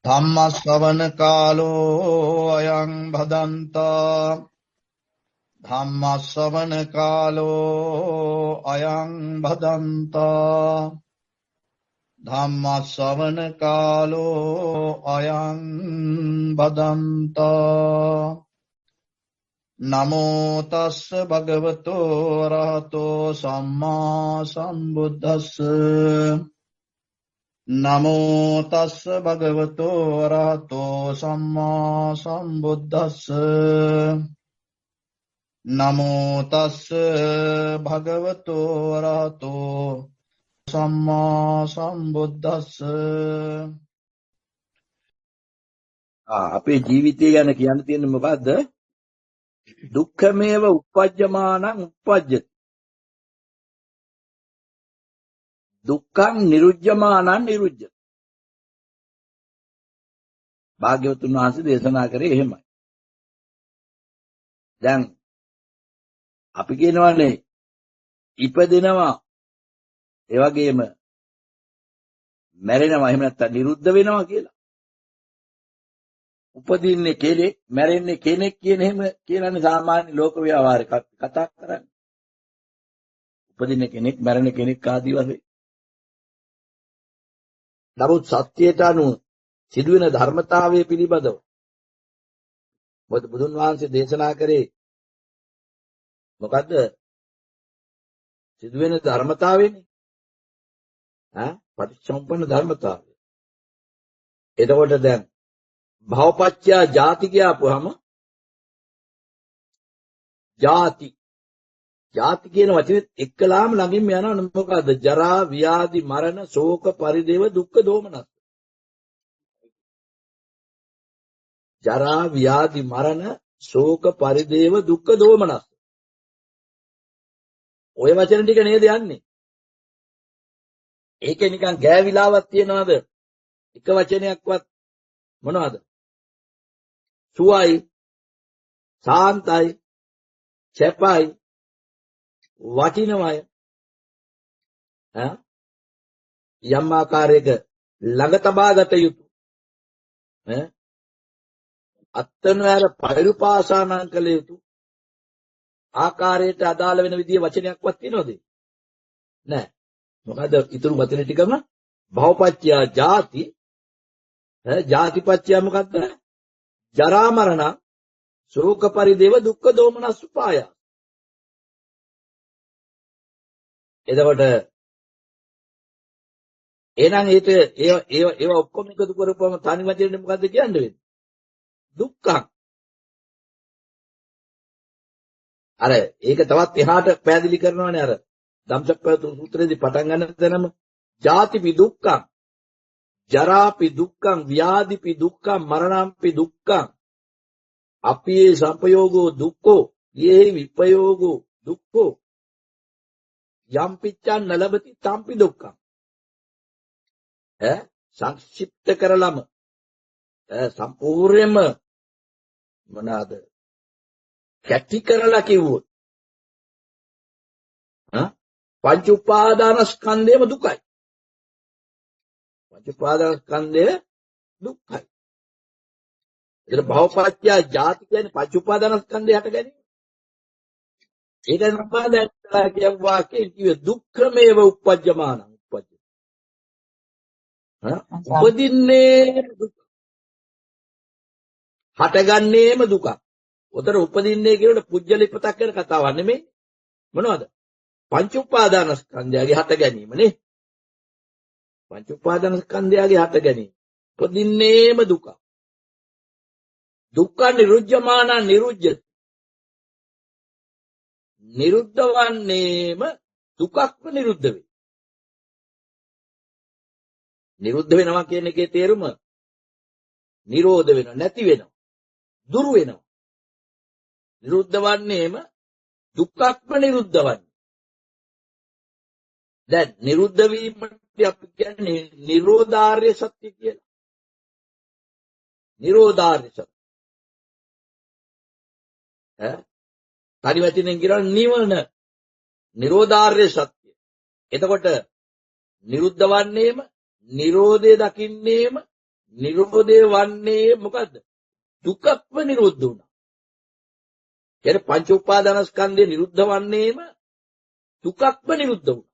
ධම්මස්සවන කාලෝ අයං භදන්තා ධම්මස්සවන කාලෝ අයං භදන්තා ධම්මස්සවන කාලෝ අයං භදන්තා නමෝ තස්ස භගවතෝ අරහතෝ සම්මා සම්බුද්දස්ස නමෝ තස්ස භගවතෝ අරහතෝ සම්මා සම්බුද්දස්ස නමෝ තස්ස භගවතෝ අරහතෝ සම්මා සම්බුද්දස්ස. අපේ ජීවිතය ගැන කියන්න තියෙන්නේ මොකද්ද? දුක්ඛමේව uppajjamaනං uppajjati. දුක්ඛං නිරුජ්ජමානං නිරුජ්ජති. භාග්‍යවතුන් වහන්සේ දේශනා කරේ එහෙමයි. දැන් අපි කියනවානේ ඉපදෙනවා ඒ වගේම මැරෙනවා එහෙම නැත්නම් නිරුද්ධ වෙනවා කියලා. උපදින්නේ කෙනෙක් මැරෙන්නේ කෙනෙක් කියන එහෙම කියලානේ සාමාන්‍ය ලෝක ව්‍යවහාරයක් කතා කරන්නේ. උපදින්නේ කෙනෙක් මැරෙන කෙනෙක් ආදී වශයෙන්. නමුත් සත්‍යයට අනුව සිදුවෙන ධර්මතාවය පිළිබඳව මොකද බුදුන් වහන්සේ දේශනා කරේ මොකද්ද? සිදුවෙන ධර්මතාවයනේ. පටිච්චසමුප්පන්න ධර්මතාවය. එතකොට දැන් භවපච්චය ජාති කියපුවාම ජාති කියන වචනේ එක්කලාම ළඟින්ම යනවා. මොකද්ද? ජරා ව්‍යාධි මරණ ශෝක පරිදේව දුක්ඛ දෝමනස්. ජරා ව්‍යාධි මරණ ශෝක පරිදේව දුක්ඛ දෝමනස්. ඔය වචන ටික නේද යන්නේ? ඒකේ නිකන් ගෑවිලාවක් තියනවාද? එක වචනයක්වත් මොනවද? සුවයි, සාන්තයි, සැපයි, වටිනවය. යම් ආකාරයක ළඟ තබා ගත යුතු අත්නෑර පරිපාසානං කළ යුතු ආකාරයට අදාළ වෙන විදිහේ වචනයක්වත් තියෙනවද? නැහැ. මොකද ඊතුරු වචන ටිකම භවපච්චය ජාති ජාතිපච්චය මොකද්ද? ජරා මරණ ශෝක පරිදේව දුක්ඛ දෝමනස් උපාය. එතකොට එහෙනම් ඒව ඔක්කොම එකතු කරපුවම තනි වචනේ මොකද්ද කියන්නේ? දුක්ඛං. අර ඒක තවත් එහාට පැහැදිලි කරනවානේ අර ධම්සප්පවතුන් සූත්‍රයේදී පටන් ගන්න තැනම ජාතිපි දුක්ඛං ජරාපි දුක්ඛං ව්‍යාධිපි දුක්ඛං මරණම්පි දුක්ඛං අප්පියේ සංපයෝගෝ දුක්ඛෝ යේ විපයෝගෝ දුක්ඛෝ යම් පිච්ඡන් නලබති තම්පි දුක්ඛං. සංක්ෂිප්ත කරලම සම්පූර්ණයෙන්ම මොනවාද කැටි කරලා කිව්වොත් පංච උපාදානස්කන්ධයම දුකයි. පංච උපාදානස්කන්ධය දුක්ඛයි. ඒතර භවපච්චය ජාති කියන්නේ පංච උපාදානස්කන්ධය හට ගැනීම. ඒක සම්පාදනය කියන වාක්‍යයේ කිව්වේ දුක්ඛමේව uppajjamaනං uppajjati. උපදින්නේ දුක. හටගන්නේම දුක. උතර උපදින්නේ කියනකොට පුජ්‍යලිපතක් කියන කතාවක් නෙමෙයි. මොනවද? පංච උපාදානස්කන්ධයගේ හට ගැනීම නේ. පංච උපාදානස්කන්ධයගේ හට ගැනීම. උපදින්නේම දුක. දුක්ඛ නිරුජ්ජමාන නිරුජ්ජති. නිරුද්ධ වන්නේම දුකක්ම නිරුද්ධ වේ. නිරුද්ධ වෙනවා කියන එකේ තේරුම නිරෝධ වෙනවා, නැති වෙනවා, දුරු වෙනවා. නිරුද්ධ වන්නේම දුක්ඛක්ම නිරුද්ධ වන්නේ. දැන් නිරුද්ධ වීමට අපි කියන්නේ නිරෝධාර්ය සත්‍ය කියලා. නිරෝධාර්ය සත්‍ය. තනි වචනෙන් කියනවා නිවන. නිරෝධාර්ය සත්‍ය. එතකොට නිරුද්ධ වන්නේම නිරෝධය දකින්නේම නිරෝධය වන්නේ මොකද්ද? දුකක්ම නිරුද්ධ වුණා. කියන්නේ පංච උපාදානස්කන්ධය නිරුද්ධ වන්නේම දුකක්ම නිරුද්ධ වුණා.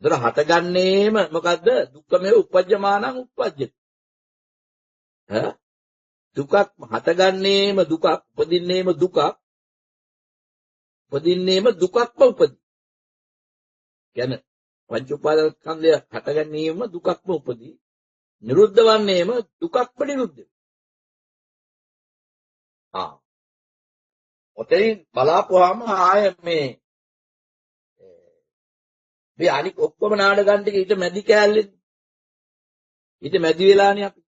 ඒතර හටගන්නේම මොකද්ද? දුක්ඛමේ උපජ්ජමානං උප්පජ්ජති. දුකක් හටගන්නේම දුකක්, උපදින්නේම දුකක්, උපදින්නේම දුකක්ම උපදී. කියන්නේ පංච උපාදානස්කන්ධය හටගන්නේම දුකක්ම උපදී. නිරුද්ධ වන්නේම දුකක්ම නිරුද්ධ. ඔතෙන් බලාපුවාම ආය මේ අනික ඔක්කොම නාඩගම් ටික ඊට මැදි කෑල්ලේ. ඊට මැදි වෙලානේ අපි.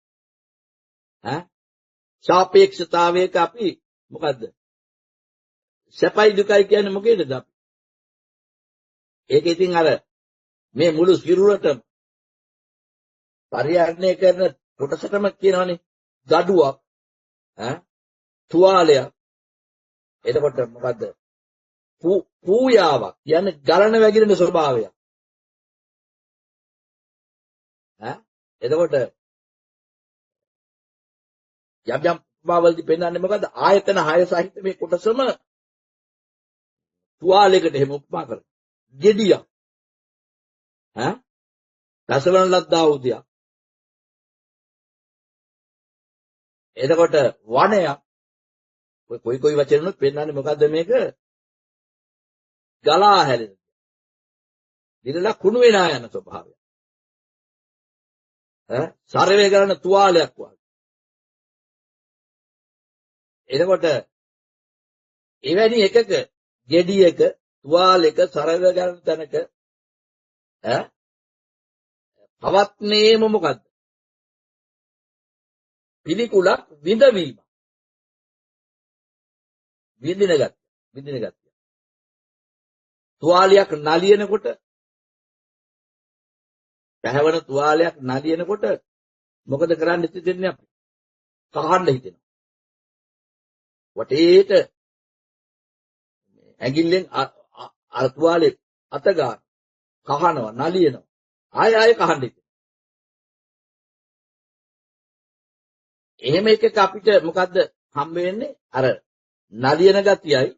සාපේක්ෂතාවයක අපි මොකද්ද? සැපයි දුකයි කියන්නේ මොකේද අපි? ඒක ඉතින් අර මේ මුළු සිරුරටම පරිහරණය කරන කොටසටම කියනවනේ gaduwak තුවාලයක්. එතකොට මොකද්ද? පූයාවක් කියන්නේ ගලන වැగిරෙන ස්වභාවයක්. එතකොට යම් බවල්දි පෙන්වන්නේ මොකද්ද? ආයතන 6 සහිත මේ කොටසම තුවාලයකට එහෙම උපමා කරලා. gediyak. රසවන ලද්දා උදියා. එතකොට වනයක් කොයි වචනෙනුත් පෙන්වන්නේ මොකද්ද මේක? ගලා හැලෙන. දිනලා කුණු වෙනා යන ස්වභාවය. සරවේ කරන තුවාලයක් වගේ. එතකොට එවැනි එකක gediයක තුවාලයක සරව කරන තැනක පවත්නේම මොකද්ද? පිළිකුලක් විඳවීම. විඳින ගතිය. තුවාලයක් නලියනකොට පැහැවන තුවාලයක් නලියනකොට මොකද කරන්න හිතෙන්නේ අපි? කහන්න හිතෙනවා. වටේට ඇඟිල්ලෙන් අර තුවාලේ අත ගන්න කහනවා නලියනවා. ආයෙ කහන්න හිතෙනවා. එහෙම එකක අපිට මොකද්ද හම්බ වෙන්නේ? අර නලියන ගතියයි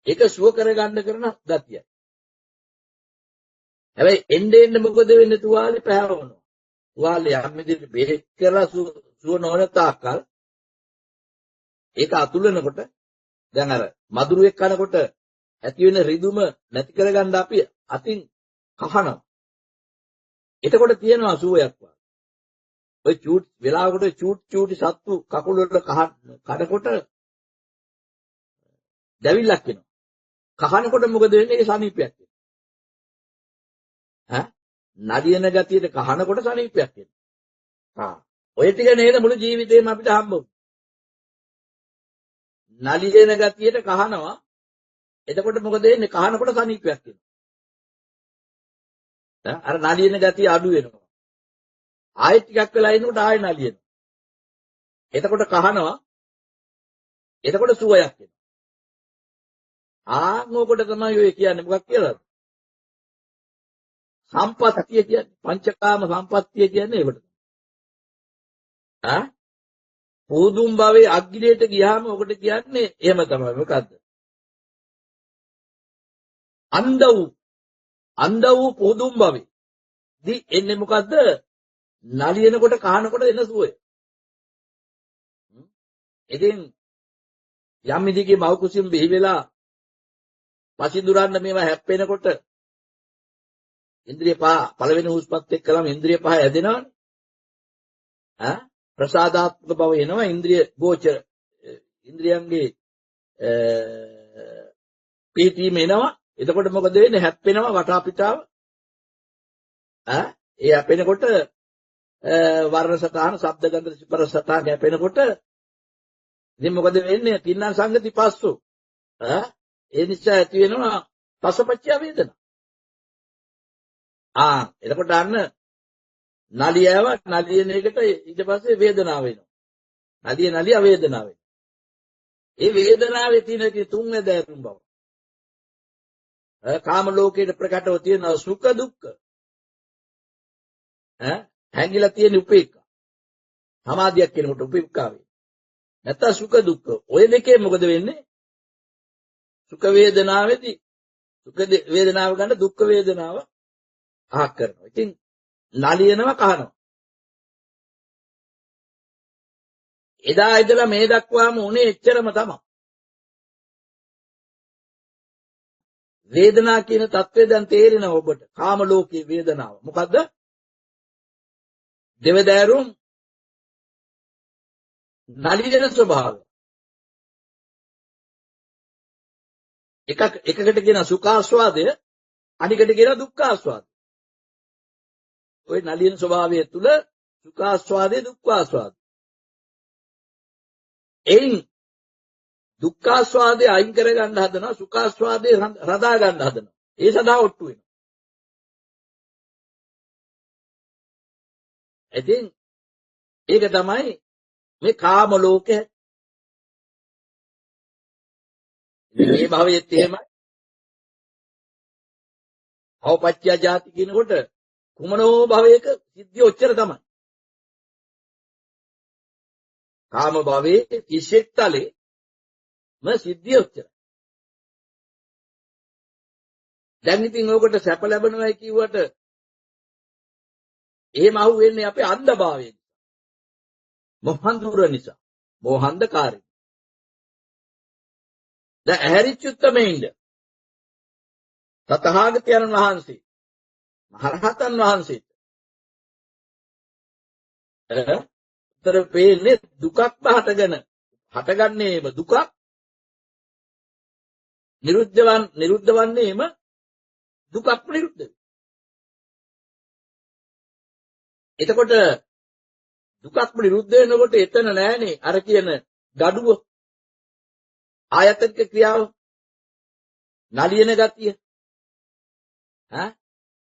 ඒක සුව කරගන්න කරන ගතියයි. හැබැයි එන්නේ මොකද වෙන්නේ? තුවාලේ පැහැවනවා. තුවාලේ යම් විදිහට බෙහෙත් කරලා සුව නොවන තාක්කල් ඒක අතුලනකොට දැන් අර මදුරුවෙක් කනකොට ඇති වෙන රිදුම නැති කරගන්න අපි අතින් කහනවා. එතකොට තියෙනවා සුවයක් වගේ. ඔය චූට් වෙලාවකට චූටි සත්තු කකුල වල කනකොට දැවිල්ලක් එනවා. කහනකොට මොකද වෙන්නේ? ඒ සනීපයක් එනවා. නලියන ගතියට කහනකොට සනීපයක් එනවා. ඔය ටික නේද මුළු ජීවිතේම අපිට හම්බුනේ. නලියන ගතියට කහනවා. එතකොට මොකද වෙන්නේ? කහනකොට සනීපයක් එනවා. අර නලියන ගතිය අඩු වෙනවා. ආයෙත් ටිකක් වෙලා ඉන්නකොට ආයෙ නලියනවා. එතකොට කහනවා. එතකොට සුවයක් එනවා. මොකට තමයි ඔය කියන්නේ මොකක් කියලාද? සම්පත්තිය කියන්නේ පංචකාම සම්පත්තිය කියන්නේ ඒකට. පොදුම් භවයේ අග්ගිලයට ගියාම ඔකට කියන්නේ එහෙම තමයි. මොකද්ද? අන්ධ වූ පොදුම් භවයේ දී එන්නේ මොකද්ද? නලියනකොට කහනකොට එන සුවය. ඉතින් යම් විදිහේ මව් කුසින් බිහි වෙලා පසිඳුරන්න මේවා හැප්පෙනකොට ඉන්ද්‍රිය පහ පළවෙනි හුස්පත් එක්කලම ඉන්ද්‍රිය පහ ඇදෙනවනේ. ප්‍රසාදාත්මක බව එනවා. ඉන්ද්‍රිය ගෝචර ඉන්ද්‍රියන්ගේ පීඨීම එනවා. එතකොට මොකද වෙන්නේ? හැප්පෙනවා වටා පිටාව. ඒ හැපෙනකොට වර්ණ සතහන, ශබ්ද ගන්ධ ස්පර්ශ සතහන හැපෙනකොට ඉතින් මොකද වෙන්නේ? තින්නම් සංගති පස්සෝ. ඒ නිසා ඇති වෙනවා පසපච්චය වේදනා. එතකොට අන්න නලියව නලියන එකට ඊට පස්සේ වේදනාව වෙනවා. නලිය වේදනාව වෙනවා. ඒ වේදනාවේ තියෙන තුන් ඇදෑරුම් බව. කාම ලෝකයේ ප්‍රකටව තියෙන සුඛ දුක්ඛ. ඈ හැංගිලා තියෙන උපේක්ඛා. සමාධියක් කියනකොට උපේක්ඛා වේ. නැත්තම් සුඛ දුක්ඛ. ඔය දෙකේ මොකද වෙන්නේ? සුඛ වේදනාවේදී සුඛ වේදනාව ගන්න දුක්ඛ වේදනාව අහක් කරනවා. ඉතින් නලියනවා කහනවා. එදා ඉඳලා මේ දක්වාම උනේ එච්චරම තමයි. වේදනා කියන தත්ත්වය දැන් තේරෙනවා ඔබට. කාම ලෝකයේ වේදනාව. මොකද්ද? දෙවදෑරුම් නලියන ස්වභාවය. එකකට කියන සුඛාස්වාදය, අනිකට කියන දුක්ඛාස්වාදය. ওই නලියන ස්වභාවය තුල සුඛාස්වාදය, දුක්ඛාස්වාදය. එයින් දුක්ඛාස්වාදය අයින් කර ගන්න හදනවා, සුඛාස්වාදය රඳා ගන්න හදනවා. ඒ සඳහා ඔට්ටු වෙනවා. ඉතින් ඒක තමයි මේ කාම ලෝකය. මේ භවයේත් එහෙමයි. අවපච්චය ජාති කියනකොට කුමනෝ භවයක සිද්ධිය ඔච්චර තමයි. කාම භවයේ 31 තලේ සිද්ධිය ඔච්චර. දැන් ඉතින් ඕකට සැප ලැබෙනවයි කිව්වට එහෙම අහු වෙන්නේ අපේ අන්ධභාවයෙන්. මොහන්දුර නිසා. මොහන්දකාරී. දැන් ඇහැරිච්ච උත්තමයින්ද තථාගතයන් වහන්සේ මහරහතන් වහන්සේට උත්තර පෙන්නේ දුකක්ම හටගන්නේම දුකක් නිරුද්ධ වන්නේම දුකක් නිරුද්ධ වෙනවා. එතකොට දුකක් නිරුද්ධ වෙනකොට එතන නෑනේ අර කියන gaduwa ආයතනික ක්‍රියාව නලියන ගතිය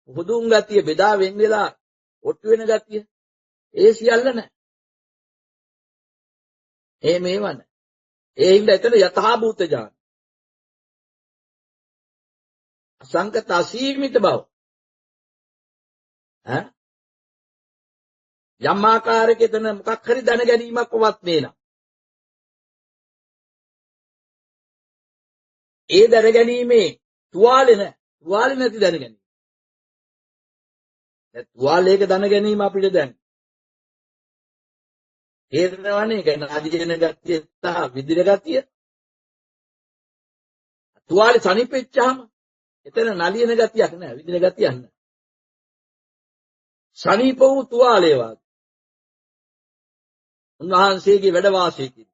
පුදුම් ගතිය බෙදා වෙන් වෙලා ඔට්ටු වෙන ගතිය ඒ සියල්ල නැහැ. මේව නැහැ. ඒ හින්දා එතන යථාභූත ඥාන අසංකත අසීමිත බව යම් ආකාරයක එතන මොකක් හරි දැන ගැනීමක් පවත්නේ නම් ඒ දැන ගැනීමේ තුවාලේ නැති දැන ගැනීම. දැන් තුවාලයක දැන ගැනීම අපිට දැන් තේරෙනවනේ. ඒක නදින ගතිය සහ විදින ගතිය. තුවාලේ සනිපෙච්චාම එතන නලියන ගතියක් නැහැ, විදින ගතියක් නැහැ. සනීප වූ තුවාලේ වාගේ උන්වහන්සේගේ වැඩ වාසය කිරීම.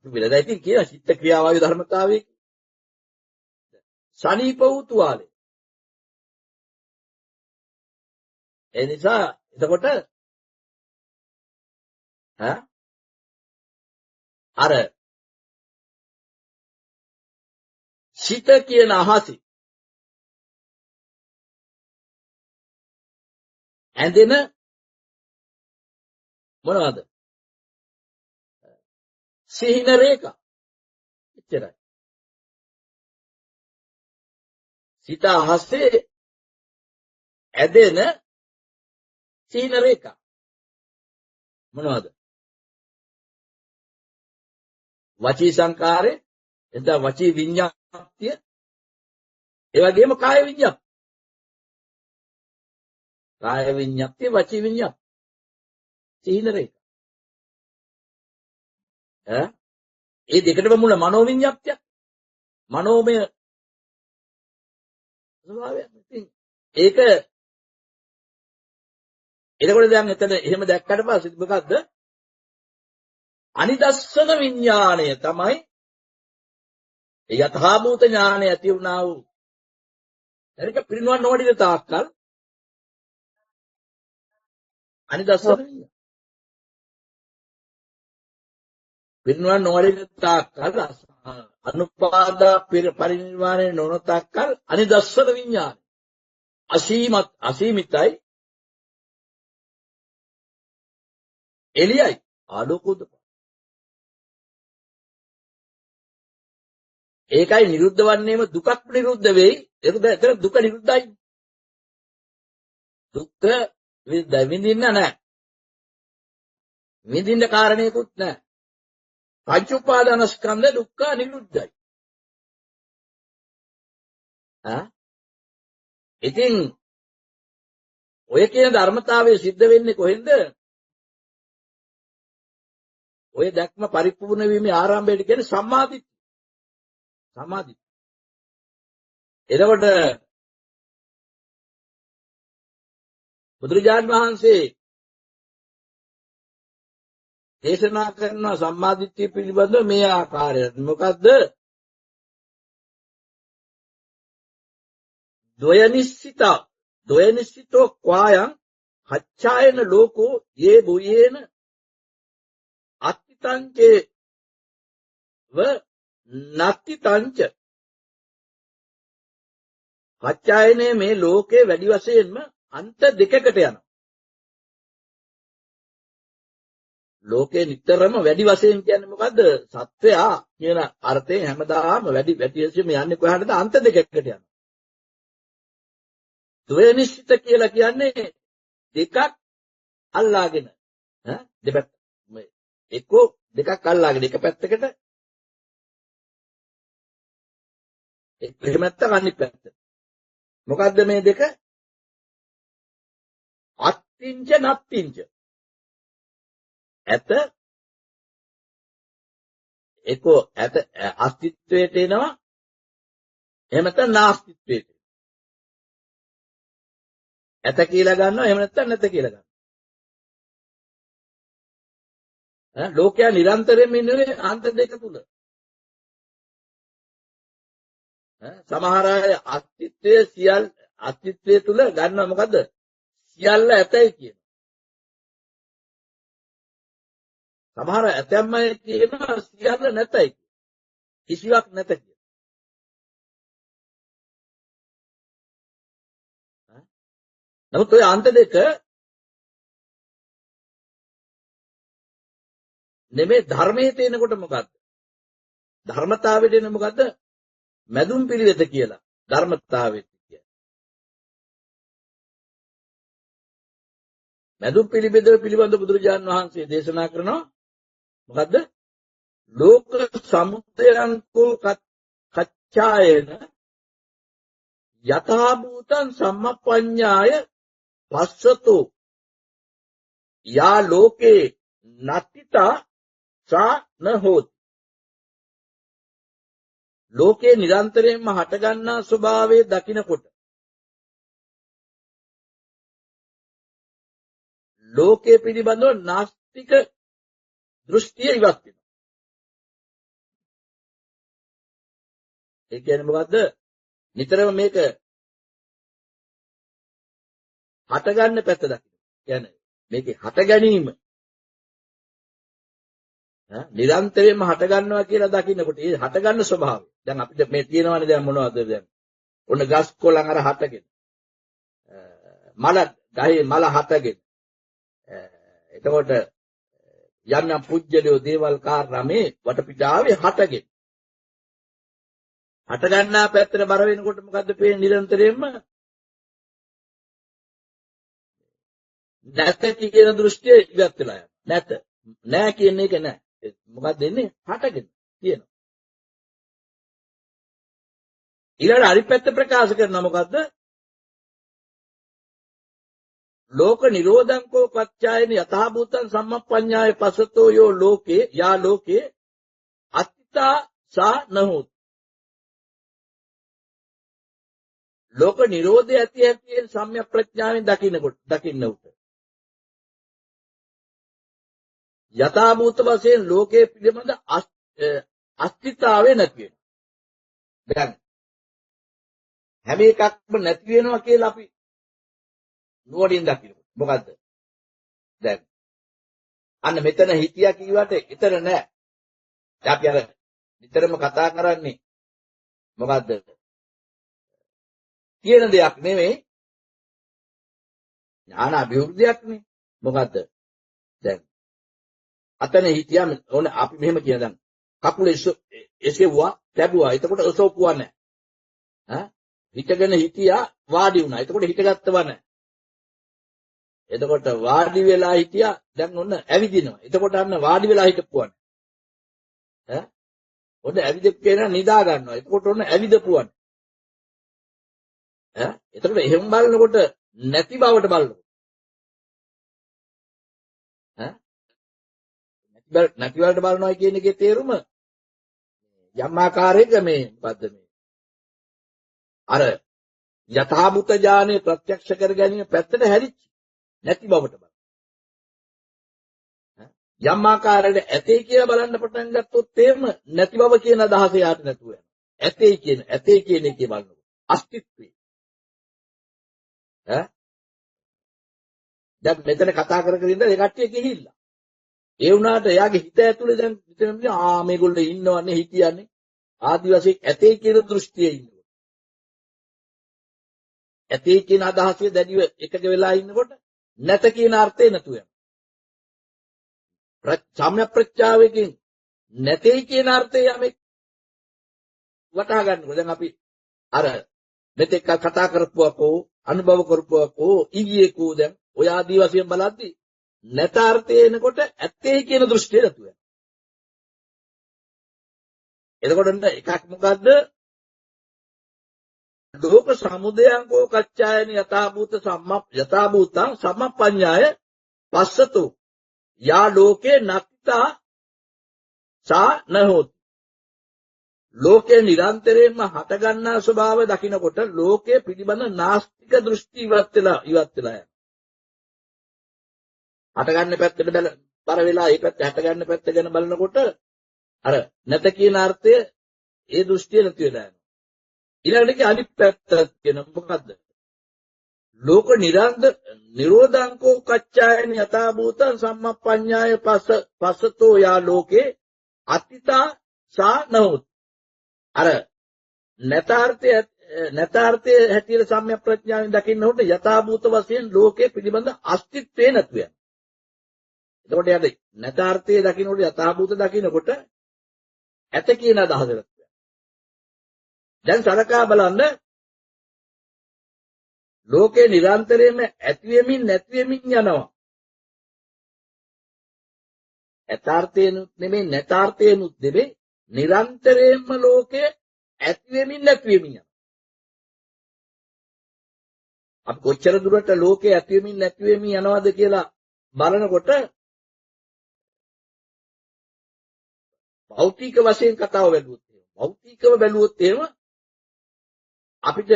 විලදා ඉතින් කියන චිත්ත ක්‍රියාවායු ධර්මතාවයේ සනීප වූ තුවාලේ. ඒ නිසා එතකොට අර සිත කියන අහසි ඇඳෙන මොනවද? සිහින රේඛා. එච්චරයි. සිත අහසේ ඇදෙන සිහින රේඛා මොනවද? වචී සංකාරේ, එතන වචී විඤ්ඤාතිය, ඒ වගේම කාය විඤ්ඤාතිය. කාය විඤ්ඤාතිය, වචී විඤ්ඤාතිය. සිහින රේඛා. ඒ දෙකටම මුල මනෝ විඤ්ඤාතිය. මනෝමය ස්වභාවයක්. ඉතින් ඒක එතකොට දැන් එතන එහෙම දැක්කට පස්සේ මොකද්ද? අනිදස්සන විඥාණය තමයි යථාභූත ඥානය ඇති වුණා වූ. එනික පිරිනුවන් නොවැඩින තාක්කල් අනිදස්සන විඥාණය. පිරිනුවන් නොවැඩින තාක්කල් අනුපාදා පරිනිර්වාණය නොවන තාක්කල් අනිදස්සන විඥාණය. අසීමිතයි එළියයි ආලෝකෝද. ඒකයි නිරුද්ධ වන්නේම දුකක් නිරුද්ධ වෙයි. එතන දුක නිරුද්ධයි. දුක්ඛ විඳින්න නැහැ. විඳින්න කාරණේකුත් නැහැ. පංච උපාදානස්කන්ධ දුක්ඛ නිරුද්ධයි. ඉතින් ඔය කියන ධර්මතාවය සිද්ධ වෙන්නේ කොහෙන්ද? ඔය දැක්ම පරිපූර්ණ වීමේ ආරම්භයට කියන්නේ සම්මාදිට්ඨිය. සම්මාදිට්ඨිය. එතකොට බුදුරජාණන් වහන්සේ දේශනා කරන සම්මාදිට්ඨිය පිළිබඳව මේ ආකාරයට මොකද්ද? ද්වයනිශ්චිතෝ ක්වායං හච්ඡායන ලෝකෝ යේ බුයේන අත්තිතංචේ ව නත්තිතංච. හච්ඡායනේ මේ ලෝකේ වැඩි වශයෙන්ම අන්ත දෙකකට යනවා. ලෝකේ නිතරම වැඩි වශයෙන් කියන්නේ මොකද්ද? සත්වයා කියන අර්ථයෙන් හැමදාම වැඩි වශයෙන් යන්නේ කොහාටද? අන්ත දෙකකට යනවා. ද්වයනිශ්චිත කියලා කියන්නේ දෙකක් අල්ලාගෙන දෙපැත්ත එක්කෝ දෙකක් අල්ලාගෙන එක පැත්තකට එහෙම නැත්නම් අනිත් පැත්ත. මොකද්ද මේ දෙක? අත්තිංච නත්තිංච. ඇත එක්කෝ ඇත අස්තිත්වයට එනවා, එහෙම නැත්නම් නාස්තිත්වයට. ඇත කියලා ගන්නවා, එහෙම නැත්නම් නැත කියලා ගන්නවා. ලෝකයා නිරන්තරයෙන්ම ඉන්නේ අන්ත දෙක තුල. සමහර අය අස්තිත්වයේ තුල ගන්නවා මොකද්ද? සියල්ල ඇතයි කියන. සමහර ඇතැම් අය කියනවා සියල්ල නැතයි. කිසිවක් නැත කියන. නමුත් ඔය අන්ත දෙක නෙමෙයි ධර්මයේ තේනකොට මොකද්ද? ධර්මතාවයට එන මොකද්ද? මැදුම් පිළිවෙත කියලා. ධර්මතාවයට කියන්නේ. මැදුම් පිළිබඳ බුදුරජාණන් වහන්සේ දේශනා කරනවා මොකද්ද? ලෝක සමුදයං කෝ කච්ඡායන යථා භූතං සම්මප්පඤ්ඤාය පස්සතෝ යා ලෝකේ නත්තිතා සා න හෝති. ලෝකේ නිරන්තරයෙන්ම හටගන්නා ස්වභාවය දකිනකොට ලෝකයේ පිළිබඳව නාස්තික දෘෂ්ටිය ඉවත් වෙනවා. ඒ කියන්නේ මොකද්ද? නිතරම මේක හටගන්න පැත්ත දකින්න. කියන්නේ මේකේ හට ගැනීම නිරන්තරයෙන්ම හට ගන්නවා කියලා දකින්නකොට ඒ හට ගන්න ස්වභාවය. දැන් අපිට මේ තියෙනවානේ දැන් මොනවද දැන්? ඔන්න ගස් කොළන් අර හටගෙන. ගහේ මල හටගෙන. එතකොට යම් පුජ්‍යලියෝ දේවල් කාරණා මේ වටපිටාවේ හටගෙන. හට ගන්නා පැත්තට බර වෙනකොට මොකද්ද පේන්නේ නිරන්තරයෙන්ම? නැත කියන දෘෂ්ටිය ඉවත් වෙලා යනවා. නැත. නෑ කියන එක නෑ. මොකක්ද දෙන්නේ? හටගෙන කියනවා. ඊළඟ අනිත් පැත්ත ප්‍රකාශ කරනවා මොකද්ද? ලෝක නිරෝධං කෝ පච්චායන යථා භූතං සම්මප්පඤ්ඤාය පසතෝ යෝ ලෝකේ යා ලෝකේ අත්තා සා නහොත්. ලෝක නිරෝධය ඇති හැටියෙන් සම්‍යක් ප්‍රඥාවෙන් දකින්න උට. යථා භූත වශයෙන් ලෝකයේ පිළිබඳ අස්තිත්වය නැති වෙනවා. දැන් හැම එකක්ම නැති වෙනවා කියලා අපි නුවණින් දකිනවා. මොකද්ද? දැන් අන්න මෙතන හිතියා කියවට එතන නෑ. අපි අර නිතරම කතා කරන්නේ මොකද්ද? කියන දෙයක් නෙමෙයි. ඥාන අභිවෘද්ධියක් නේ. මොකද්ද? දැන් අතන හිතියා ඕන අපි මෙහෙම කියන දැන් කකුල එසෙව්වා තැබුවා. එතකොට ඔසෝපුවා නැහැ. හිටගෙන හිටියා වාඩි වුණා. එතකොට හිටගත්තව නැහැ. එතකොට වාඩි වෙලා හිටියා දැන් ඔන්න ඇවිදිනවා. එතකොට අන්න වාඩි වෙලා හිටපුවා. ඈ ඔන්න ඇවිදෙත් කියන නිදා ගන්නවා. එතකොට ඔන්න ඇවිදපුවා. ඈ එතකොට එහෙම බලනකොට නැති බවට බලනවා. ඈ නැති බවට බලනවා කියන එකේ තේරුම යම් ආකාරයක මේ මොකද්ද මේ අර යථාභූත ඥානෙ ප්‍රත්‍යක්ෂ කර ගැනීම පැත්තට හැරිච්ච නැති බවට බලන. යම් ආකාරයකට ඇතේ කියලා බලන්න පටන් ගත්තොත් එහෙම නැති බව කියන අදහස යාට නැතුව යනවා. ඇතේ කියන එකේ බලනකොට අස්තිත්වය. දැන් මෙතන කතා කර කර ඉඳලා ඒ කට්ටිය ගිහිල්ලා. ඒ වුණාට එයාගේ හිත ඇතුලේ දැන් මෙතන මේගොල්ලෝ ඉන්නවන්නේ හිටියන්නේ ආදිවාසී ඇතේ කියන දෘෂ්ටියේ ඉන්නවා. ඇතේ කියන අදහසේ දැඩිව එකක වෙලා ඉන්නකොට නැත කියන අර්ථය නැතු වෙනවා. සම්‍යක් ප්‍රත්‍යාවකින් නැතේ කියන අර්ථය යමෙක් වටහා ගන්නකොට දැන් අපි අර මෙතෙක් කතා කරපුවකෝ අනුභව කරපුවකෝ ඊගියකෝ දැන් ඔය ආදී වශයෙන් බලද්දී නැත අර්ථය එනකොට ඇත්තේ කියන දෘෂ්ටිය නැතු වෙනවා. එතකොට එකක් මොකද්ද? ලෝක සමුදයංකෝ කච්චායන යථාභූතං සම්මප්පඤ්ඤාය පස්සතෝ යා ලෝකේ නක්තා සා නහොත්. ලෝකේ නිරන්තරයෙන්ම හට ගන්නා ස්වභාවය දකිනකොට ලෝකයේ පිළිබඳ නාස්තික දෘෂ්ටි ඉවත් වෙලා යනවා. හට ගන්න පැත්තට බර වෙලා ඒ පැත්ත හට ගන්න පැත්ත ගැන බලනකොට අර නැත කියන අර්ථය ඒ දෘෂ්ටිය නැති වෙලා යනවා. ඊළඟට අනිත් පැත්ත කියන මොකද්ද? ලෝක නිරෝධංකෝ කච්චායන යථාභූතං සම්මප්පඤ්ඤාය පස්සතෝ යා ලෝකේ අත්තිතා සා නහොත්. අර නැතාර්ථය හැටියට සම්‍යක් ප්‍රඥාවෙන් දකින්නකොට යථාභූත වශයෙන් ලෝකයේ පිළිබඳ අස්තිත්වේ නැතු වෙනවා. එතකොට යාට නැතාර්ථය දකින්නකොට යථාභූත දකින්නකොට ඇත කියන අදහස නැතු වෙනවා. දැන් සලකා බලන්න ලෝකේ නිරන්තරයෙන්ම ඇති වෙමින් නැති වෙමින් යනවා. යථාර්ථයනුත් නෙමෙයි නැතාර්ථයනුත් නෙමෙයි නිරන්තරයෙන්ම ලෝකේ ඇති වෙමින් නැති වෙමින් යනවා. අපි කොච්චර දුරට ලෝකේ ඇති වෙමින් නැති වෙමින් යනවද කියලා බලනකොට භෞතික වශයෙන් කතාව භෞතිකව බැලුවොත් එහෙම අපිට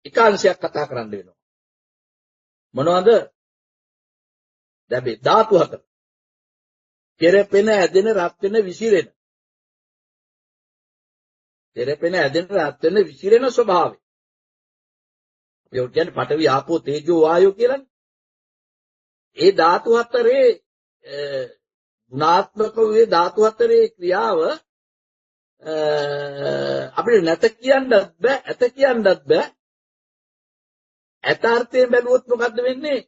එකාංශයක් කතා කරන්න වෙනවා. මොනවද? දැන් මේ ධාතු හතර. කෙරපෙන ඇදෙන රත් වෙන විසිරෙන. කෙරපෙන ඇදෙන රත් වෙන විසිරෙන ස්වභාවය. අපි කියන්නේ පඨවි ආපෝ තේජෝ වායෝ කියලානේ. ඒ ධාතු හතරේ ගුණාත්මක වේ ධාතු හතරේ ක්‍රියාව අපිට නැත කියන්නත් බෑ ඇත කියන්නත් බෑ. ඇතාර්ථයෙන් බැලුවොත් මොකද්ද වෙන්නේ?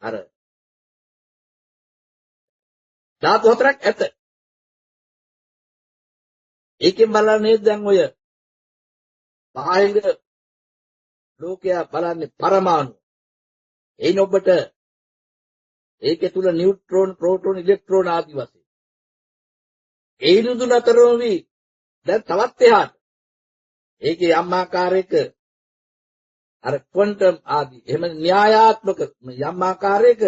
අර ධාතු හතරක් ඇත. ඒකෙන් බලන්නේ දැන් ඔය බාහිර ලෝකයා බලන්නේ පරමාණු. එයින් ඔබට ඒකේ තුල නියුට්‍රෝන, ප්‍රෝටෝන, ඉලෙක්ට්‍රෝන ආදී වශයෙන්. ඒ නුදුන අතරම වී දැන් තවත් එහාට. ඒකේ යම් ආකාරයක අර ක්වොන්ටම් ආදී එහෙම න්‍යායාත්මක යම් ආකාරයක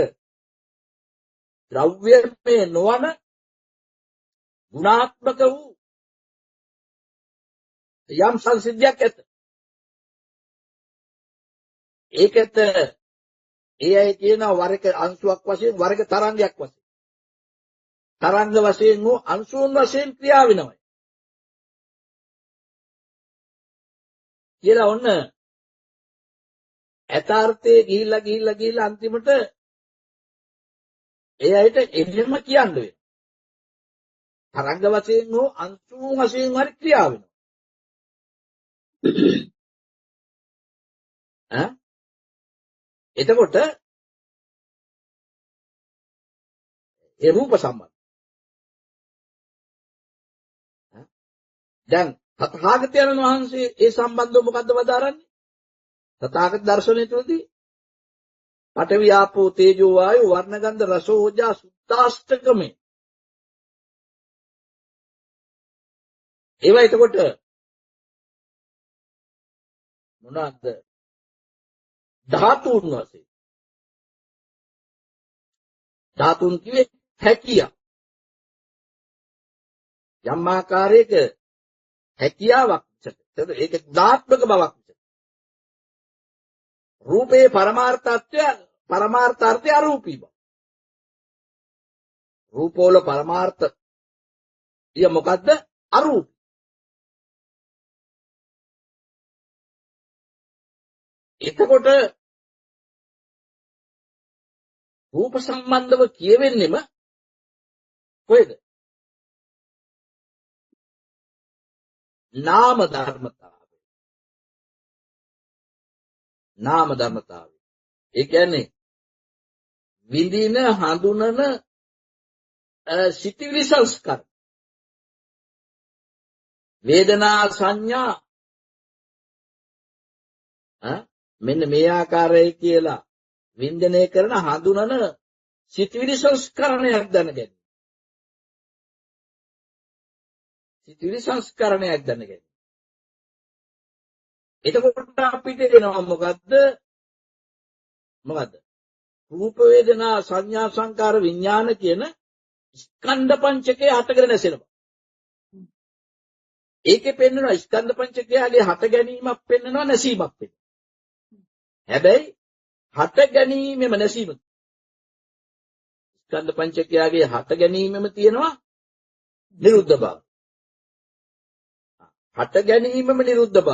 ද්‍රව්‍යමය නොවන ගුණාත්මක වූ යම් සංසිද්ධියක් ඇත. ඒකත් ඒ අය කියනවා වර එක අංශුවක් වශයෙන් වර එක තරංගයක් වශයෙන්. තරංග වශයෙන් හෝ අංශුන් වශයෙන් ක්‍රියා වෙනවා. කියලා ඔන්න ඇතාර්ථයේ ගිහිල්ලා අන්තිමට ඒ අයට එහෙම කියන්න වෙනවා. තරංග වශයෙන් හෝ අංශුන් වශයෙන් හරි ක්‍රියා වෙනවා. එතකොට ඒ රූප සම්බන්ධ. දැන් තථාගතයන් වහන්සේ ඒ සම්බන්ධව මොකද්ද වදාරන්නේ? තථාගත දර්ශනය තුළදී පඨවි ආපෝ තේජෝ වායෝ වර්ණ ගන්ධ රස ඕජා සුත්තාෂ්ටකමේ ඒවා එතකොට මොනවාද? ධාතුන් වශයෙන්. ධාතුන් කිව්වේ හැකියාව. යම් ආකාරයක හැකියාවක් විතර. ඒක දාත්මක බවක් විතර. රූපේ පරමාර්ථාර්ථය අරූපී බව. රූපවල පරමාර්ථය මොකද්ද? අරූපී. එතකොට රූප සම්බන්ධව කියවෙන්නෙම කොහෙද? නාම ධර්මතාවය. නාම ධර්මතාවය. ඒ කියන්නේ විඳින හඳුනන සිතිවිලි සංස්කාර. වේදනා සංඥා මෙන්න මේ ආකාරයයි කියලා වින්දනය කරන හඳුනන සිතිවිලි සංස්කරණයක් දැනගන්න. සිතිවිලි සංස්කරණයක් දැනගන්න. එතකොට අපිට එනවා මොකද්ද? රූප වේදනා සංඥා සංකාර විඥාන කියන ස්කන්ධ පංචකයේ හටගෙන නැසෙනවා. ඒකේ පෙන්වනවා ස්කන්ධ පංචකයගේ හට ගැනීමක් පෙන්වනවා නැසීමක් පෙන්වනවා. හැබැයි හට ගැනීමෙම නැසීම ස්කන්ධ පංචකයගේ හට ගැනීමෙම තියෙනවා නිරුද්ධ බව. හට ගැනීමෙම නිරුද්ධ බව.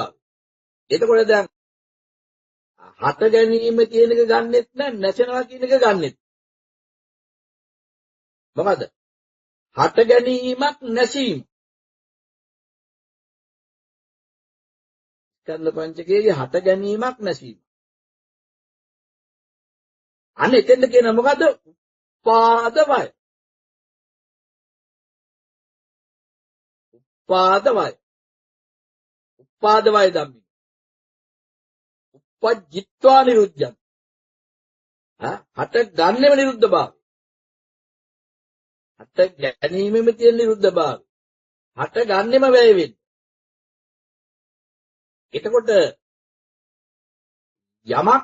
එතකොට දැන් හට ගැනීම කියන එක ගන්නෙත් නැහැ, නැසෙනවා කියන එක ගන්නෙත්. මොකද? හට ගැනීමක් නැසීම. ස්කන්ධ පංචකයේ හට ගැනීමක් නැසීම. අනේ එතෙන්ද කියන මොකද? උපාද වය. උපාද වය. උපාද වය ධම්මි. උපජ්ජිත්වා නිරුද්ධං. හට ගන්නෙම නිරුද්ධ භාවය. හට ගැනීමෙම තියෙන නිරුද්ධ භාවය. හට ගන්නෙම වැය වෙන්නේ. එතකොට යමක්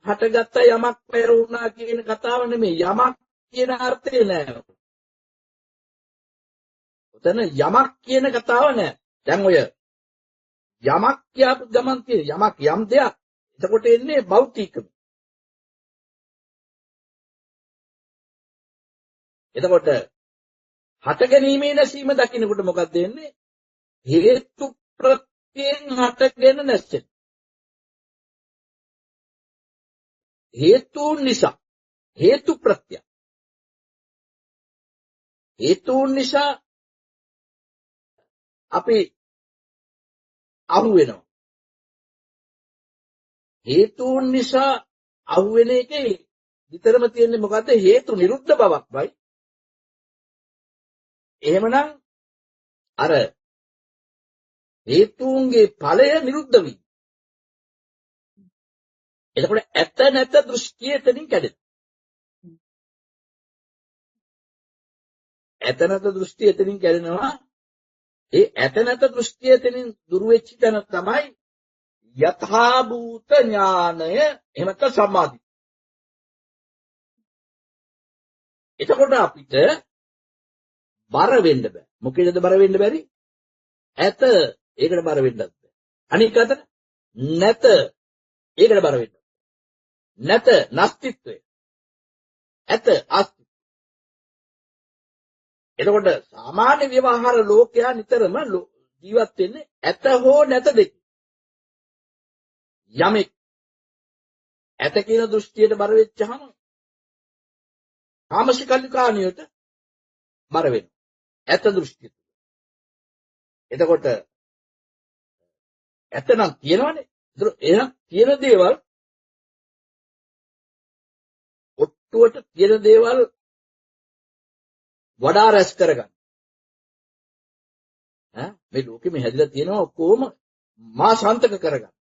හටගත්ත යමක් පෙර වුණා කියන කතාව නෙමෙයි. යමක් කියන අර්ථය නෑ. උතන යමක් කියන කතාව නෑ. දැන් ඔය යමක් කියපු ගමන් තියෙන යමක් යම් දෙයක්. එතකොට එන්නේ භෞතිකම. එතකොට හට ගැනීමේ නැසීම දකින්නකොට මොකක්ද වෙන්නේ? හේතු ප්‍රත්‍යයෙන් හටගෙන නැසෙන. හේතුන් නිසා හේතු ප්‍රත්‍ය. හේතුන් නිසා අපි අහු වෙනවා. හේතුන් නිසා අහු වෙන එකේ විතරම තියෙන්නේ මොකද්ද? හේතු නිරුද්ධ බවක්මයි. එහෙමනම් අර හේතුන්ගේ ඵලය නිරුද්ධ වී. එතකොට ඇත්ත නැත්ත දෘෂ්ටිය එතනින් කැඩෙනවා. ඇත්ත නැත්ත දෘෂ්ටිය එතනින් කැඩෙනවා. ඒ ඇත්ත නැත්ත දෘෂ්ටිය එතනින් දුරු වෙච්ච තැන තමයි යථා භූත ඥානය එහෙමත් සමාධි. එතකොට අපිට බර වෙන්න බෑ. මොකේද බර වෙන්න බැරි? ඇත ඒකට බර වෙන්නත් බෑ. අනික අතට නැත ඒකට බර වෙන්න. නැත නස්තිත්වය. ඇත අස්තිත්වය. එතකොට සාමාන්‍ය ව්‍යවහාර ලෝකයා නිතරම ජීවත් වෙන්නේ ඇත හෝ නැත දෙක. යමෙක් ඇත කියන දෘෂ්ටියට බර වෙච්චහම කාමසිකල්ලිකාණියට බර වෙනවා. ඇත දෘෂ්ටිය. එතකොට ඇත නම් කියනවනේ. එහෙනම් කියන දේවල් ඔට්ටුවට කියන දේවල් වඩා රැස් කරගන්න. මේ ලෝකෙ මේ හැදිලා තියෙනවා ඔක්කොම මා සාන්තක කරගන්න.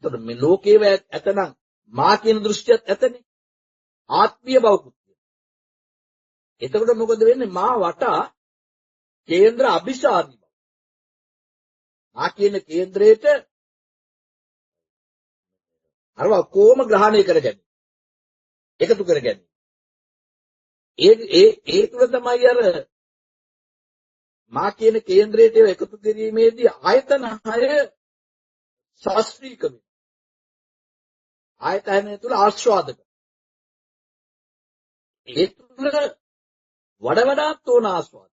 එතකොට මේ ලෝකේව ඇතනම් මා කියන දෘෂ්ටියත් ඇතනේ. ආත්මීය බවකුත් තියෙනවා. එතකොට මොකද වෙන්නේ? මා වටා කේන්ද්‍ර අභිසාරී බව. මා කියන කේන්ද්‍රයට අරව කොහොම ග්‍රහණය කරගන්නේ? එකතු කරගන්නේ. ඒ තුල තමයි අර මා කියන කේන්ද්‍රයට එකතු කිරීමේදී ආයතන 6 ශාස්ත්‍රීය වෙනවා. ආයතන තුල ආස්වාදක. ඒ තුල වඩාත් තෝන ආස්වාද.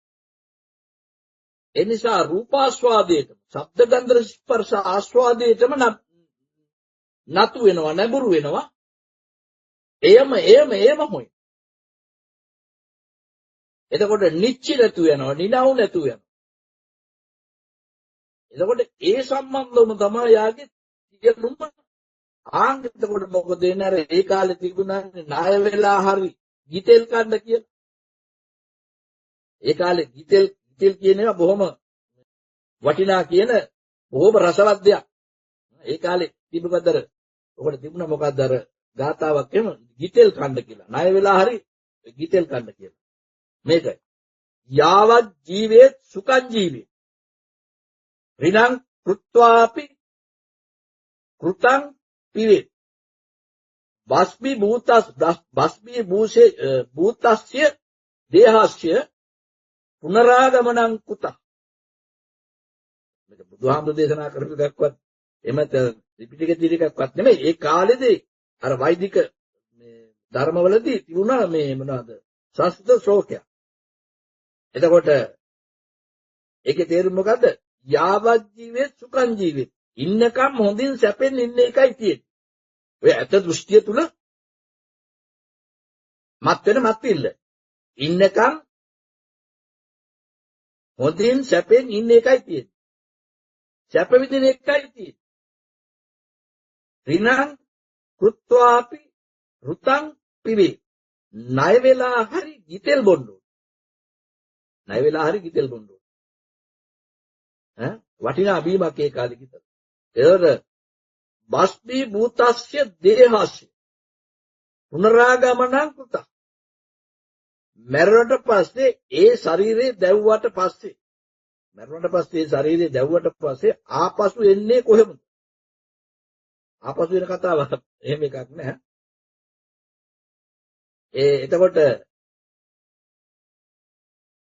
ඒ නිසා රූපාස්වාදයට, ශබ්ද ගන්ධ ස්පර්ශ ආස්වාදයටම නතු වෙනවා, නැඹුරු වෙනවා. එයම හොයි. එතකොට නිච්චි නැතු වෙනවා, නිනවු නැතු වෙනවා. එතකොට ඒ සම්බන්ධවම තමයි යාගේ කියනුම එතකොට මොකද වෙන්නේ? අර ඒ කාලේ තිබුණානේ ණය වෙලා හරි ගිතෙල් කන්න කියලා. ඒ කාලේ ගිතෙල් කියන ඒවා බොහොම වටිනා කියන බොහොම රසවත් දෙයක්. ඒ කාලේ තිබුණාදර ඔකට තිබුණා මොකක්ද අර ගාතාවක් එම ගිතෙල් කන්න කියලා. ණය වෙලා හරි ගිතෙල් කන්න කියලා. මේකයි. යාවත් ජීවේ සුඛං ජීවේ. රිනං කෘත්වාපි කෘතං පිවේ. බස්මි භූතස්ය දේහස්ය පුනරාගමනං කුත. මේක බුදුහාමුදුරු දේශනා කරපු එකක්වත් එමෙත ත්‍රිපිටක දිරිකක්වත් නෙමෙයි. ඒ කාලේදී අර වෛදික මේ ධර්මවලදී තිබුණා මේ මොනවාද? සංස්කෘත ශ්ලෝකයක්. එතකොට ඒකේ තේරුම මොකද්ද? යාවත් ජීවේ සුඛං ජීවේ. ඉන්නකම් හොඳින් සැපෙන් ඉන්න එකයි තියෙන්නේ. ඔය ඇත දෘෂ්ටිය තුල මත් වෙන මත් ඉල්ල. ඉන්නකම් හොඳින් සැපෙන් ඉන්න එකයි තියෙන්නේ. සැප විඳින එකයි තියෙන්නේ. රිනං කෘත්වාපි ෘතං පිවේ. ණය වෙලා හරි ගිතෙල් බොන්නෝ. ණය වෙලා හරි ගිතෙල් බොන්නෝ. වටිනා බීමක් ඒ කාලේ ගිතෙල්. ඒතර බස්මි භූතස්ය දේහස්ය පුනරාගමනං කෘත. මරණයට පස්සේ ඒ ශරීරේ දැව්වට පස්සේ ආපසු එන්නේ කොහෙමද? ආපසු වෙන කතාවක් එහෙම එකක් නෑ. එතකොට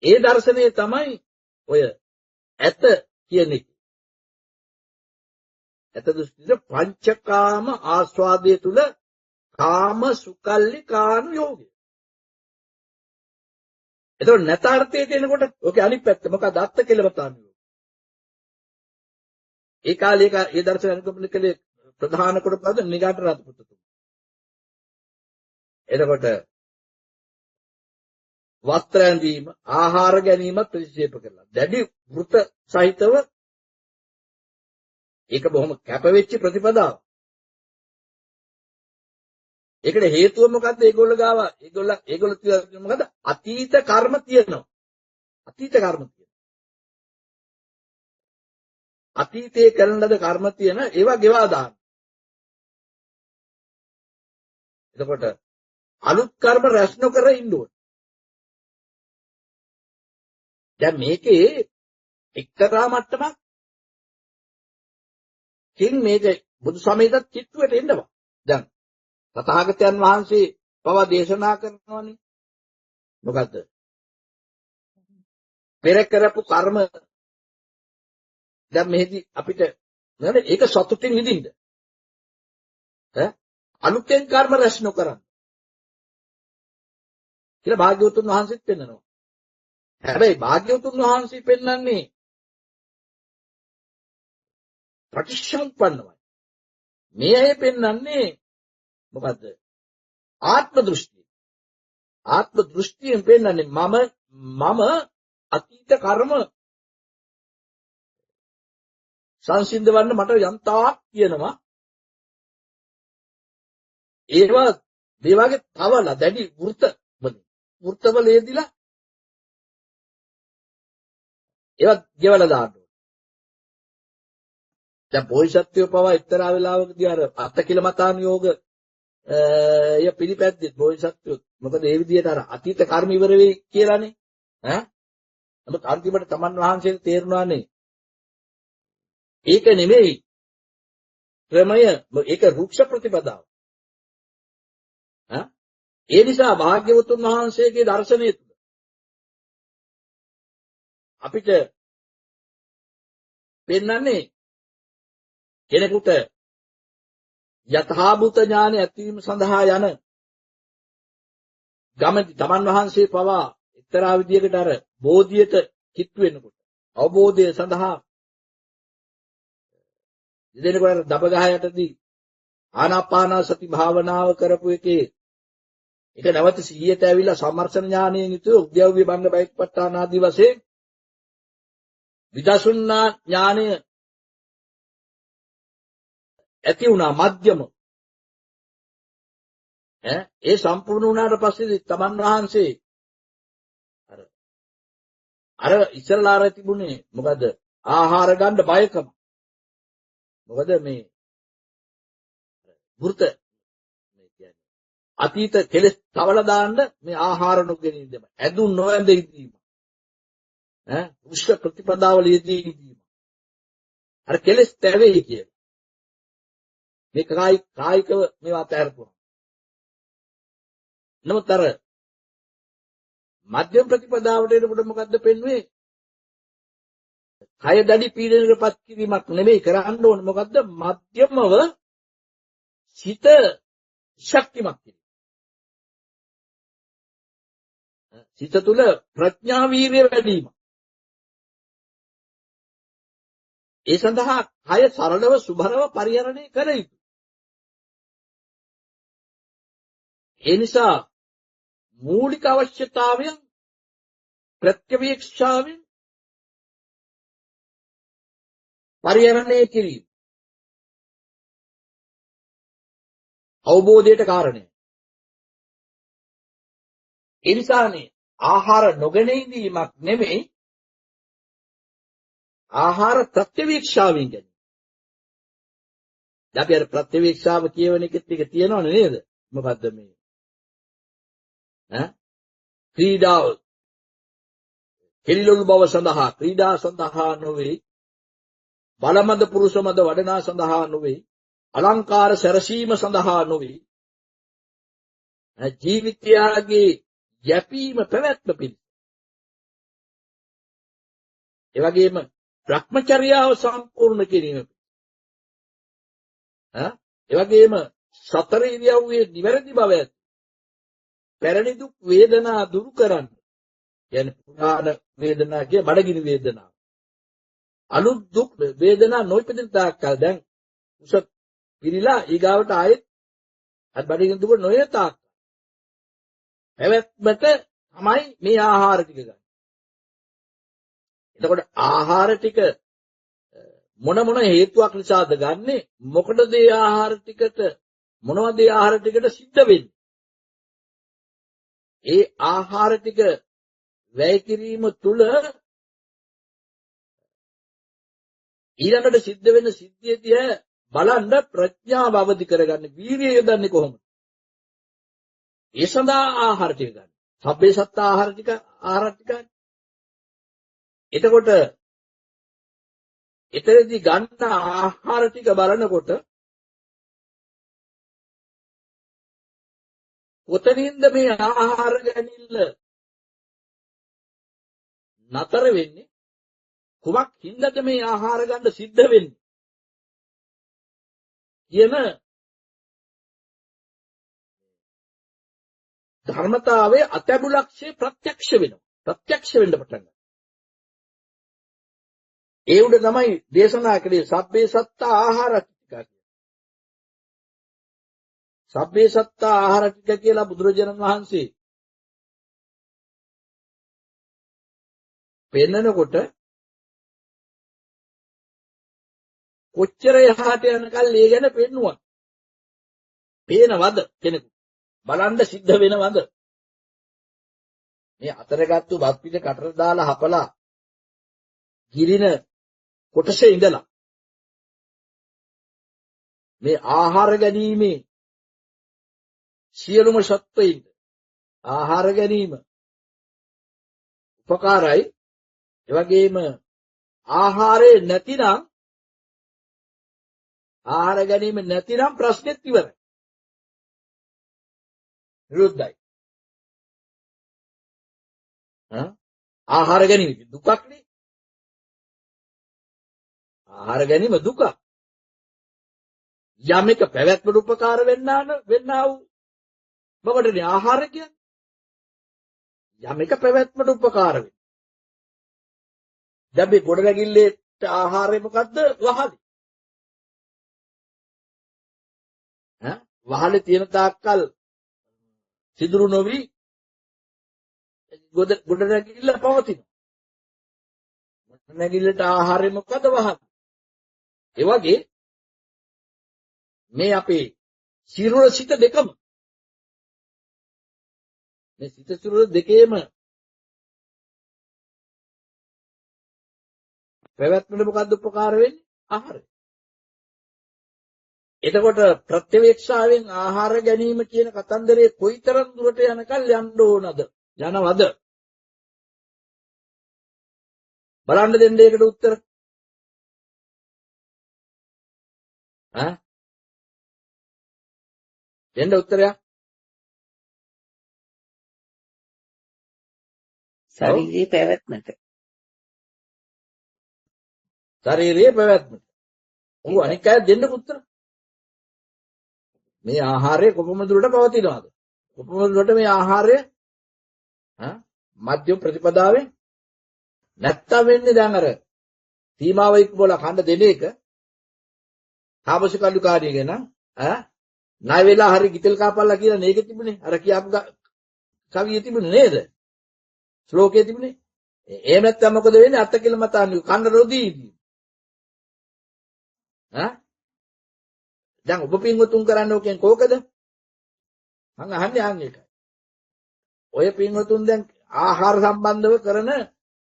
ඒ දර්ශනය තමයි ඔය ඇත කියන්නේ. ඇත දෘෂ්ටිද පංචකාම ආස්වාදයේ තුල කාම සුකල්ලි කාණු යෝගය. එතකොට නැතාර්ථයට එනකොට ඔකේ අනිත් පැත්ත මොකක්ද? අත්ත කෙලවතාන යෝගය. ඒ කාලේ ඒ දර්ශන අනුගමනය කළේ ප්‍රධාන කොට පද නිගාට රාජපුත්තුතුමා. එතකොට වස්ත්‍ර ඇඳීම, ආහාර ගැනීම ප්‍රතික්ෂේප කළා. දැඩි වෘත සහිතව ඒක බොහොම කැපවෙච්ච ප්‍රතිපදාව. ඒකට හේතුව මොකද්ද? ඒගොල්ලෝ ගාව ඒගොල්ලෝ කියන මොකද්ද? අතීත කර්ම තියෙනවා. අතීතයේ කරන ලද කර්ම තියෙන ඒවා ගෙවා දාන්න. එතකොට අලුත් කර්ම රැස් නොකර ඉන්න ඕනේ. දැන් මේකේ එක්තරා මට්ටමක් කින් මේක බුදු සමයේත් කිට්ටුවට එන්නවා. දැන් තථාගතයන් වහන්සේ පවා දේශනා කරනවානේ. මොකද්ද? පෙර කරපු කර්ම දැන් මෙහිදී අපිට නේද ඒක සතුටින් විඳින්න. අලුතෙන් කර්ම රැස් නොකරන්න. කියලා භාග්‍යවතුන් වහන්සේත් පෙන්නනවා. හැබැයි භාග්‍යවතුන් වහන්සේ පෙන්නන්නේ ප්‍රතිසම්පන්නවයි. මේ අය පෙන්නන්නේ මොකද්ද? ආත්ම දෘෂ්ටිය. ආත්ම දෘෂ්ටියෙන් පෙන්නන්නේ මම අතීත කර්ම සංසිඳවන්න මට යන්තාක් කියනවා. ඒවා මේ වගේ තවලා දැඩි වෘතවලේදීලා ඒවා ගෙවලා දාන්න ඕනේ. දැන් බෝධිසත්වයෝ පවා එක්තරා වෙලාවකදී අර අත්කිලමතානුയോഗ පිළිපැද්දෙත් බෝධිසත්වයෝ මොකද ඒ විදිහට අර අතීත කර්ම ඉවර වෙයි කියලානේ ඈ නමුත් අන්තිමට තමන් වහන්සේට තේරුණානේ ඒක නෙමෙයි ක්‍රමය ඒක රුක්ෂ ප්‍රතිපදාව ඈ ඒ නිසා භාග්‍යවතුන් වහන්සේගේ දර්ශනය තුළ අපිට පෙන්වන්නේ කෙනෙකුට යථාභූත ඥාන ඇතිවීම සඳහා යන ගමදී තමන් වහන්සේ පවා එක්තරා විදියකට අර බෝධියට කිට්ටු වෙනකොට අවබෝධය සඳහා දෙදෙනෙකුට අර දබගහ යටදී ආනාපාන සති භාවනාව කරපු එකේ ඒක නැවත 100ට ඇවිල්ලා සම්මර්ෂණ ඥානයෙන් යුතුව උද්‍යව්‍ය භංග බයික්පත්තාන ආදී වශයෙන් විදර්ශනා ඥානය ඇති වුණා මධ්‍යම ඒ සම්පූර්ණ වුණාට පස්සේ තමන් වහන්සේ අර ඉස්සරලා අර තිබුණේ මොකද ආහාර ගන්න බයකම මොකද මේ වෘත මේ කියන්නේ අතීත කෙලස් තවල දාන්න මේ ආහාර නොගෙන ඉඳීම ඇදුන් නොඇඳ ඉඳීම උෂ්ඨ ප්‍රතිපදාවල යෙදී ඉඳීම අර කෙලස් තැවෙයි කියන මේ කායිකව මේවා අතහැරපුවා නමුත් අර මධ්‍යම ප්‍රතිපදාවට එනකොට මොකද්ද පෙන්වන්නේ කය දැඩි පීඩනයකටපත් කිරීමක් නෙමෙයි කරන්න ඕනේ මොකද්ද මධ්‍යමව සිත ශක්තිමත් කිරීම සිත තුළ ප්‍රඥා වීර්යය වැඩි වීම ඒ සඳහා කය සරලව සුභරව පරිහරණය කර යුතුයි ඒ නිසා මූලික අවශ්‍යතාවයන් ප්‍රත්‍යවේක්ෂාවෙන් පරිහරණය කිරීම අවබෝධයට කාරණය ඒ නිසානේ ආහාර නොගෙන ඉඳීමක් නෙමෙයි ආහාර ප්‍රත්‍යවේක්ෂාවෙන් ගැනීම දැන් අපි අර ප්‍රත්‍යවේක්ෂාව කියවන එකෙත් එක තියෙනවනේ නේද මොකද්ද මේ ක්‍රීඩාව කෙලිලොළු බව සඳහා ක්‍රීඩා සඳහා නොවේ බලමද පුරුෂමද වඩනා සඳහා නොවේ අලංකාර සැරසීම සඳහා නොවේ ජීවිතයගේ යැපීම පැවැත්ම පිණිස ඒ වගේම භ්‍රමචර්යාව සම්පූර්ණ කිරීම ඒ වගේම සතර ඉරියව්වේ නිවැරදි බව ඇති පැරණි දුක් වේදනා දුරු කරන්න කියන්නේ පුරාණ වේදනා කිය බඩගිනි වේදනා අලුත් දුක් වේදනා නොයිපදින තාක්කල් දැන් උස පිළිලා ඊගාවට ආයෙත් අත් බඩගිනි දුක නොයන තාක් පැවැත්මට තමයි මේ ආහාර ටික ගන්න. එතකොට ආහාර ටික මොන හේතුවක් නිසාද ගන්නෙ මොකටද මේ ආහාර ටිකට මොනවද මේ ආහාර ටිකට සිද්ධ වෙන්නේ ඒ ආහාර ටික වැය කිරීම තුල ඊළඟට සිද්ධ වෙන සිද්ධිය දිහා බලන්න ප්‍රඥාව අවදි කරගන්න වීර්යය යොදන්නේ කොහොමද ඒ සඳහා ආහාර ටික ගන්න සබ්බේ සත්ත ආහාර ටික එතකොට එතරම්දි ගන්න ආහාර ටික බලනකොට කොතනින්ද මේ ආහාර ගැනීම නතර වෙන්නේ කුමක් හින්දාද මේ ආහාර ගන්න සිද්ධ වෙන්නේ කියන ධර්මතාවයේ අතැබුලක්ෂේ ප්‍රත්‍යක්ෂ වෙන්න පටන් ගන්නවා ඒ උඩ තමයි දේශනා කළේ සබ්බේ සත්ත ආහාර ටික සබ්බේ සත්ත ආහාර ටික කියලා බුදුරජාණන් වහන්සේ පෙන්නකොට කොච්චර යහට යනකල් ඒ ගැන පෙන්නුවා. පේනවද කෙනෙකු? බලන්න සිද්ධ වෙනවද? මේ අතරගත්තු බත් පිට කටට දාලා හපලා ගිරින කොටසේ ඉඳලා මේ ආහාර ගැනීමේ සියලුම සත්වයින් ආහාර ගැනීම උපකාරයි. ඒ වගේම ආහාරය නැතිනම් ආහාර ගැනීම නැතිනම් ප්‍රශ්නෙත් ඉවරයි. විරුද්ධයි. ආහාර ගැනීම දුකක් නේ. ආහාර ගැනීම දුක. යමෙක් පැවැත්මට උපකාර වෙන්නා වූ මොකටනේ ආහාර කියන්නේ? යමෙක් පැවැත්මට උපකාර වෙන. දැන් මේ ගොඩනැගිල්ලේට ආහාරය මොකද්ද? වහලි. වහලේ තියෙන තාක්කල් සිදුරු නොවි ගොඩනැගිල්ල පවතිනවා. ගොඩනැගිල්ලට ආහාරය මොකද්ද? වහල්. ඒ වගේ මේ අපේ සිරුර සිත දෙකම මේ සිත සිරුර දෙකේම පැවැත්මට මොකද්ද උපකාර වෙන්නේ? ආහාරය. එතකොට ප්‍රත්‍යවේක්ෂාවෙන් ආහාර ගැනීම කියන කතන්දරේ කොයිතරම් දුරට යනකල් යන්න ඕනද? යනවද? බලන්න දෙන්න ඒකට උත්තර. දෙන්න උත්තරයක්. ශරීරයේ පැවැත්මට. ශරීරයේ පැවැත්මට. ඔව් අනික් අය දෙන්න උත්තර. මේ ආහාරය කොපමණ දුරට පවතිනවද? කොපමණ දුරට මේ ආහාරය මධ්‍යම ප්‍රතිපදාවෙන් නැත්තම් වෙන්නේ දැන් අර සීමාව ඉක්මවලා කන්න දෙන එක කාමසුකල්ලුකාරිය ගැන ණය වෙලා හරි ගිතෙල් කාපල්ලා කියලා නේක තිබුණේ. අර කියාපු කවිය තිබුණේ නේද? ශ්ලෝකයේ තිබුණේ. එහෙම නැත්තම් මොකද වෙන්නේ? අත්ත කියලා මතාන්නේ කන්න රොදීදී. දැන් ඔබ පින්වතුන් කරන්නේ ඕකෙන් කෝකද? මම අහන්නේ ආන් එකයි. ඔය පින්වතුන් දැන් ආහාර සම්බන්ධව කරන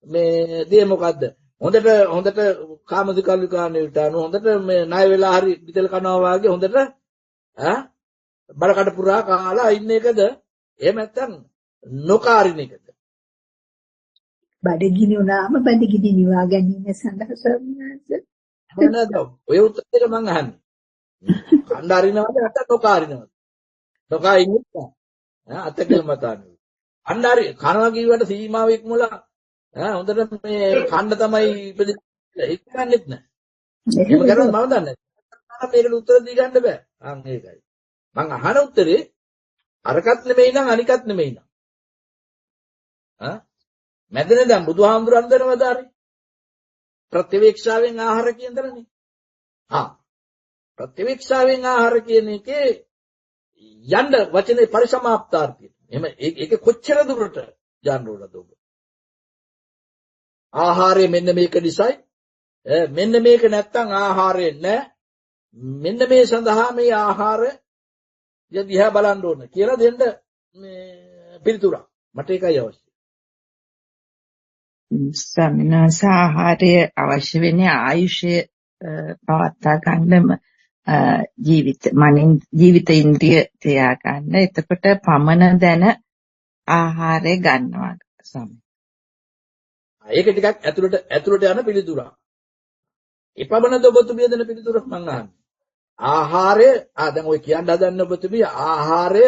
මේ දේ මොකද්ද? හොඳට කාමදිකල්ලිකාණයට අනුව හොඳට මේ ණය වෙලා හරි පිටල කනවා වගේ හොඳට බරකට පුරා කාලා ඉන්න එකද? එහෙම නැත්නම් නොකාරින එකද? බඩගිනි වුණාම බඩගිනි නිවා ගැනීම සඳහා සම්මාස. මොනවාද? ඔය උත්තරේක මම අහන්නේ. කණ්ඩ අරිනවද නැත්නම් නොකාරිනවද? නොකා ඉන්නේ අත කියලා මතාන්නේ. කණ්ඩ හරි කනවා කිව්වට සීමාව ඉක්මවලා හොඳට මේ කණ්ඩ තමයි ඉපදෙන්නේ ඉක්මන්නේත් නැහැ. එහෙම කරනවද මම දන්නේ නැහැ. මේකට උත්තර දී ගන්න බෑ. අන්න ඒකයි. මං අහන උත්තරේ අරකට නෙමෙයි නම් අනිකත් නෙමෙයි නම්. මැදනේ දැන් බුදුහාමුදුරන් දනවද හරි? ප්‍රත්‍යවේක්ෂාවෙන් ආහාර කියන දරනේ. ප්‍රත්‍යවේක්ෂාවෙන් ආහාර කියන එකේ යන්න වචනේ පරිසමාප්තාර්ථය. එහෙම ඒක කොච්චර දුරට යන්න ඕනද ඔබ? ආහාරය මෙන්න මේක නිසායි. මෙන්න මේක නැත්තම් ආහාරය නැහැ. මෙන්න මේ සඳහා මේ ආහාරය දිහා බලන්න ඕන කියලා දෙන්න මේ පිළිතුරක්. මට ඒකයි අවශ්‍ය. ස්වාමිනාස ආහාරය අවශ්‍ය වෙන්නේ ආයුෂය පවත්වා ගන්නම ජීවිත ඉන්ද්‍රිය තියා ගන්න. එතකොට පමණ දැන ආහාරය ගන්නවා ස්වාමී. ඒක ටිකක් ඇතුළට යන පිළිතුරක්. එපමණද ඔබතුමිය දෙන පිළිතුර මම අහන්නේ. ආහාරය දැන් ඔය කියන්න හදන්න ඔබතුමිය ආහාරය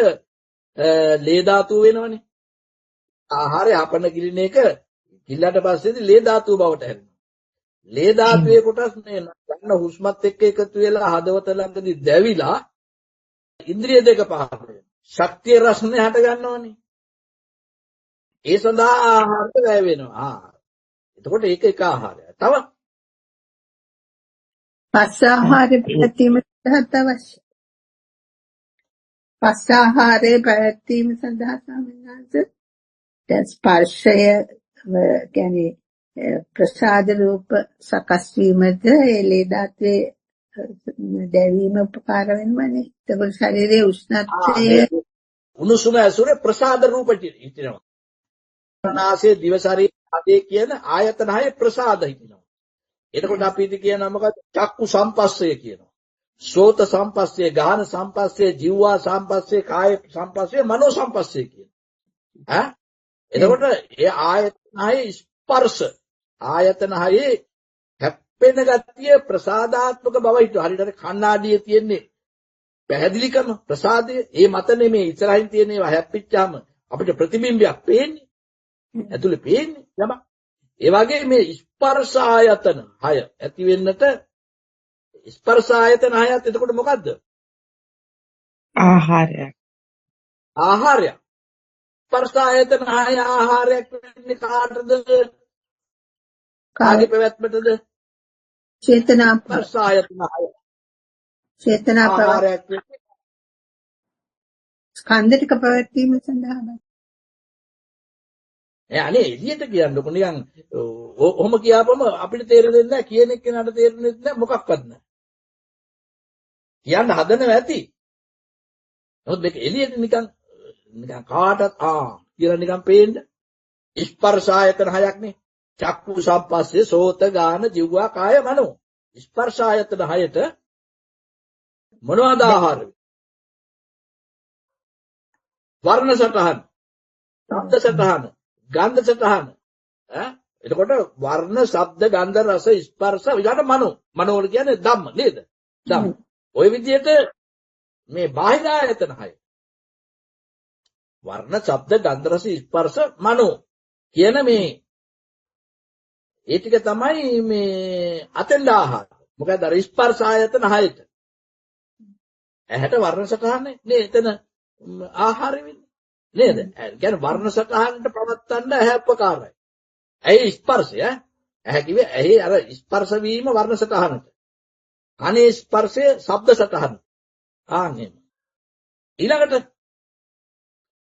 ලේ ධාතුව වෙනවනේ. ආහාරය ආපන්න කිලින එක කිල්ලට පස්සේදී ලේ ධාතුව බවට හැරෙනවා. ලේ ධාතුවේ කොටස් මේ ගන්න හුස්මත් එක්ක එකතු වෙලා හදවත ළඟදී දැවිලා ඉන්ද්‍රිය දෙක පහළ වෙනවා. ශක්තිය රසණය හට ගන්නවනේ. ඒ සඳහා ආහාරය වැය වෙනවා. එතකොට ඒක එක ආහාරයක්. තව පස්ස ආහාරය පැවැත්වීම සඳහා අවශ්‍ය. පස්ස ආහාරය පැවැත්වීම සඳහා සම්මාස ස්පර්ශය කියන්නේ ප්‍රසාද රූප සකස් වීමද එලේ ධාතුවේ දැවීම උපකාර වෙනවනේ. ඒක ශරීරයේ උෂ්ණත්වය උණුසුම ඇසුරේ ප්‍රසාද රූප හිටිනවා. නාසයේ දිව ශරීරය ආදී කියන ආයතන හයේ ප්‍රසාද හිටිනවා. එතකොට අපි ඉති කියනවා මොකද? චක්කු සම්පස්සය කියනවා. සෝත සම්පස්සේ, ගාන සම්පස්සේ, ජීවා සම්පස්සේ, කාය සම්පස්සේ, මනෝ සම්පස්සේ කියන. එතකොට ඒ ආයතන හයේ ස්පර්ශ ආයතන හයේ හැප්පෙන ගතිය ප්‍රසාදාත්මක බව හිතුව. හරියට කණ්ණාඩියේ තියෙන්නේ පැහැදිලිකම ප්‍රසාදය. ඒ මත නෙමේ ඉස්සරහින් තියෙන ඒවා හැප්පිච්චාම අපිට ප්‍රතිබිම්බයක් පේන්නේ. ඇතුලේ පේන්නේ යම. ඒ වගේ මේ ස්පර්ශ ආයතන 6 ඇති වෙන්නට ස්පර්ශ ආයතන 6ත් එතකොට මොකද්ද? ආහාරයක්. ආහාරයක්. ස්පර්ශ ආයතන 6 ආහාරයක් වෙන්නේ කාටද? කාගේ පැවැත්මටද? චේතනා ස්පර්ශ ආයතන 6 චේතනා ආහාරයක් වෙන්නේ. ස්කන්ධ ටික පැවැත්වීම සඳහා අනේ එළියට කියන්නකො නිකන් ඔහොම කියාපම අපිට තේරෙන්නේ නැහැ, කියන එක්කෙනාට තේරෙන්නේ නැහැ, මොකක්වත් නැහැ. කියන්න හදනවා ඇති. නමුත් මේක එළියට නිකන් කාටත් කියලා නිකන් පේන්න. ස්පර්ශ ආයතන 6ක් නේ. චක්කු සම්පස්සේ, සෝත, ගාන, ජීවා, කාය, මනෝ. ස්පර්ශ ආයතන 6ට මොනවාද ආහාර? වර්ණ සටහන්, ශබ්ද සටහන, ගන්ධ සටහන. එතකොට වර්ණ, ශබ්ද, ගන්ධ, රස, ස්පර්ශ විඥාන, මනෝ. මනෝ වල කියන්නේ ධම්ම නේද? ධම්ම. ওই විදිහට මේ බාහිර ආයතන 6. වර්ණ, ශබ්ද, ගන්ධ, රස, ස්පර්ශ, මනෝ කියන මේ ඒ ටික තමයි මේ අතෙන්ද ආහාර. මොකද අර ස්පර්ශ ආයතන 6ට. ඇහැට වර්ණ සටහනේ නේ එතන ආහාර වෙන්නේ. නේද? කියන්නේ වර්ණ සටහනට පවත්තන්න ඇහැ උපකාරයි. ඇයි ස්පර්ශය? ඇහැ කිව්වේ ඇහි අර ස්පර්ශ වීම වර්ණ සටහනට. කනේ ස්පර්ශය ශබ්ද සටහන. ආන්නේ. ඊළඟට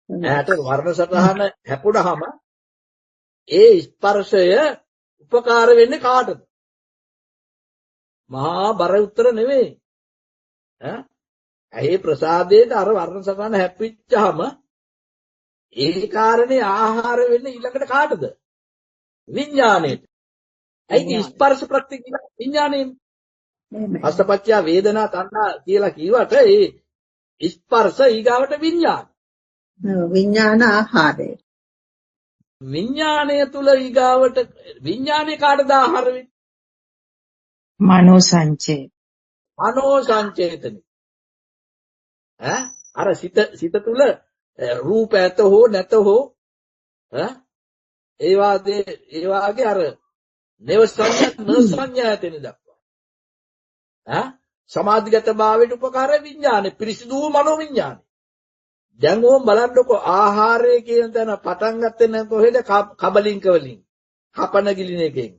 ඇහැට වර්ණ සටහන හැපුණාම ඒ ස්පර්ශය උපකාර වෙන්නේ කාටද? මහා බර උත්තර නෙවෙයි. ඇහි ප්‍රසාදයට අර වර්ණ සටහන හැප්පිච්චාම ඒ කාරණේ ආහාර වෙන්නේ ඊළඟට කාටද? විඥාණයට. ඇයි ස්පර්ශ ප්‍රත්‍ය විඥාණයෙන්? අස්තපච්චය වේදනා තණ්හා කියලා කීවට ඒ ස්පර්ශ ඊගාවට විඥාන. විඥාන ආහාරය. විඥාණය තුල ඊගාවට විඥානේ කාටද ආහාර වෙන්නේ? මනෝ සංචේ. මනෝ සංචේතනෙ. අර සිත තුල රූප ඇත හෝ නැත හෝ ඒ වාගේ අර නේව සංඥා ඇතෙන දක්වා සමාධිගත භාවයට උපකාර විඥානේ පිරිසිදු මනෝ විඥානේ. දැන් ඕම් බලන්නකො ආහාරය කියන තැන පටන් ගත්තේ නැත්නම් කොහෙද? කබලින්ක වලින් කපන ගිලින එකෙන්.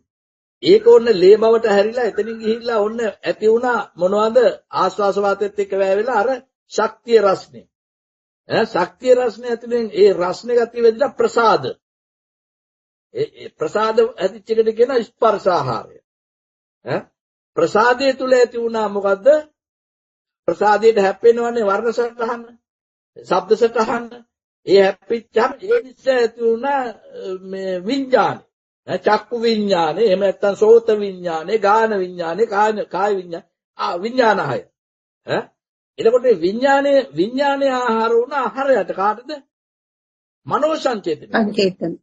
ඒක ඔන්න ලේ බවට හැරිලා එතනින් ගිහිල්ලා ඔන්න ඇති වුණා මොනවද? ආස්වාස වාතයත් එක්ක වැවෙලා අර ශක්තිය රස්නේ. ශක්තිය රස්නේ ඇතුලෙන් ඒ රස්නේ ගතිය වෙද්දලා ප්‍රසාද. ඒ ප්‍රසාද ඇතිච්ච එකට කියන ස්පර්ශ ආහාරය. ප්‍රසාදයේ තුල ඇති වුණා මොකද්ද? ප්‍රසාදයට හැප්පෙනවනේ වර්ණ සටහන, ශබ්ද සටහන. ඒ හැප්පිච්චාම ඒ නිසා ඇති වුණා මේ විඥාන. චක්කු විඥානේ, එහෙම නැත්නම් සෝත විඥානේ, ගාන විඥානේ, කාය විඥාන, විඥාන 6. එතකොට විඥානේ ආහාර වුණ ආහාරයට කාටද? මනෝ සංචේතන. සංකේතන.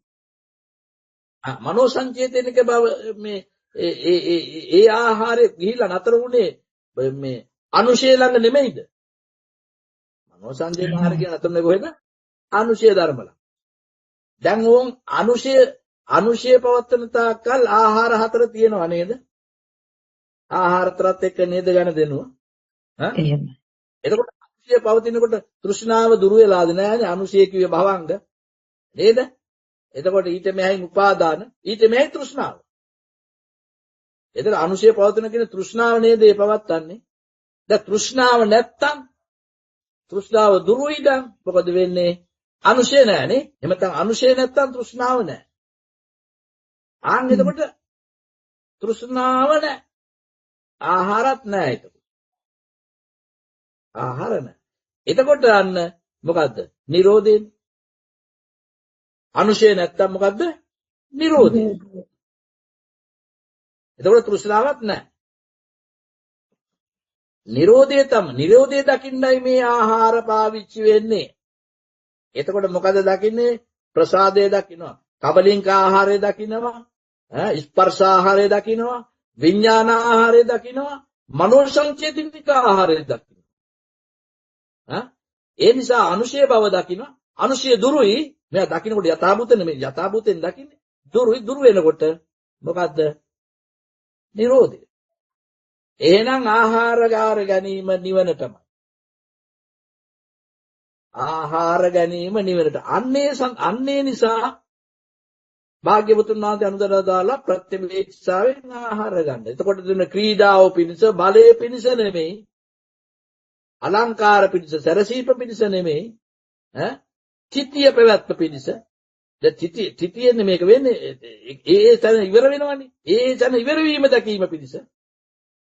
මනෝ සංචේතනික බව මේ ඒ ආහාරේ ගිහිලා නතර වුණේ මේ අනුශය ළඟ නෙමෙයිද? මනෝ සංචේතන ආහාර කියන නතරනේ කොහෙද? අනුශය ධර්මල. දැන් ඕන් අනුශය පවත්තන තාක්කල් ආහාර 4 තියෙනවා නේද? ආහාර 4ත් එක්ක නේද ගණ දෙනවා. එහෙමයි. එතකොට අනුශය පවතිනකොට තෘෂ්ණාව දුරු වෙලාද නෑනේ? අනුශය කිව්වේ භවංග නේද? එතකොට ඊට මෙහෙන් උපාදාන, ඊට මෙහෙන් තෘෂ්ණාව. එතකොට අනුශය පවතින කියන තෘෂ්ණාව නේද ඒ පවත්තන්නේ? දැන් තෘෂ්ණාව නැත්තම් තෘෂ්ණාව දුරුයිද? මොකද වෙන්නේ? අනුශය නෑනේ. එහෙම නැත්නම් අනුශය නැත්තම් තෘෂ්ණාව නෑ. එතකොට තෘෂ්ණාව නෑ. ආහාරත් නෑ ඒක. ආහාර නෑ. එතකොට අන්න මොකද්ද? නිරෝධය. අනුශය නැත්තම් මොකද්ද? නිරෝධය. එතකොට තෘෂ්ණාවක් නෑ. නිරෝධය දකින්නයි මේ ආහාර පාවිච්චි වෙන්නේ. එතකොට මොකද දකින්නේ? ප්‍රසාදය දකින්නවා. කබලින්ක ආහාරය දකින්නවා. ස්පර්ශ ආහාරය දකින්නවා. විඥාන ආහාරය දකින්නවා. මනෝ සංචේතනික ආහාරය දකින්නවා. ඒ නිසා අනුශය බව දකින්නවා. අනුශය දුරුයි. මෙයා දකින්නකොට යථාභූත නෙමෙයි. යථාභූතෙන් දකින්නේ. දුරු වෙනකොට මොකද්ද? නිරෝධය. එහෙනම් ආහාර ගැනීම නිවන තමයි. ආහාර ගැනීම නිවනට. අන්නේ නිසා භාග්‍යවතුන් වහන්සේ අනුදැන දාලා ප්‍රත්‍යවේක්ෂාවෙන් ආහාර ගන්න. එතකොට දෙන ක්‍රීඩාව පිණිස, බලය පිණිස නෙමෙයි. අලංකාර පිණිස, සැරසීම පිණිස නෙමෙයි. චිතිය පැවැත්ම පිණිස. දැන් චිතියෙන්නේ මේක වෙන්නේ ඒ තැන ඉවර වෙනවනේ. ඒ තැන ඉවර වීම දැකීම පිණිස.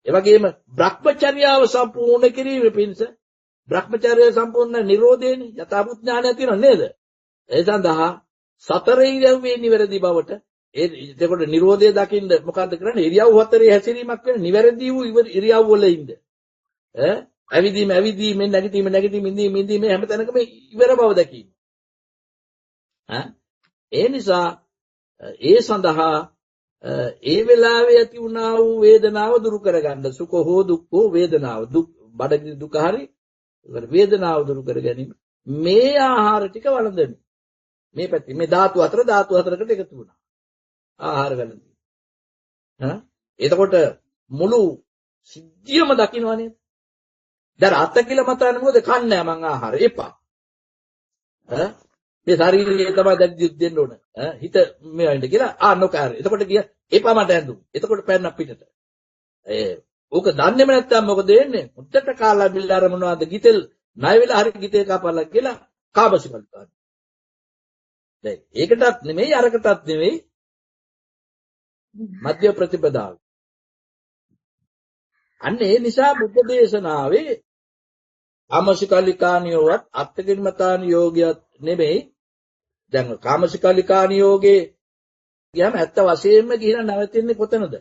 ඒ වගේම භ්‍රමචර්යාව සම්පූර්ණ කිරීම පිණිස. භ්‍රමචර්යාව සම්පූර්ණ නිරෝධේනේ යථාභූත ඥානය තියෙනව නේද? ඒ සඳහා සතර ඉරියව්වේ නිවැරදි බවට එතකොට නිරෝධය දකින්න මොකද්ද කරන්නේ? ඉරියව් හතරේ හැසිරීමක් වෙන නිවැරදි වූ ඉරියව් වල ඉන්න. ඇවිදීම නැගිටීම ඉඳීම හැම තැනකම ඉවර බව දැකීම. ඒ නිසා ඒ සඳහා ඒ වෙලාවේ ඇති වුණා වූ වේදනාව දුරු කරගන්න සුඛ හෝ දුක්ඛ හෝ වේදනාව බඩගිනි දුක හරි වේදනාව දුරු කර ගැනීම මේ ආහාර ටික වළඳන මේ පැත්තේ මේ ධාතු හතරකට එකතු වුණා ආහාර වලදී එතකොට මුළු සිද්ධියම දකින්නවා නේද? දැන් අත කියලා මතන්නේ මොකද? කන්නේ මං ආහාර එපා. මේ ශරීරයේ තමයි දැක්දිත් දෙන්න ඕන. හිත මේ වයින්ද කියලා නොකාර. එතකොට ගියා එපා මට ඇඳු. එතකොට පැන්න පිටට. ඕක දන්නේම නැත්තම් මොකද වෙන්නේ? මුත්තට කාලා බිල්ලාර මොනවද ගිතෙල් ණය වෙලා හරි ගිතේ කපලා කියලා කාබසිකල් ගන්න. දැන් ඒකටත් නෙමෙයි අරකටත් නෙමෙයි මධ්‍ය ප්‍රතිපදාව. අන්න ඒ නිසා බුද්ධ දේශනාවේ කාමසිකල්ලිකානියෝවත් අත්ථකිලමතානියෝගියත් නෙමෙයි. දැන් කාමසිකල්ලිකානියෝගේ කියම ඇත්ත වශයෙන්ම ගිහින් නැවතින්නේ කොතනද?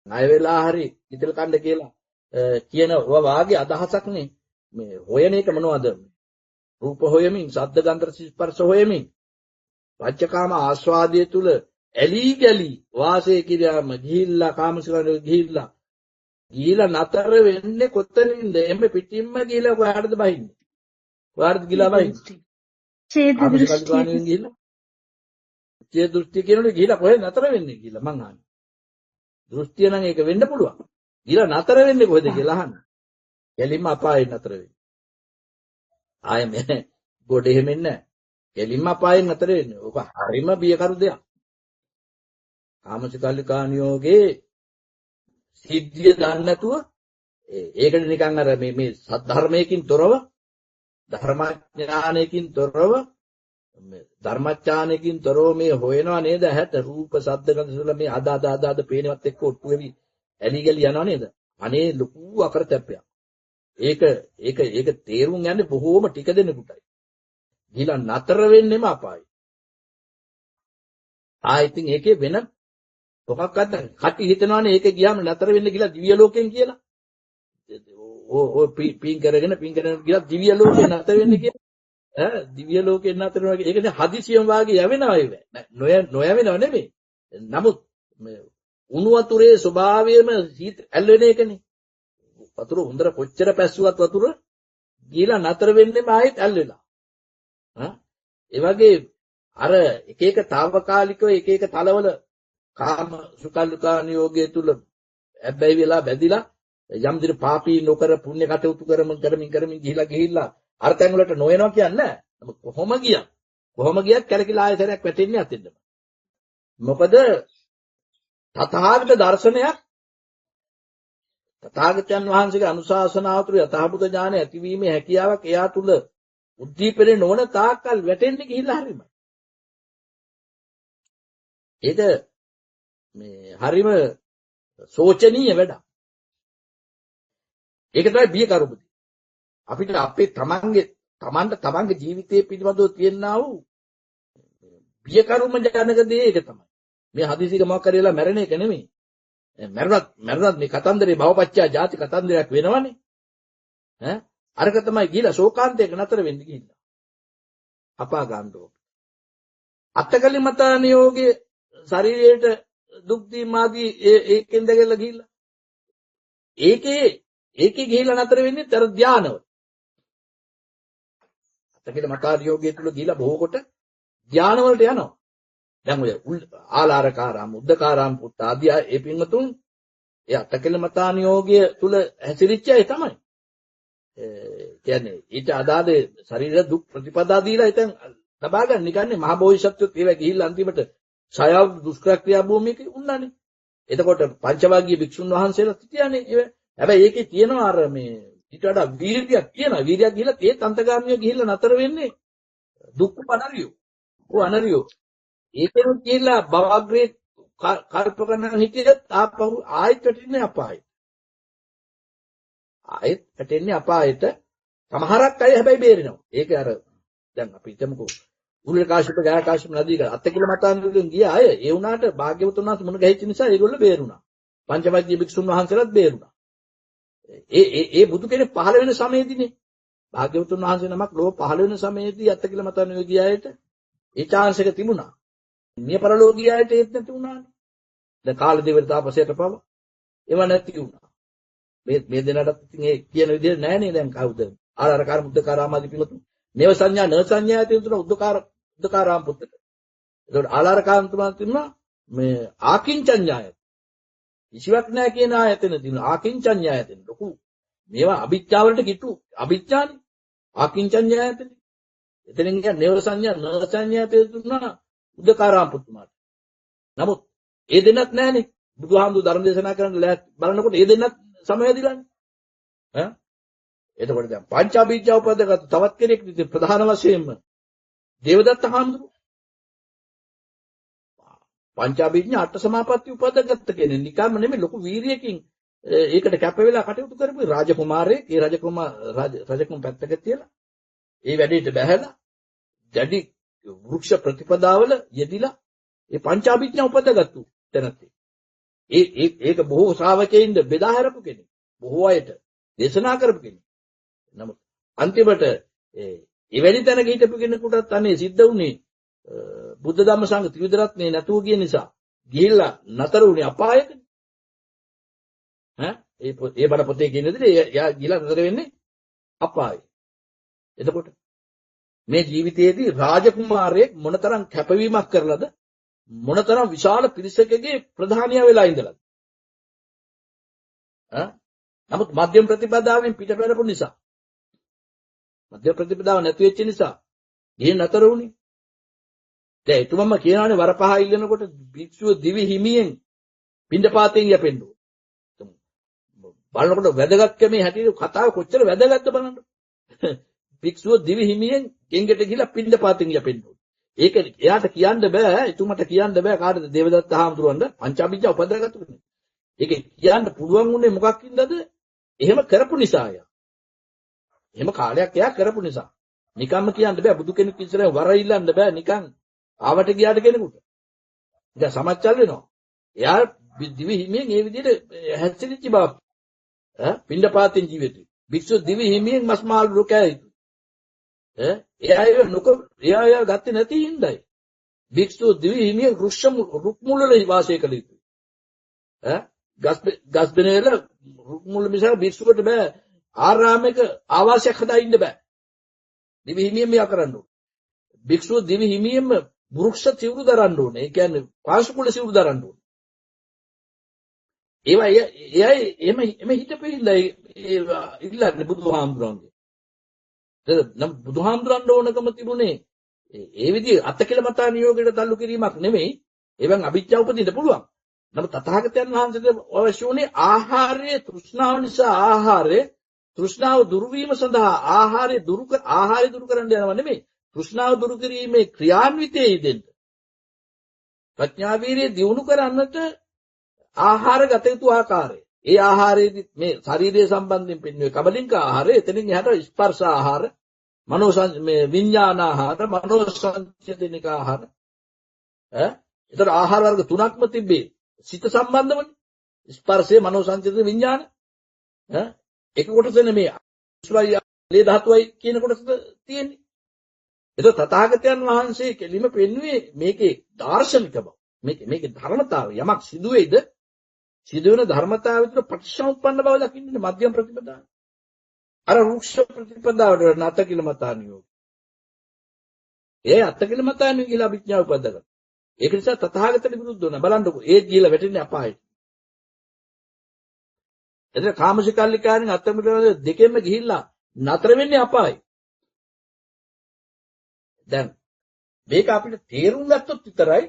ණය වෙලා හරි ඉතල කණ්ඩ කියලා කියන වාගේ අදහසක් නේ. මේ හොයන එක මොනවද? රූප හොයමින්, ශබ්ද ගන්ධ ස්පර්ශ හොයමින්, පංචකාම ආස්වාදයේ තුල ඇලී ගලී වාසය කිරීම ගිහිල්ලා කාමසිකල්ලි ගිහිල්ලා නතර වෙන්නේ කොතනින්ද? එම්බ පිටින්ම ගිහිල්ලා කොහාටද බහින්නේ? කොහාටද ගිහිල්ලා බහින්නේ? ඡේද දෘෂ්ටි කියනෝනේ ගිහිල්ලා කොහෙද නතර වෙන්නේ කියලා මං අහන්නේ. දෘෂ්ටිය නම් ඒක වෙන්න පුළුවන්. ගිහිල්ලා නතර වෙන්නේ කොහෙද කියලා අහන්නේ. කෙලින්ම අපායෙන් නතර වෙන්නේ. ආයෙ මේ ගොඩ එහෙම එන්නේ නැහැ. කෙලින්ම අපායෙන් නතර වෙන්නේ. ඕක හරිම බියකරු දෙයක්. කාමසිකල්ලිකානියෝගේ සිද්ධිය දන්නේ නැතුව ඒකට නිකන් අර මේ සද්ධර්මයකින් තොරව ධර්මඥානයකින් තොරව ධර්මඥානයකින් තොරව මේ හොයනවා නේද? ඇහැට රූප ශබ්ද ගන්ධ සුල මේ අද පේනවත් එක්ක ඔට්ටු වෙවි ඇලි ගලි යනවා නේද? අනේ ලොකු අකරතැප්පයක්. ඒක තේරුම් යන්නේ බොහෝම ටික දෙනෙකුටයි. ගිහිලා නතර වෙන්නෙම අපායි. ඉතින් ඒකේ වෙන මොකක්වත් කටි හිතනවානේ ඒක ගියාම නතර වෙන්න කියලා දිව්‍ය ලෝකෙන් කියලා. ඕ පින් කරගෙන ගියා දිව්‍ය ලෝකේ නතර වෙන්න කියලා. දිව්‍ය ලෝකේ නතර වෙනවා. ඒකනේ හදිසියම වාගේ යවෙනවා ඒක. නොයවෙනව නෙමෙයි. නමුත් උණු වතුරේ ස්වභාවයම ඇල් වෙන එකනේ. වතුර හොඳට කොච්චර පැස්සුවත් වතුර ගිහලා නතර වෙන්නේම ආයෙත් ඇල් වෙලා. ඒ වගේ අර එක తాවකාලිකව එක තලවල කාම සුකල්ලිකානියෝගයේ තුල හැබැයි වෙලා බැඳිලා යම් දින පාපී නොකර පුණ්‍ය කටයුතු කරමින් ගිහිල්ලා අර තැන් වලට නොයනවා කියන්නේ නැහැ. කොහොම ගියත් කැලකිලා ආයතරයක් වැටෙන්නේ අතින්දම. මොකද තථාගත දර්ශනයක් තථාගතයන් වහන්සේගේ අනුශාසනාව තුළ යථාභූත ඥාන ඇතිවීමේ හැකියාවක් එයා තුල උද්දීපනේ නොවන තාක්කල් වැටෙන්නේ ගිහිල්ලා හරිමයි. ඒක මේ හරිම සෝචනීය වැඩක්. ඒක තමයි බිය කරුපති. අපිට අපේ තමන්ගේ ජීවිතයේ පිළිබඳව තියෙනා වූ බිය කරුම ජනක දේ ඒක තමයි. මේ හදිසියක මොකක් කරේලා මැරෙන එක නෙමෙයි. මැරුණත් මේ කතන්දරේ භවපච්චා ජාති කතන්දරයක් වෙනවනේ. අරක තමයි ගිහිලා ශෝකාන්තයක නතර වෙන්න ගිහිල්ලා. අපාගාමී. අත්තකලිමතානියෝගේ ශරීරයට දුක් දීම ආදී ඒකෙන් දැකලා ගිහිල්ලා. ඒකේ ගිහිල්ලා නතර වෙන්නේ තර ධානවල. අත්තකලිමතානියෝගේ තුල ගිහිල්ලා බොහෝ කොට ධානවලට යනවා. දැන් ඔය ආලාරකාරාම උද්දකාරාම පුත් ආදී ඒ පින්වතුන් ඒ අත්තකලිමතානියෝගය තුල හැසිරිච්ච අය තමයි. කියන්නේ ඊට අදාළ ශරීර දුක් ප්‍රතිපදා දීලා ඉතින් ලබා ගන්න නිකන්නේ මහ බෝධිසත්වයෝ ඒවා ගිහිල්ලා අන්තිමට ඡායාව දුෂ්කරක්‍රියා භූමියක උන්නානේ. එතකොට පංචවාග්ගීය භික්ෂුන් වහන්සේලා තියන්නේ හැබැයි ඒකේ තියෙනවා අර මේ ඊට වඩා වීර්යයක් තියෙනවා. වීර්යයක් ගිහිල්ලා ඒ තන්තගාමිය ගිහිල්ලා නතර වෙන්නේ දුක්ඛ අනරියෝ. අනරියෝ. ඒකෙන් ගිහිල්ලා භවග්‍රේ කල්ප කරන හිටියත් ආපහු ආයෙත් වැටෙන්නේ අපායට. ආයෙත් වැටෙන්නේ අපායට. සමහරක් අය හැබැයි බේරෙනවා. ඒක අර දැන් අපි හිතමුකෝ උල්ල කාශ්‍යප ගාය කාශ්‍යප නදී කර අත්තකිලමතාන්ගෙන් ගිය අය ඒ වුණාට භාග්‍යවතුන් වහන්සේ මුණ ගැහිච්ච නිසා ඒගොල්ලෝ බේරුණා. පංචවග්ගීය භික්ෂුන් වහන්සේලාත් බේරුණා. ඒ බුදු කෙනෙක් පහළ වෙන සමයේදීනේ භාග්‍යවතුන් වහන්සේ නමක් ලෝක පහළ වෙන සමයේදී අත්තකිලමතාන්ගෙන් ගිය අයට ඒ chance එක තිබුණා. මිය පරලෝක ගිය අයට ඒත් නැති වුණානේ. දැන් කාලදේවර තාපසයට පව ඒව නැති වුණා. මේ දෙනාටත් ඉතින් ඒ කියන විදිහ නෑනේ දැන් කවුද? ආලාරකාර මුද්දකාරාමාදී පිළිතුරු නේව සංඥා න සංඥා තියෙන තුන උද්දකාරාම පුත්තට. ඒකට ආලාරකාරම් තුමා තිබුණා මේ ආකින්චඤ්ඤාය. කිසිවක් නැහැ කියන ආයතන තියෙනවා. ආකින්චඤ්ඤායතන ලොකු මේවා අභිච්ඡාවලට කිට්ටු අභිච්ඡානේ. ආකින්චඤ්ඤායතන. එතනින් කියන්නේ නේව සංඥා න සංඥා තියෙන තුන උද්දකාරාම පුතුමාට. නමුත් ඒ දෙන්නත් නැහනේ. බුදුහාමුදුරු ධර්ම දේශනා කරන්න බලනකොට ඒ දෙන්නත් සමයදීලානේ. එතකොට දැන් පංචාභිජ්ජා උපදගත් තවත් කෙනෙක් ඉතින් ප්‍රධාන වශයෙන්ම දේවදත්ත හාමුදුරුවෝ පංචාභිජ්ඤා අට සමාපatti උපදගත්ත කෙනෙක් නිකම්ම නෙමෙයි ලොකු වීරියකින් ඒකට කැප වෙලා කටයුතු කරපු රාජකුමාරයෙක්. ඒ රජකුම පැත්තක තියලා ඒ වැඩේට බැහැලා දැඩි වෘක්ෂ ප්‍රතිපදාවල යෙදිලා ඒ පංචාභිජ්ඤා උපදගත්තු තැනත් ඒක බොහෝ ශ්‍රාවකයින්ද බෙදා හැරපු කෙනෙක්. බොහෝ අයට දේශනා කරපු කෙනෙක්. නමුත් අන්තිමට එවැනි තැනක හිටපු කෙනෙකුටත් අනේ සිද්ධ වුණේ බුද්ධ ධම්ම සංඝ ත්‍රිවිධ රත්නේ නැතුව ගිය නිසා ගිහිල්ලා නතර වුණේ අපායකනේ. ඒ බණ පොතේ කියන විදිහට එයා ගිහිල්ලා නතර වෙන්නේ අපායේ. එතකොට මේ ජීවිතයේදී රාජකුමාරයෙක් මොනතරම් කැපවීමක් කරලාද මොනතරම් විශාල පිරිසකගේ ප්‍රධානියා වෙලා ඉඳලාද. නමුත් මධ්‍යම ප්‍රතිපදාවෙන් පිටපැරපු නිසා මධ්‍යම ප්‍රතිපදාව නැති වෙච්ච නිසා ගිහින් නතර වුණේ. දැන් එතුමම කියනවානේ වරපහ ඉල්ලනකොට භික්ෂුව දිවි හිමියෙන් පින්ඩපාතෙන් යැපෙන්න ඕන. බලනකොට වැදගත්කමේ හැටියට කතාව කොච්චර වැදගත්ද බලන්න. භික්ෂුව දිවි හිමියෙන් ගෙන්ගෙට ගිහිල්ලා පින්ඩපාතෙන් යැපෙන්න ඕන. ඒක එයාට කියන්න බෑ, එතුමට කියන්න බෑ කාටද දේවදත්ත හාමුදුරුවන්ට පංචාභිජ්ජා උපදගත්තු කෙනෙක්. ඒක කියන්න පුළුවන් උනේ මොකක්ින්දද? එහෙම කරපු නිසා අය. එහෙම කාලයක් එයා කරපු නිසා. නිකම්ම කියන්න බෑ බුදු කෙනෙක් ඉස්සරහ වර ඉල්ලන්න බෑ නිකන් ආවට ගියාට කෙනෙකුට. දැන් සමච්චල් වෙනවා. එයා දිවි හිමියෙන් මේ විදිහට හැසිරෙච්ච බව. පින්ඩපාතෙන් ජීවිතේ. භික්ෂුව දිවි හිමියෙන් මස් මාළු රොකෑයි. එයා ගත්තේ නැති හින්දායි. භික්ෂුව දිවි හිමියෙන් රුක් මුල වල වාසය කළ යුතුයි. ගස් බෙනේල රුක් මුල මිසක භික්ෂුවට බෑ ආරාමයක ආවාසයක් හදා ඉන්න බෑ. දිවි හිමියෙන් මෙයා කරන්න ඕනේ. භික්ෂුව දිවි හිමියෙන්ම වෘක්ෂ සිවුරු දරන්න ඕනේ. ඒ කියන්නේ පාංශු කුල සිවුරු දරන්න ඕනේ. ඒවා එම හිතපෙilla ඉල්ලන්නේ බුදුහාමුදුරන්ගේ. නම් බුදුහාමුදුරන් ඕනකම තිබුණේ ඒ විදිහේ අත්තකිලමතා නියෝගයට තල්ලු කිරීමක් නෙමෙයි. එවන් අභිජ්ජා උපදින්න පුළුවන්. නමුත් තථාගතයන් වහන්සේට අවශ්‍ය වුණේ ආහාරයේ තෘෂ්ණාව නිසා ආහාරයේ තෘෂ්ණාව දුරු වීම සඳහා ආහාරය දුරු කරන්න යනවා නෙමෙයි. තෘෂ්ණාව දුරු කිරීමේ ක්‍රියාන්විතයේ යෙදෙන්න. ප්‍රඥා වීර්යය දියුණු කරන්නට ආහාර ගත යුතු ආකාරය. ඒ ආහාරයේදී මේ ශරීරය සම්බන්ධයෙන් පෙන්වන්නේ කබලින්ක ආහාරය. එතනින් එහාට ස්පර්ශ ආහාර, මේ විඥාන ආහාර, මනෝ සංචේතනික ආහාර. ඒතර ආහාර වර්ග තුනක්ම තිබේ. සිත සම්බන්ධවනේ. ස්පර්ශයේ මනෝ සංචේතන විඥාන එක කොටස නෙමේ ආශ්‍රය ලේ ධාතුවයි කියන කොටස තියෙන්නේ. ඒක තථාගතයන් වහන්සේ කෙලිම පෙන්වුවේ මේකේ දාර්ශනික බව. මේකේ ධර්මතාවය යමක් සිදුවේද සිදුවෙන ධර්මතාවය විතර ප්‍රතිසම්පන්න බව දකින්නේ මධ්‍යම ප්‍රතිපදාව. අර රුක්ෂ ප්‍රතිපදාවට නැත කියලා මතානියෝ. ඒ අත්තකිලමතානියෝ කියලා අභිඥාව උපදගන්න. ඒක නිසා තථාගතට විරුද්ධ වෙන බලන්නකො ඒ කියලා වැටෙන්නේ අපායට. එතන කාමසිකල්ලිකාරෙන් අත්තමිලවල දෙකෙන්ම ගිහිල්ලා නතර වෙන්නේ අපායි. දැන් මේක අපිට තේරුම් ගත්තොත් විතරයි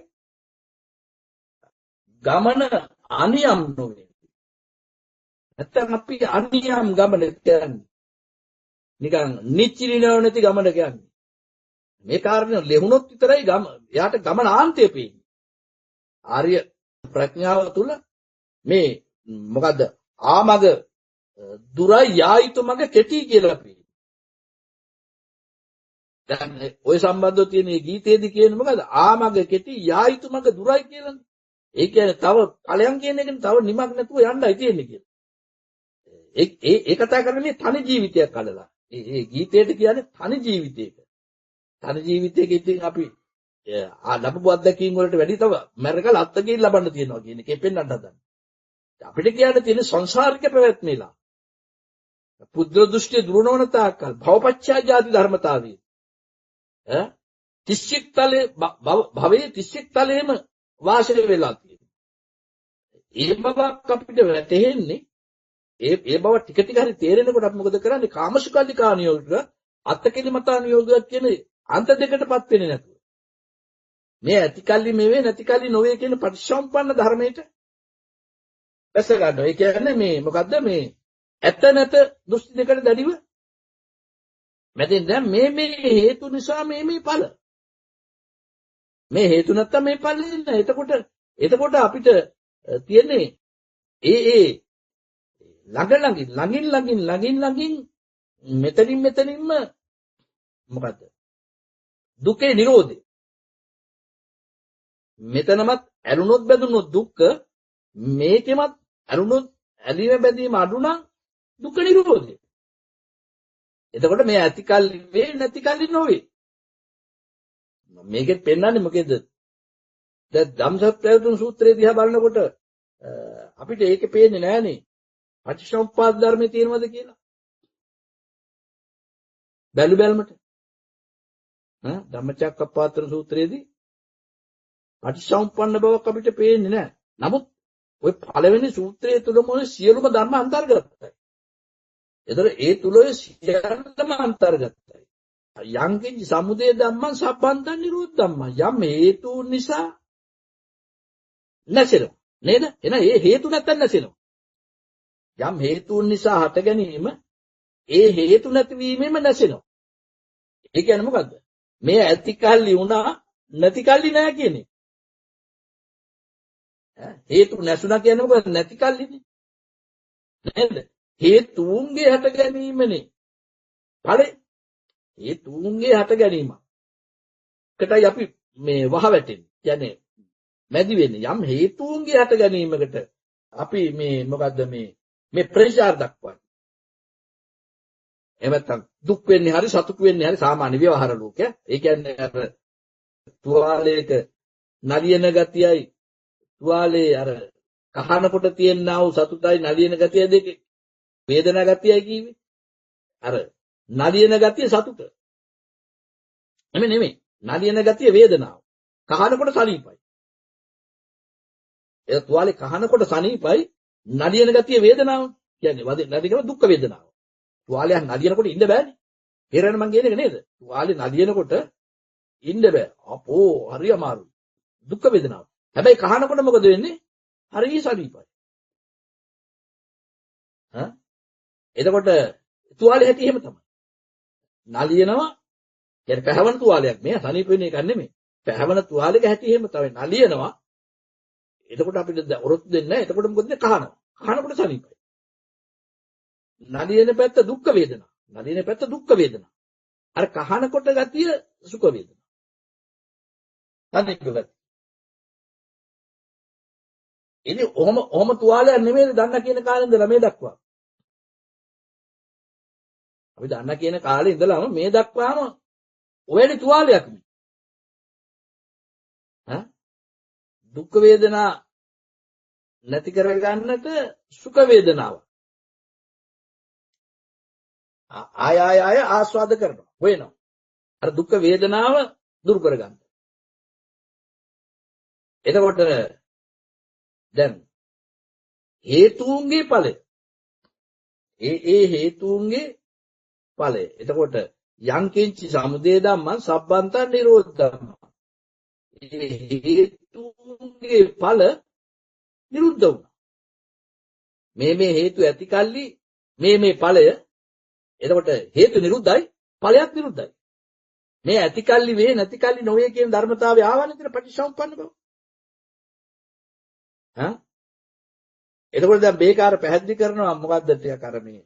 ගමන අනියම් නොවේ. නැත්තම් අපි අනියම් ගමන කියන්නේ නිකන් නිච්චිනව නැති ගමන කියන්නේ. මේ කාරණේ ලැබුණොත් විතරයි යාට ගමන ආන්තය පේන්නේ. ආර්ය ප්‍රඥාව තුල මේ මොකද්ද ආමග දුරයි යායුතු මග කෙටි කියලා පේන්නේ. දැන් ওই සම්බන්ධව තියෙන මේ ගීතයේදී කියන්නේ මොකද්ද ආමග කෙටි යායුතු මග දුරයි කියලානේ. ඒ කියන්නේ තව ඵලයන් කියන එකනේ තව නිමක් නැතුව යන්නයි තියෙන්නේ කියලා. ඒ කතා කරන්නේ මේ තනි ජීවිතයක් අල්ලලා. ඒ ගීතයට කියන්නේ තනි ජීවිතයක. තනි ජීවිතයක ඉතින් අපි ලැබපු අත්දැකීම් වලට වැඩි තව මරකල අත්දැකීම් ලබන්න තියෙනවා කියන එකේ පෙන්වන්න හදන්නේ. අපිට කියන්න තියෙන සංසාරික පැවැත්මේලා. පුද්ගල දෘෂ්ටිය දුරු නොවන තාක්කල් භවපච්චය ජාති ධර්මතාවය. තිස්සෙක් තලේ භවයේ තිස්සෙක් තලේම වාසය වෙලා තියෙනවා. ඒ බවක් අපිට වැටහෙන්නේ ඒ බව ටික ටික හරි තේරෙනකොට අපි මොකද කරන්නේ කාමසුකල්ලිකා නියෝග අත්තකිලමතා නියෝගයක් කියන අන්ත දෙකටපත් වෙන්නේ නැතුව මේ ඇතිකල්ලි මෙවේ නැතිකල්ලි නොවේ කියන පටිච්චසමුප්පන්න ධර්මයට දැස ගන්නවා. ඒ කියන්නේ මේ මොකද්ද මේ ඇත්ත නැත දෘෂ්ටි දෙකට දැඩිව මැදින් දැන් මේ හේතු නිසා මේ ඵල මේ හේතු නැත්තම් මේ ඵල නෑ. එතකොට අපිට තියෙන්නේ ඒ ළඟින් මෙතනින්ම මොකද්ද දුකේ නිරෝධය. මෙතනමත් ඇලුනොත් බැඳුනොත් දුක්ඛ මේකෙමත් ඇලුනොත් ඇලීම බැඳීම අඩු නම් දුක්ඛ නිරෝධය. එතකොට මේ ඇතිකල්ලි වේ නැතිකල්ලි නොවේ. මේකෙත් පෙන්වන්නේ මොකේද? දැන් ධම්සප්පවතුන් සූත්‍රයේ දිහා බලනකොට අපිට ඒකේ පේන්නේ නෑනේ. පටිච්චසමුප්පාද ධර්මයේ තියෙනවද කියලා. බැලුමට ධම්මචක්කප්පවත්තන සූත්‍රයේදී පටිච්චසමුප්පන්න බවක් අපිට පේන්නේ නෑ. නමුත් ওই පළවෙනි සූත්‍රයේ තුලම ඔය සියලුම ධර්ම අන්තර්ගතයි. ඒතර ඒ තුල ඔය සියල්ලම අන්තර්ගතයි. යංකින් සමුදය ධම්මං සබ්බන්තං නිරෝධ ධම්මං යම් හේතු නිසා නැසෙනවා. නේද? එහෙනම් ඒ හේතු නැත්තම් නැසෙනවා. යම් හේතුන් නිසා හට ගැනීම ඒ හේතු නැතිවීමෙම නැසෙනවා. ඒ කියන්නේ මොකද්ද? මේ ඇතිකල්ලි වුණා නැතිකල්ලි නෑ කියන්නේ. හේතු නැසුණා කියන්නේ මොකද? නැතිකල්ලිනේ. නේද? හේතුන්ගේ හට ගැනීමනේ. ඵලෙ හේතුන්ගේ හට ගැනීම. කටයි අපි මේ වහ වැටෙන්නේ. කියන්නේ මැදි වෙන්නේ. යම් හේතුන්ගේ හට ගැනීමකට අපි මේ මොකද්ද මේ ප්‍රතිචාර දක්වන්නේ. එහෙම නැත්නම් දුක් වෙන්නේ හරි සතුටු වෙන්නේ හරි සාමාන්‍ය ව්‍යවහාර ලෝකය. ඒ කියන්නේ අර තුවාලයක නලියන ගතියයි තුවාලේ අර කහනකොට තියෙනා වූ සතුටයි නලියන ගතිය දෙක වේදනා ගතියයි කිව්වේ. අර නලියන ගතිය සතුට. නෙමෙයි. නලියන ගතිය වේදනාව. කහනකොට සනීපයි. ඒ තුවාලේ කහනකොට සනීපයි නලියන ගතිය වේදනාව. කියන්නේ නලියන දුක් වේදනාව. තුවාලයක් නලියනකොට ඉන්න බෑනේ. හේරන මං කියන එක නේද? තුවාලේ නලියනකොට ඉන්න බෑ. අපෝ හරි අමාරුයි. දුක් වේදනාව. හැබැයි කහනකොට මොකද වෙන්නේ? හරි සනීපයි. එතකොට තුවාලේ හැටි එහෙම තමයි. නලියනවා කියන්නේ පැහැවන තුවාලයක්. මේ සනීප වෙන එක නෙමෙයි. පැහැවන තුවාලයක හැටි එහෙම තමයි. නලියනවා. එතකොට අපිට ඔරොත්තු දෙන්නේ නැහැ. එතකොට මොකද කහනවා. කහනකොට සනීපයි. නලියන පැත්ත දුක් වේදනා. නලියන පැත්ත දුක් වේදනා. අර කහනකොට ගතිය සුඛ වේදනා. සනීප ගතිය. ඉතින් ඔහොම තුවාලයක් නෙමෙයි දන්න කියන කාලේ ඉඳලා මේ දක්වා. අපි දන්න කියන කාලේ ඉඳලාම මේ දක්වාම ඔයලි තුවාලයක් නේ. ඈ දුක් වේදනා නැති කරගන්නට සුඛ වේදනාව. ආය ආස්වාද කරනවා. වෙනවා. අර දුක් වේදනාව දුරු කරගන්න. එතකොට දැන් හේතුන්ගේ ඵලය. ඒ හේතුන්ගේ ඵලය. එතකොට යං කිංචි සමුදය ධම්මං සබ්බන්තං නිරෝධ ධම්මං. ඒ හේතුන්ගේ ඵල නිරුද්ධ වුණා. මේ හේතු ඇති කල්ලි මේ ඵලය. එතකොට හේතු නිරුද්ධයි ඵලයක් නිරුද්ධයි. මේ ඇති කල්ලි වේ නැති කල්ලි නොවේ කියන ධර්මතාවය ආවනේ පටිච්චසමුප්පන්න බව. ඈ එතකොට දැන් මේකාර පැහැදිලි කරනවා මොකද්ද ටිකක් අර මේ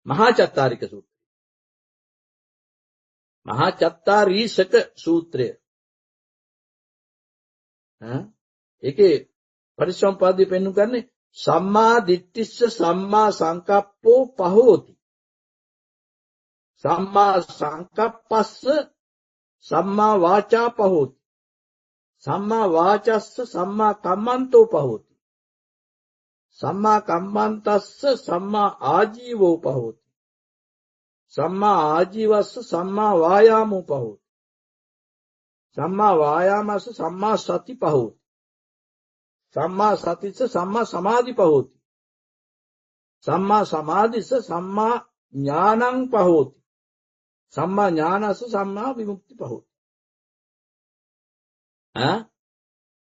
මහා චත්තාරික සූත්‍රය. මහා චත්තාරීසක සූත්‍රය. ඒකේ පරිසම්පාදයේ පෙන්වු කරන්නේ සම්මා දිට්ඨිස්ස සම්මා සංකප්පෝ පහෝති. සම්මා සංකප්පස්ස සම්මා වාචා පහෝති. සම්මා වාචස්ස සම්මා කම්මන්තෝ පහෝති. සම්මා කම්මන්තස්ස සම්මා ආජීවෝ පහෝති. සම්මා ආජීවස්ස සම්මා වායාමෝ පහෝති. සම්මා වායාමස්ස සම්මා සති පහෝති. සම්මා සතිස්ස සම්මා සමාධි පහෝති. සම්මා සමාධිස්ස සම්මා ඥානං පහෝති. සම්මා ඥානස්ස සම්මා විමුක්ති පහෝති.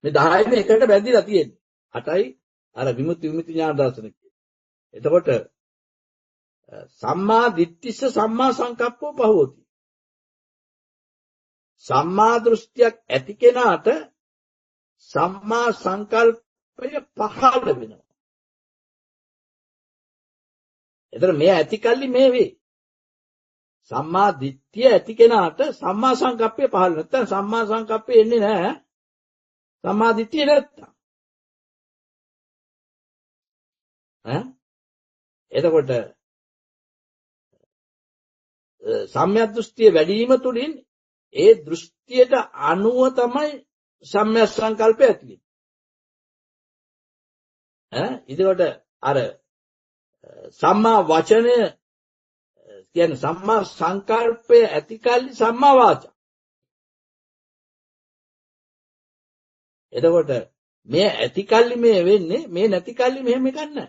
මේ 10ම එකට බැඳිලා තියෙන්නේ. 8යි අර විමුක්ති ඥාන දර්ශන කියන්නේ. එතකොට සම්මා දිට්ඨිස්ස සම්මා සංකප්පෝ පහෝති. සම්මා දෘෂ්ටියක් ඇති කෙනාට සම්මා සංකල්පය පහළ වෙනවා. එතන මේ ඇති කල්ලි මේ වේ. සම්මා දිට්ඨිය ඇති කෙනාට සම්මා සංකප්පය පහළ නැත්නම් සම්මා සංකප්පය එන්නේ නැහැ. සම්මා දිට්ඨිය නැත්තම්. එතකොට සම්‍යක් දෘෂ්ටිය වැඩි වීම තුළින් ඒ දෘෂ්ටියට අනුව තමයි සම්‍යක් සංකල්පය ඇති වෙන්නේ. එතකොට අර සම්මා වචනය කියන්නේ සම්මා සංකල්පය ඇති කල්ලි සම්මා වාචා. එතකොට මේ ඇති කල්ලි මේ වෙන්නේ මේ නැති කල්ලි මෙහෙම එකක් නැහැ.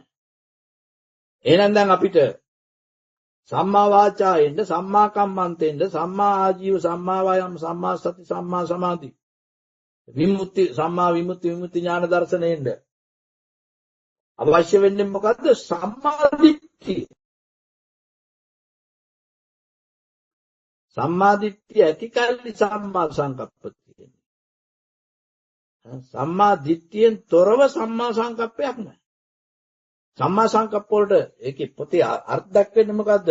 එහෙනම් දැන් අපිට සම්මා වාචායෙන්ද සම්මා කම්මන්තෙන්ද සම්මා ආජීව සම්මා වායාම සම්මා සති සම්මා සමාධි විමුක්ති සම්මා විමුක්ති ඥාන දර්ශනයෙන්ද අවශ්‍ය වෙන්නේ මොකද්ද? සම්මා දිට්ඨිය. සම්මා දිට්ඨිය ඇති කල්ලි සම්මා සංකප්ප තියෙනවා. සම්මා දිට්ඨියෙන් තොරව සම්මා සංකප්පයක් නැහැ. සම්මා සංකප්ප වලට ඒකේ පොතේ අර්ථ දක්වන්නේ මොකද්ද?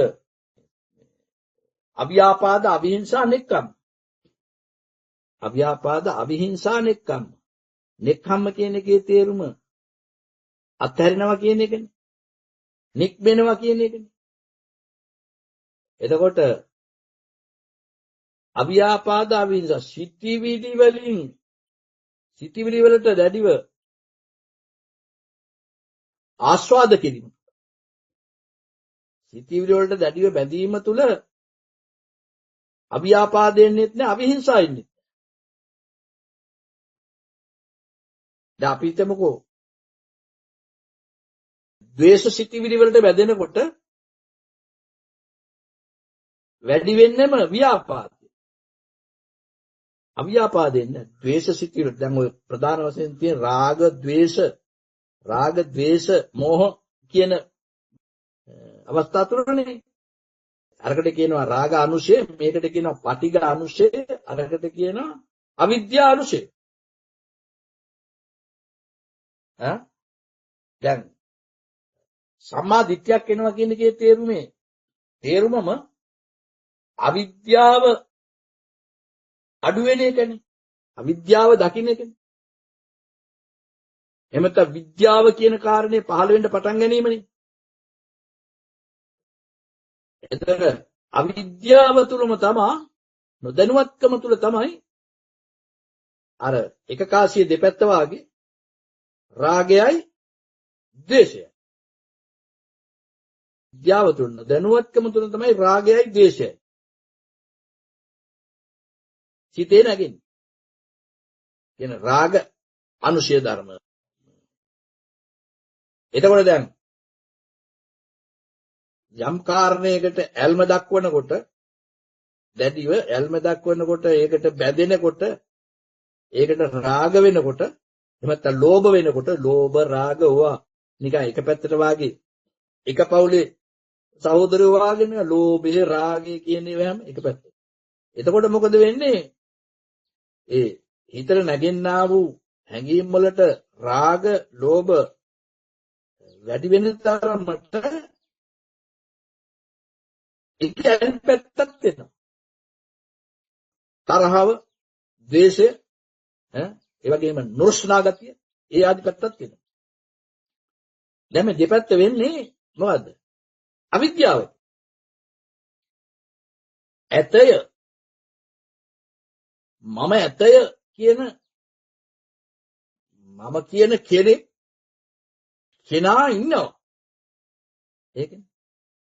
අව්‍යාපාද අවිහිංසා නෙක්ඛම්. අව්‍යාපාද අවිහිංසා නෙක්ඛම්. නෙක්ඛම්ම කියන එකේ තේරුම අත්හැරෙනවා කියන එකනේ. නික්මෙනවා කියන එකනේ. එතකොට අව්‍යාපාද අවිහිංසා සිතිවිලි වලට දැඩිව ආස්වාද කිරීම. සිතිවිලි වලට දැඩිව බැඳීම තුල අව්‍යාපාදයෙන්නෙත් නෑ අවිහිංසාවෙන්නෙත්. දැන් අපි හිතමුකෝ ද්වේෂ සිතිවිලි වලට බැඳෙනකොට වැඩි වෙන්නේම ව්‍යාපාදය. අව්‍යාපාදයෙන් නෑ ද්වේෂ සිතිවිලි. දැන් ඔය ප්‍රධාන වශයෙන් තියෙන රාග ද්වේෂ මෝහ කියන අවස්ථා තුනනේ. අරකට කියනවා රාග අනුශය, මේකට කියනවා පටිඝ අනුශය, අරකට කියනවා අවිද්‍යා අනුශය. දැන් සම්මා දිට්ඨියක් එනවා කියන එකේ තේරුමම අවිද්‍යාව අඩු වෙන එකනේ. අවිද්‍යාව දකින්න එකනේ. එහෙම නැත්නම් විද්‍යාව කියන කාරණේ පහළ වෙන්න පටන් ගැනීමනේ. එතකොට අවිද්‍යාව තුලම තමයි නොදැනුවත්කම තුල තමයි අර එක කාසිය දෙපැත්ත වාගේ රාගයයි ද්වේෂයයි. විද්‍යාව තුල නොදැනුවත්කම තුල තමයි රාගයයි ද්වේෂයයි. සිතේ නැගෙන්නේ. කියන රාග අනුශය ධර්ම. එතකොට දැන් යම් කාරණයකට ඇල්ම දක්වනකොට දැඩිව ඇල්ම දක්වනකොට ඒකට බැඳෙනකොට ඒකට රාග වෙනකොට එහෙම නැත්නම් ලෝභ වෙනකොට ලෝභ රාග ඕවා නිකන් එක පැත්තට වාගේ එක පවුලේ සහෝදරයෝ වාගේ නේ ලෝභය රාගය කියන ඒවා හැම එක පැත්තට. එතකොට මොකද වෙන්නේ? ඒ හිතට නැගෙන්නා වූ හැඟීම් වලට රාග ලෝභ වැඩි වෙන තරමට එක පැත්තක් වෙනවා. තරහව, ද්වේෂය, ඒ වගේම නුරුස්නා ගතිය, ඒ ආදි පැත්තක් වෙනවා. දැන් මේ දෙපැත්ත වෙන්නේ මොකද්ද? අවිද්‍යාව. ඇතය මම ඇතය කියන මම කියන කෙනා ඉන්නවා. ඒකනේ.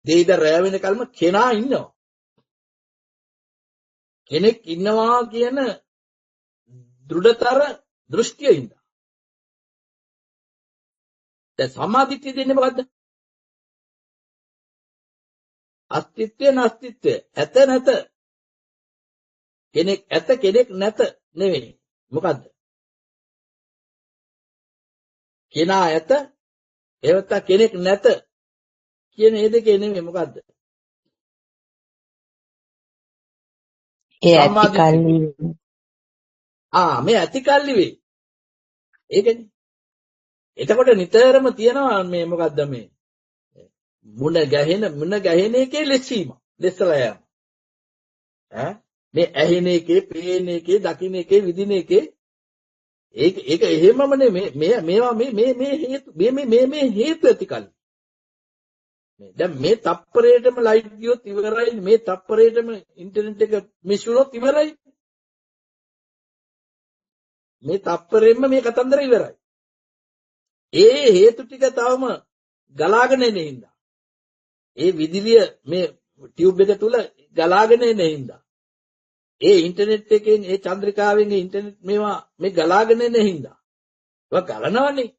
දෙයිද රැ වෙනකල්ම කෙනා ඉන්නවා. කෙනෙක් ඉන්නවා කියන දෘಢතර දෘෂ්ටියින්ද. දැන් සම්මාදිට්ඨිය දෙන්නේ මොකද්ද? අස්තිත්වය නැස්තිත්වය. ඇත නැත. කෙනෙක් ඇත කෙනෙක් නැත නෙවෙයි. මොකද්ද? කෙනා ඇත එවත කෙනෙක් නැත කියන මේ දෙකේ නෙවෙයි මොකද්ද? ඒ ඇති කල්ලි මේ ඇති කල්ලි වෙයි. ඒකනේ. එතකොට නිතරම තියෙනවා මේ මොකද්ද මේ මුණ ගැහෙන එකේ ලෙසීම. ලෙස්සලා යෑම. මේ ඇහෙන එකේ, පේන එකේ, දකින්න එකේ, විදින එකේ ඒක එහෙමම නෙමෙයි මේවා මේ හේතු මේ හේතු ඇති කල්ලි. දැන් මේ තප්පරේටම ලයිට් ගියොත් ඉවරයි. මේ තප්පරේටම ඉන්ටර්නෙට් එක මිස් වුණොත් ඉවරයි. මේ තප්පරෙන්ම මේ කතන්දර ඉවරයි. ඒ හේතු ටික තවම ගලාගෙන එන හින්දා. ඒ විදුලිය මේ ටියුබ් එක තුල ගලාගෙන එන හින්දා. ඒ ඉන්ටර්නෙට් එකෙන් ඒ චන්ද්‍රිකාවෙන් ඉන්ටර්නෙට් මේවා මේ ගලාගෙන එන හින්දා. ඒක ගලනවනේ.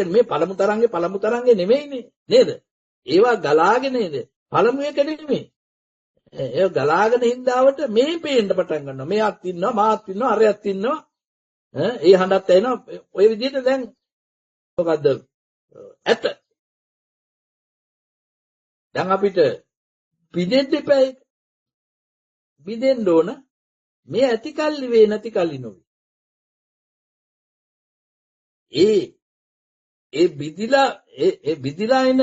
මේ පළමු තරංගේ නෙමෙයිනේ නේද? ඒවා ගලාගෙන නේද? පළමු එක නෙමෙයි. ඒ ගලාගෙන හින්දාවට මේ පේන්න පටන් ගන්නවා. මෙයාත් ඉන්නවා, මාත් ඉන්නවා, අරයත් ඉන්නවා. ඒ හඬත් ඇහෙනවා. ඔය විදිහට දැන් මොකද්ද? ඇත. දැන් අපිට පිදෙන්න එපා ඒක. බිදෙන්න ඕන මේ ඇති කල්ලි වේ නැති කල්ලි නොවේ. ඒ බිදිලා එන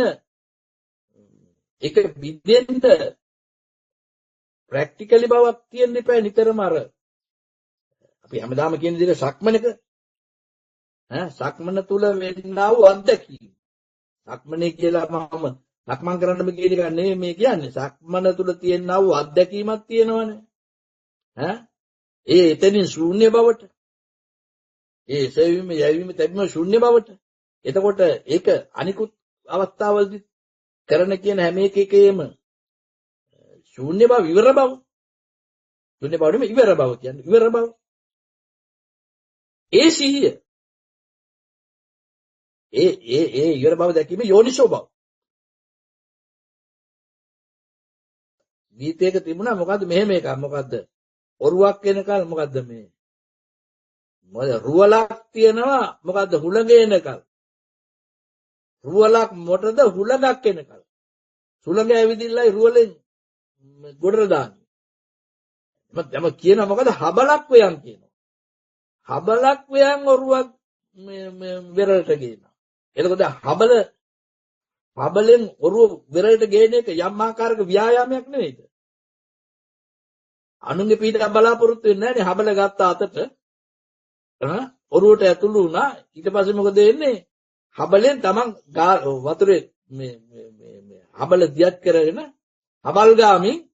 ඒක බිදෙන්න ප්‍රැක්ටිකලි බවක් තියෙන්න එපා නිතරම අර අපි හැමදාම කියන විදිහට සක්මනක සක්මන තුල වෙන්නා වූ අත්දැකීම. සක්මනේ කියලා මම සක්මන් කරන්න කියන එක නෙමෙයි මේ කියන්නේ. සක්මන තුල තියෙනා වූ අත්දැකීමක් තියෙනවනේ. එතනින් ශූන්‍ය බවට. ඒ සෙවීම යැවීම තැබීම ශූන්‍ය බවට. එතකොට ඒක අනිකුත් අවස්ථාවලදී කරන කියන හැම එකකේම ශූන්‍ය බව ඉවර බව. ශූන්‍ය බව නෙමෙයි ඉවර බව කියන්නේ. ඉවර බව. ඒ සිහිය. ඒ ඉවර බව දැකීම යෝනිසෝ බව. ගීතයක තිබුණා මොකද්ද මෙහෙම එකක් මොකද්ද ඔරුවක් වෙනකල් මොකද්ද මේ මොකද රුවලක් තියෙනවා මොකද්ද හුළඟ එනකල් රුවලක් මොටද හුළඟක් එනකල් සුළඟ ඇවිදින්නයි රුවලෙන් ගොඩට දාන්නේ මම කියනවා මොකද හබලක් වයන් කියනවා හබලක් වයන් ඔරුවක් මේ වෙරළට ගේනවා එතකොට හබලෙන් ඔරුව වෙරළට ගේන එක යම් ආකාරයක ව්‍යායාමයක් නෙවෙයිද අනුන්ගේ පිටක බලාපොරොත්තු වෙන්නේ නැහැ නේ හබල ගත්ත අතට ඔරුවට ඇතුළු වුණා. ඊට පස්සේ මොකද වෙන්නේ? හබලෙන් තමන් වතුරේ මේ හබල දියත් කරගෙන හබල් ගාමින්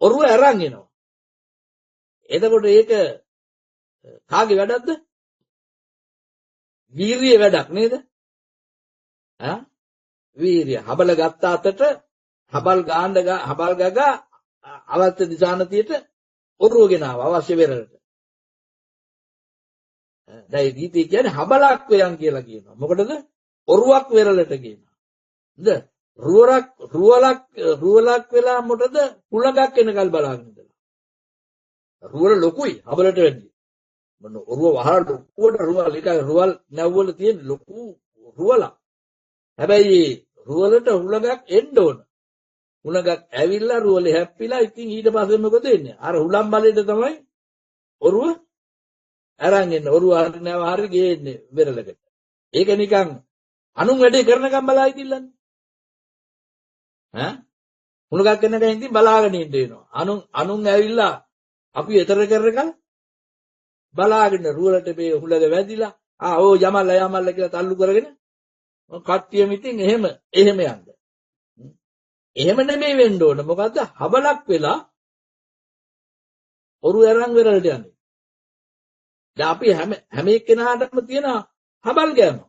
ඔරුව අරන් එනවා. එතකොට ඒක කාගේ වැඩක්ද? වීරිය වැඩක් නේද? වීරිය. හබල ගත්ත අතට හබල් ගගා අවශ්‍ය දිශානතියට ඔරුවගෙන ආවා අවශ්‍ය වෙරළට. දැන් ගීතය කියන්නේ හබලක් වයන් කියලා කියනවා. මොකටද? ඔරුවක් වෙරළට කියනවා. නේද? රුවලක් වෙලා මොකටද? කුලඟක් එනකල් බලාගෙන ඉඳලා. රුවල ලොකුයි හබලට වැඩිය. මොන ඔරුව වහලා ලොකුවට රුවල් එක රුවල් නැව්වල තියෙන ලොකු රුවලක්. හැබැයි රුවලට හුලඟක් එන්න ඕන. හුලඟක් ඇවිල්ලා රුවලේ හැප්පිලා ඉතින් ඊට පස්සේ මොකද වෙන්නේ? අර හුලම් බලෙට තමයි ඔරුව අරන් එන්නේ. ඔරුව හරි නැව හරි ගේන්නේ වෙරළකට. ඒක නිකන් අනුන් වැඩේ කරනකම් බලා ඉතිල්ලන්නේ. හුලඟක් එනකන් ඉතින් බලාගෙන ඉන්න වෙනවා. අනුන් ඇවිල්ලා අපි ඊතර කරනකම් බලාගෙන රුවලට මේ හුලඟ වැදිලා යමල්ලා කියලා තල්ලු කරගෙන කට්ටියම ඉතින් එහෙම යන්න. එහෙම නෙමෙයි වෙන්න ඕන. මොකද්ද? හබලක් වෙලා ඔරු අරන් වෙරළට යන්නේ. දැන් අපි හැම එක්කෙනාටම තියෙන හබල් ගෑම.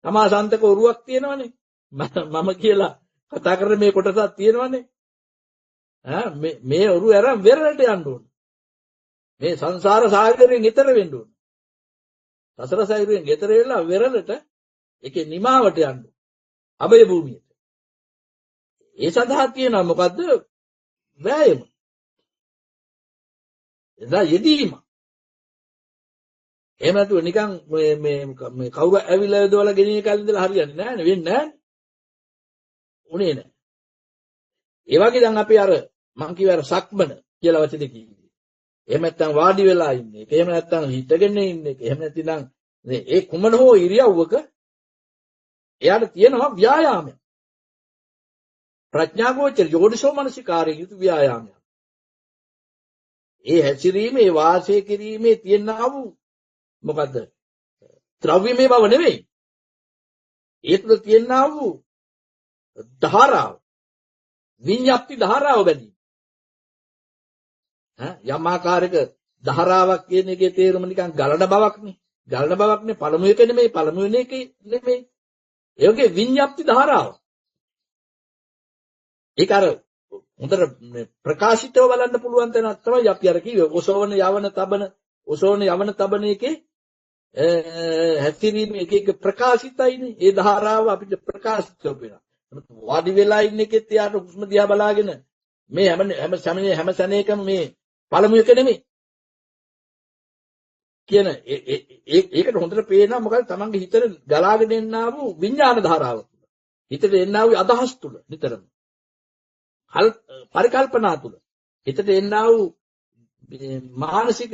තමාසන්තක ඔරුවක් තියෙනවනේ. මම කියලා කතා කරන මේ කොටසක් තියෙනවනේ. මේ ඔරු අරන් වෙරළට යන්න ඕන. මේ සංසාර සාගරයෙන් ඈතර වෙන්න ඕන. සසර සාගරයෙන් ඈතර වෙලා වෙරළට ඒකේ නිමාවට යන්න. අබය භූමියට. ඒ සඳහා තියෙනවා මොකද්ද? වෑයම. එදා යෙදීම. එහෙම නැතුව නිකන් මේ කවුරු ඇවිල්ලා යදවලා ගෙනියන කල් ඉඳලා හරියන්නේ නැහැ නේ. වෙන්නේ නැහැ. උනේ නැහැ. ඒ වගේ දැන් අපි අර මං කිව්ව අර සක්මන කියලා වචනේ කිව්වේ. එහෙම නැත්නම් වාඩි වෙලා ඉන්නේ. එහෙම නැත්නම් හිටගෙන ඉන්නේ. එහෙම නැතිනම් ඒ කුමන හෝ ඉරියව්වක එයාට තියෙනවා ව්‍යායාමයක්. ප්‍රඥාගෝචර යෝනිසෝ මනසිකාරයේ යුතු ව්‍යායාමයක්. ඒ හැසිරීමේ වාසය කිරීමේ තියෙනා වූ මොකද්ද? ද්‍රව්‍යමය බව නෙවෙයි. ඒ තුළ තියෙනා වූ ධාරාව විඤ්ඤාප්ති ධාරාව බැදී. යම් ආකාරයක ධාරාවක් කියන එකේ තේරුම නිකන් ගලන බවක්නේ. ගලන බවක්නේ පළමු එක නෙමෙයි පළමු වෙන එක නෙමෙයි. ඒකේ විඤ්ඤාප්ති ධාරාව. ඒක අර හොඳට ප්‍රකාශිතව බලන්න පුළුවන් තැනක් තමයි අපි අර කිව්වේ ඔසවන යවන තබන එකේ හැසිරීම එක ප්‍රකාශිතයිනේ. ඒ ධාරාව අපිට ප්‍රකාශිත වෙනවා. වාඩි වෙලා ඉන්න එකෙත් යාට හුස්ම දිහා බලාගෙන මේ හැම සැනේකම මේ පළමු එක නෙමෙයි කියන ඒකට හොඳට පේනවා. මොකද තමන්ගේ හිතේ ගලාගෙන එන්නා වූ විඥාන ධාරාව තුළ හිතේ එන්නා වූ අදහස් තුළ නිතරම පරිකල්පනා තුළ හිතට එන්නා වූ මානසික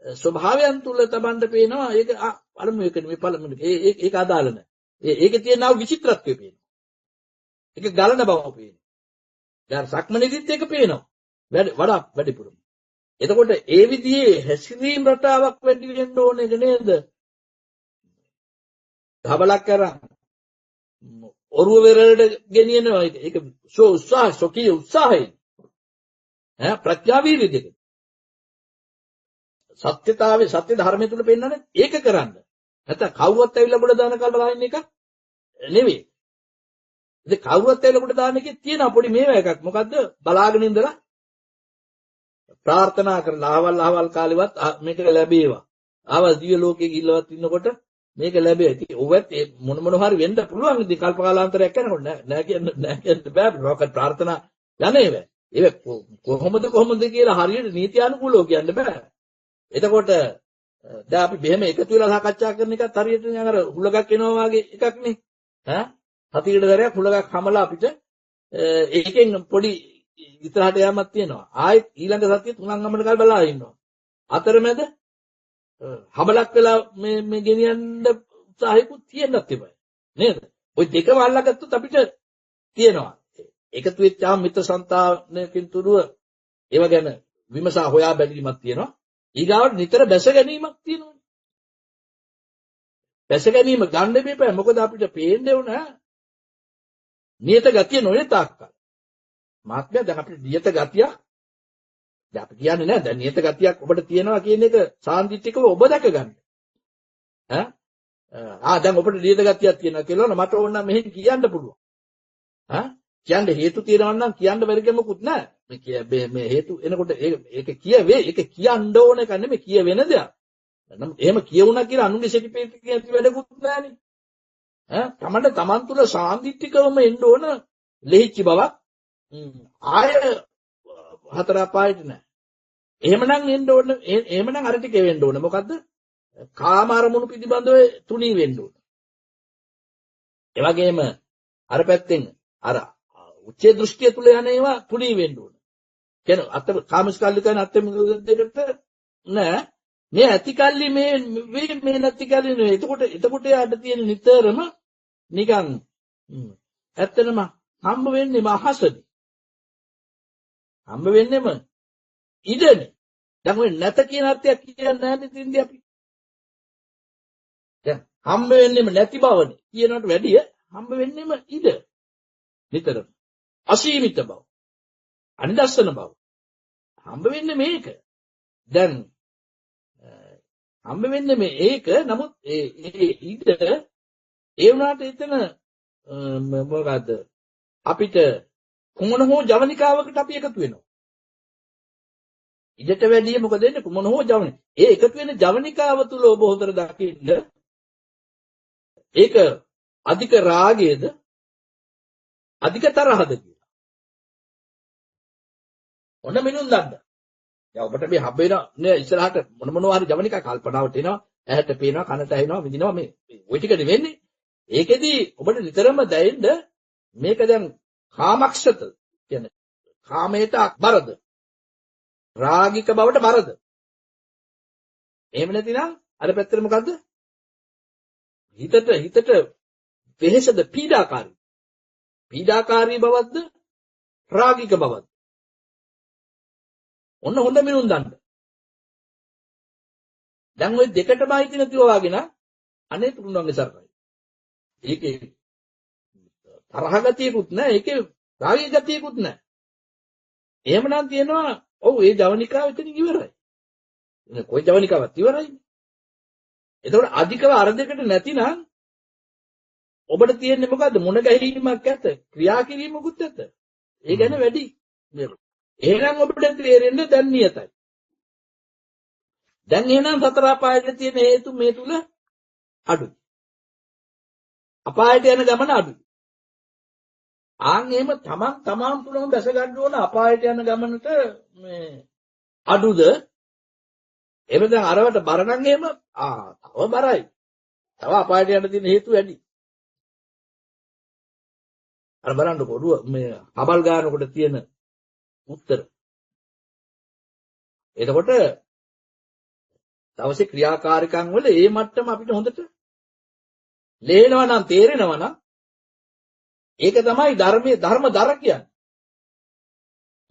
ස්වභාවයන් තුළ තමන්ට පේනවා. ඒක පළමු එක නෙමෙයි පළමු ඒක අදාළ නැහැ. ඒකේ තියෙනා වූ විචිත්‍රත්වය පේනවා. ඒක ගලන බව පේනවා. දැන් සක්මනේදීත් ඒක පේනවා. වඩා වැඩිපුරම. එතකොට ඒ විදිහේ හැසිරීම රටාවක් වැඩි වෙන්න ඕනේ නේද? හබලක් කරා ඔරුව වෙරළට ගෙනියනවා. ඒක සොකී උත්සාහය. ප්‍රඥාවීර්ය දෙක. සත්‍යතාවේ සත්‍ය ධර්මයේ තුල පෙන්නන්නේ ඒක කරන්න. නැත්නම් කවුරුත් ඇවිල්ලා ගොඩ දාන කල්ලා දාන්න එක නෙවෙයි. ඉතින් කවුරුත් ඇවිල්ලා ගොඩ දාන්න එකේ තියෙන පොඩි මේවා එකක්. මොකද්ද? බලාගෙන ඉඳලා ප්‍රාර්ථනා කරලා අහවල් කාලෙවත් මේක ලැබේවා. ආවල් දිව්‍ය ලෝකයේ ගිහිල්ලවත් ඉන්නකොට මේක ලැබේ. ඉතින් ඔවත් මොන හරි වෙන්න පුළුවන්. ඉතින් කල්ප කාලාන්තරයක් යනකොට නෑ කියන්න බෑ. රොකට් ප්‍රාර්ථනා යන්නේ වේ. ඒක කොහොමද කියලා හරියට නීති අනුකූලව කියන්න බෑ. එතකොට දැන් අපි මෙහෙම එකතු වෙලා සාකච්ඡා කරන එකත් හරියට නිකන් අර හුලඟක් එනවා වගේ එකක් නේ. සතියකට දරයක් හුලඟක් හමලා අපිට ඒකෙන් පොඩි ඉතරහට යamak තියෙනවා. ආයෙත් ඊළඟ සතිය තුනන් ගමන කල් බලා ඉන්නවා. අතරමැද හබලක් වෙලා මේ ගෙනියන්න උත්සාහයකුත් තියෙන්නත් තිබයි. නේද? ওই දෙකම අල්ලගත්තොත් අපිට තියෙනවා. එකතු වෙච්චාම මිත්‍ර සංතානකින් තුරුව ඒව ගැන විමසා හොයා බැලීමක් තියෙනවා. ඊගාවට නිතර බැස ගැනීමක් තියෙනවා. බැස ගැනීම ගන්න බෑ. මොකද අපිට පේන්නේ වුණා නියත ගතිය නොවේ තාක්කල්. මහත්මයා දැන් අපිට නියත ගතිය දැන් අපි කියන්නේ නෑ දැන් නියත ගතියක් ඔබට තියෙනවා කියන එක සාන්දිටිකව ඔබ දැක ගන්න. දැන් ඔබට නියත ගතියක් තියෙනවා කියලා මට ඕන නම් මෙහෙන් කියන්න පුළුවන්. කියන්න හේතු තියෙනවා නම් කියන්න බැරි කමකුත් නෑ. මේ හේතු එනකොට ඒක කියවේ ඒක කියන්න ඕන එක නෙමෙයි කියවෙන දෙයක්. නම් එහෙම කියවුණා කියලා අනුගේ සෙටිපේට් එකේ ඇති වැඩකුත් නෑනේ. තමන්ට තමන් තුළ සාන්දිටිකවම එන්න ඕන ලෙහිච්ච බවක් ආය හතර අපායට නෑ. එහෙමනම් එන්න ඕන එහෙමනම් අර ටික වෙන්න ඕන. මොකද්ද? කාම අරමුණු පිළිබඳව තුනී වෙන්න ඕන. ඒ වගේම අර පැත්තෙන් අර උච්චේ දෘෂ්ටිය තුල යන ඒවා තුනී වෙන්න ඕන. කියන්නේ අත කාමස්කල්ලි කියන අත්ම දෙකට නෑ. මේ ඇතිකල්ලි මේ නැතිකල්ලි නෙවෙයි. එතකොට යාට තියෙන නිතරම නිකන් ඇත්තටම හම්බ වෙන්නේ මහසනේ. හම්බ වෙන්නේම ඉඩනේ. දැන් ඔය නැත කියන අර්ථයක් කියන්නේ නැහැ තින්දී අපි. දැන් හම්බ වෙන්නේම නැති බවනේ. කියනකට වැඩිය හම්බ වෙන්නේම ඉඩ. නිතරම. අසීමිත බව. අනිදස්සන බව. හම්බ වෙන්නේ මේක. දැන් හම්බ වෙන්නේ මේක. නමුත් ඒ ඉඩ ඒ වුණාට එතන මොකද්ද? අපිට කුමන හෝ ජවනිකාවකට අපි එකතු වෙනවා. ඉඩට වැඩිය මොකද වෙන්නේ? කුමන හෝ ජවනික. ඒ එකතු වෙන ජවනිකාව තුල ඔබ හොතර දකින්න ඒක අධික රාගයේද අධික තරහද කියලා. ඔන්න මිනුම් දන්න. දැන් ඔබට මේ හම්බ වෙන නේ ඉස්සරහට මොනවා හරි ජවනිකා කල්පනාවට එනවා, ඇහැට පේනවා, කනට ඇහෙනවා, විඳිනවා මේ ওই ටික නෙවෙන්නේ. ඒකෙදි ඔබට නිතරම දැනෙන්න මේක දැන් කාමක්ෂත කියන්නේ කාමයට බරද රාගික බවට බරද. එහෙම නැතිනම් අර පැත්තට මොකද්ද? හිතට වෙහෙසද පීඩාකාරී බවක්ද රාගික බවක්ද? ඔන්න හොඳ මිනුම් දන්න. දැන් ওই දෙකටම අයිති නැතිව වාගෙන අනේ තුරුණන්ගේ සරණයි. ඒකේ තරහ ගතියකුත් නැහැ, ඒකේ රාගික ගතියකුත් නැහැ. එහෙමනම් කියනවා ඔව් ඒ ජවනිකාව එතනින් ඉවරයි. කොයි ජවනිකාවත් ඉවරයි. එතකොට අධිකව අර දෙකට නැතිනම් ඔබට තියෙන්නේ මොකද්ද? මොන ගැහිීමක් ඇත, ක්‍රියා කිරීමකුත් ඇත. ඒ ගැන වැඩි. එහෙනම් ඔබට තේරෙන්නේ දැන් නියතයි. දැන් එහෙනම් සතර අපායට තියෙන හේතු මේ තුල අඩුයි. අපායට යන ගමන අඩුයි. එහෙම තමන් තුලම දැස ගන්න ඕන අපායට යන ගමනට මේ අඩුද? එහෙම දැන් අරවට බර නම් එහෙම තව බරයි. තව අපායට යන තියෙන හේතු වැඩි. අර බලන්නකො ඔළුව මේ හබල් ගන්නකොට තියෙන උත්තර. එතකොට දවසේ ක්‍රියාකාරකම් වල ඒ මට්ටම අපිට හොඳට ලේනවා නම් තේරෙනවා නම් ඒක තමයි ධර්ම දර කියන්නේ.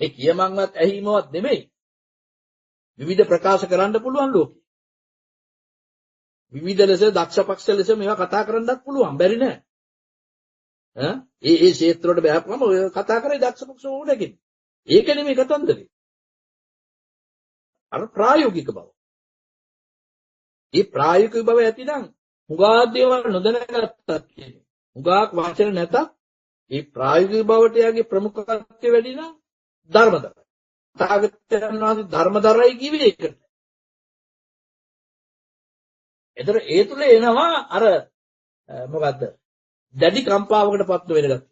මේ කියමන්වත් ඇහිමවත් නෙමෙයි. විවිධ ප්‍රකාශ කරන්න පුළුවන් ලෝකෙ. විවිධ ලෙස දක්ෂ පක්ෂ ලෙස මේවා කතා කරන්නත් පුළුවන්. බැරි නෑ. ඒ ක්ෂේත්‍ර වලට බෑපුවම ඔය කතා කරේ දක්ෂ පක්ෂ ඕනකින්. ඒක නෙමෙයි කතන්දරේ. අර ප්‍රායෝගික බව. මේ ප්‍රායෝගික බව ඇතිනම් හුඟා දේවල් නොදැනගත්තත් කියන්නේ. හුඟාක් වචන නැතත් මේ ප්‍රායෝගික බවට යාගේ ප්‍රමුඛත්වය වැඩි නම් ධර්මදරයි. තාගතයන් වහන්සේ ධර්මදරයි කිව්වේ ඒකට. ඒතර ඒ තුල එනවා අර මොකද්ද? දැඩි කම්පාවකට පත්ව වෙන ගතිය.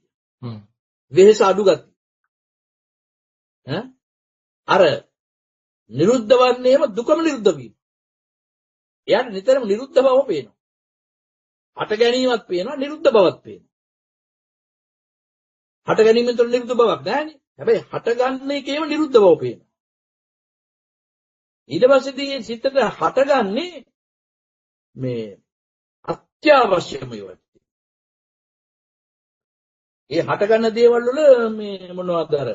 වෙහෙස අඩු ගතිය. අර නිරුද්ධ වන්නේම දුකම නිරුද්ධ වීම. එයාට නිතරම නිරුද්ධ බව පේනවා. හට ගැනීමත් පේනවා, නිරුද්ධ බවත් පේනවා. හට ගැනීමෙන් තොර නිරුද්ධ බවක් නැහැනේ. හැබැයි හටගන්න එකේම නිරුද්ධ බව පේනවා. ඊට පස්සේදී සිතට හටගන්නේ මේ අත්‍යවශ්‍යම ඒවා. ඒ හටගන්න දේවල් වල මේ මොනවද අර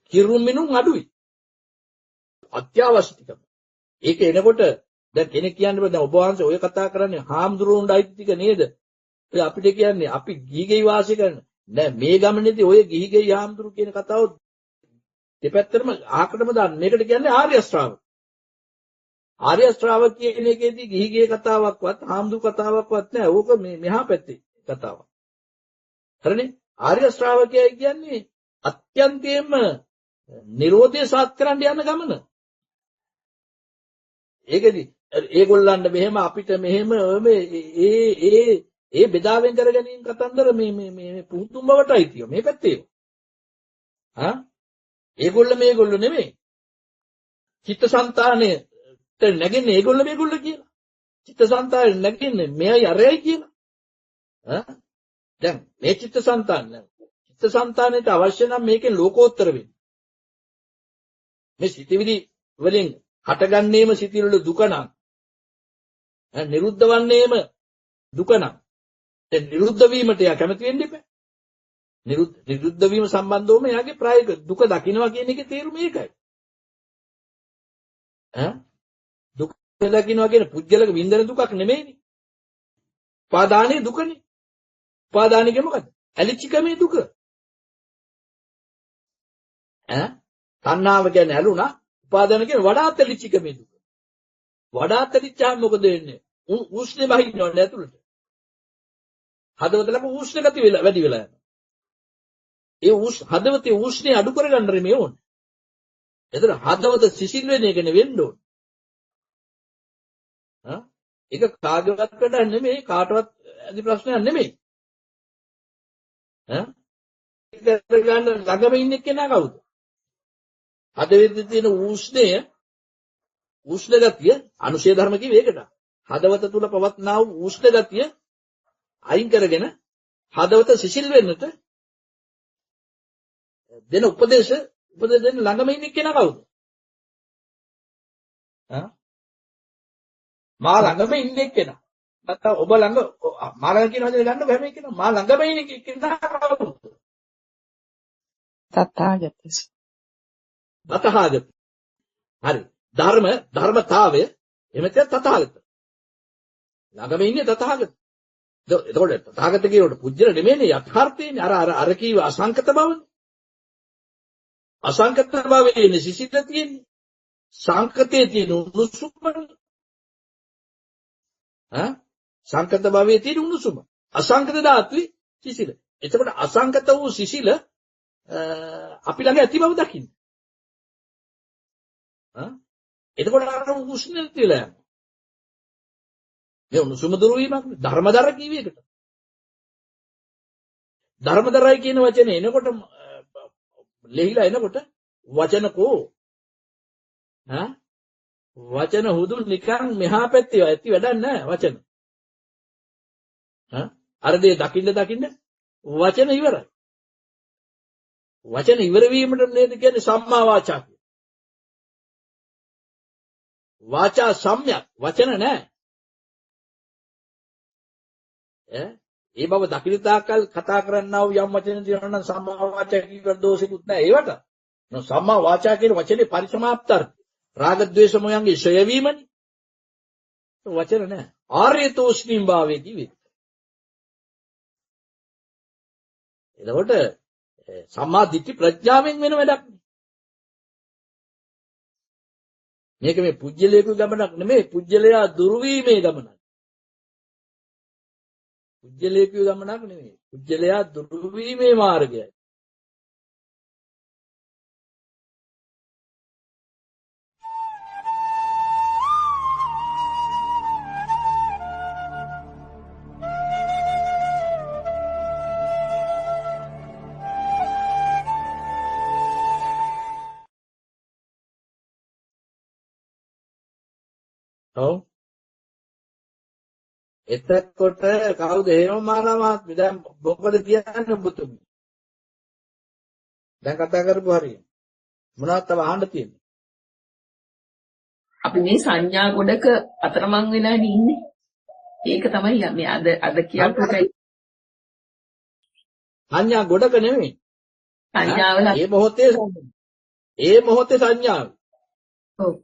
කිරුම් මිනුම් අඩුයි. අත්‍යවශ්‍ය ටික. ඒක එනකොට දැන් කෙනෙක් කියන්නේ දැන් ඔබ වහන්සේ ඔය කතා කරන්නේ හාමුදුරුවන්ට අයිති ටික නේද? ඒ අපිට කියන්නේ අපි ගිහිගෙයි වාසය කරන. නෑ මේ ගමනේදී ඔය ගිහිගෙයි හාමුදුරු කියන කතාව දෙපැත්තටම ආකටම දාන්න. මේකට කියන්නේ ආර්ය ශ්‍රාවක. ආර්ය ශ්‍රාවක කියන එකේදී ගිහිගේ කතාවක්වත් හාමුදුරු කතාවක්වත් නෑ. ඕක මේ මෙහා පැත්තේ කතාවක්. හරිනේ? ආර්ය ශ්‍රාවකයයි කියන්නේ අත්‍යන්තයෙන්ම නිරෝධය සාත් කරන්න යන ගමන. ඒකෙදි ඒගොල්ලන්ට මෙහෙම අපිට මෙහෙම ඒ බෙදාවෙන් කර ගැනීම කතන්දර මේ පුදුම බවටයි තියෙන්නේ මේ පැත්තේ. ඒගොල්ල නෙමෙයි. චිත්තසංතානයට නැගෙන්නේ ඒගොල්ල මේගොල්ල කියලා. චිත්තසංතානයට නැගෙන්නේ මෙයයි අරයයි කියලා. දැන් මේ චිත්තසංතානයට අවශ්‍ය නම් මේකෙන් ලෝකෝත්තර වෙන්න. මේ සිතිවිලි වලින් හටගන්නේම සිතිවිලි වල දුක නම් නිරුද්ධ වන්නේම දුක නම් දැන් නිරුද්ධ වීමට යා කැමති වෙන්න එපා. නිරුද්ධ වීම සම්බන්ධවම එයාගේ ප්‍රායෝගික දුක දකින්නවා කියන එකේ තේරුම ඒකයි. දුක දකින්නවා කියන පුද්ගලක විඳින දුකක් නෙමෙයිනේ. උපාදානයේ දුකනේ. උපාදානිය මොකද්ද? ඇලිච්චකමේ දුක. තණ්හාව කියන්නේ ඇලුනා. උපාදාන කියන්නේ වඩාත් ඇලිච්චකමේ දුක. වඩාත් ඇලිච්චාම මොකද වෙන්නේ? උෂ්ණේ බහින්නවනේ ඇතුළට. හදවත ළඟ උෂ්ණ ගති වැඩි වෙලා යනවා. ඒ හදවතේ උෂ්ණේ අඩු කරගන්න මේ ඕනේ. එතන හදවත සිසිල් වෙන එක නෙවෙන්න ඕනේ. ඒක කාගවත් වැඩක් නෙමෙයි, කාටවත් ඇති ප්‍රශ්නයක් නෙමෙයි. ඒක කරගන්න ළඟම ඉන්න කෙනා කවුද? හදවතේ තියෙන උෂ්ණ ගතිය අනුශය ධර්ම කිව්වේ ඒකට. හදවත තුල පවත්නා වූ උෂ්ණ ගතිය අයින් කරගෙන හදවත සිසිල් වෙන්නට දෙන උපදේශ දෙන්න ළඟම ඉන්න කෙනා කවුද? මා ළඟම ඉන්න කෙනා. නැත්නම් ඔබ ළඟ මා ළඟ කියන වචනේ ගන්නකො හැම එකේම මා ළඟම ඉන්න කෙනා කවුද? තථාගතස්. තථාගත. හරි. ධර්මතාවය එමෙතන තථාගත. ළඟම ඉන්නේ තථාගත. එතකොට තථාගත කියනකොට පුජ්‍යල නෙමෙයිනේ යථාර්ථයනේ අර කීව අසංකත බවනේ. අසංකත භාවයේ සිසිත තියෙන්නේ. සංකතයේ තියෙන උණුසුමනේ. සංකත භාවයේ තියෙන උණුසුම. අසංකත ධාතුයි සිසිල. එතකොට අසංකත වූ සිසිල අපි ළඟ ඇති බව දකින්න. එතකොට අර උෂ්ණ තියලා යනවා. මේ උණුසුම දුරු වීමක් ධර්මදර කියවේ එකට. ධර්මදරයි කියන වචනේ එනකොට ලෙහිලා එනකොට වචනකෝ වචන හුදු නිකන් මෙහා පැත්තේ ඇති වැඩක් නැහැ වචන. අර දේ දකින්න වචන ඉවරයි. වචන ඉවර වීමට නේද කියන්නේ සම්මා වාචා කියන්නේ. වාචා සම්‍යක් වචන නැහැ. ඒ බව දකින්න තාකල් කතා කරන්නා වූ යම් වචන තියෙනවා නම් සම්මා වාචා කියන දෝෂිකුත් නැහැ ඒවට. සම්මා වාචා කියන වචනේ පරිසමාප්තර්ථ. රාග ద్వේෂ මොයන්ගේ ඡය වීමනේ. වචන නැහැ. ආර්යතෝෂ්ණීම් භාවයේ කිව්වේ. එතකොට සම්මා දිට්ඨි ප්‍රඥාවෙන් වෙන වැඩක් නේ. මේක මේ පුජ්‍යලේක ගමනක් නෙමෙයි පුජ්‍යලයා දුරු වීමේ ගමනක්. පුජ්‍යලේක ගමනක් නෙමෙයි පුජ්‍යලයා දුරු වීමේ මාර්ගයයි. ඔව් එතකොට කවුද හේමමාලා මහත්මිය දැන් මොකද කියන්නේ ඔබතුමී දැන් කතා කරපු හරිය මොනවද තව අහන්න තියෙන්නේ අපි මේ සංඥා ගොඩක අතරමං වෙලා ඉන්නේ ඒක තමයි මේ අද කියපු සංඥා ගොඩක නෙමෙයි සංඥාවල ඒ මොහොතේ සංඥාව ඔව්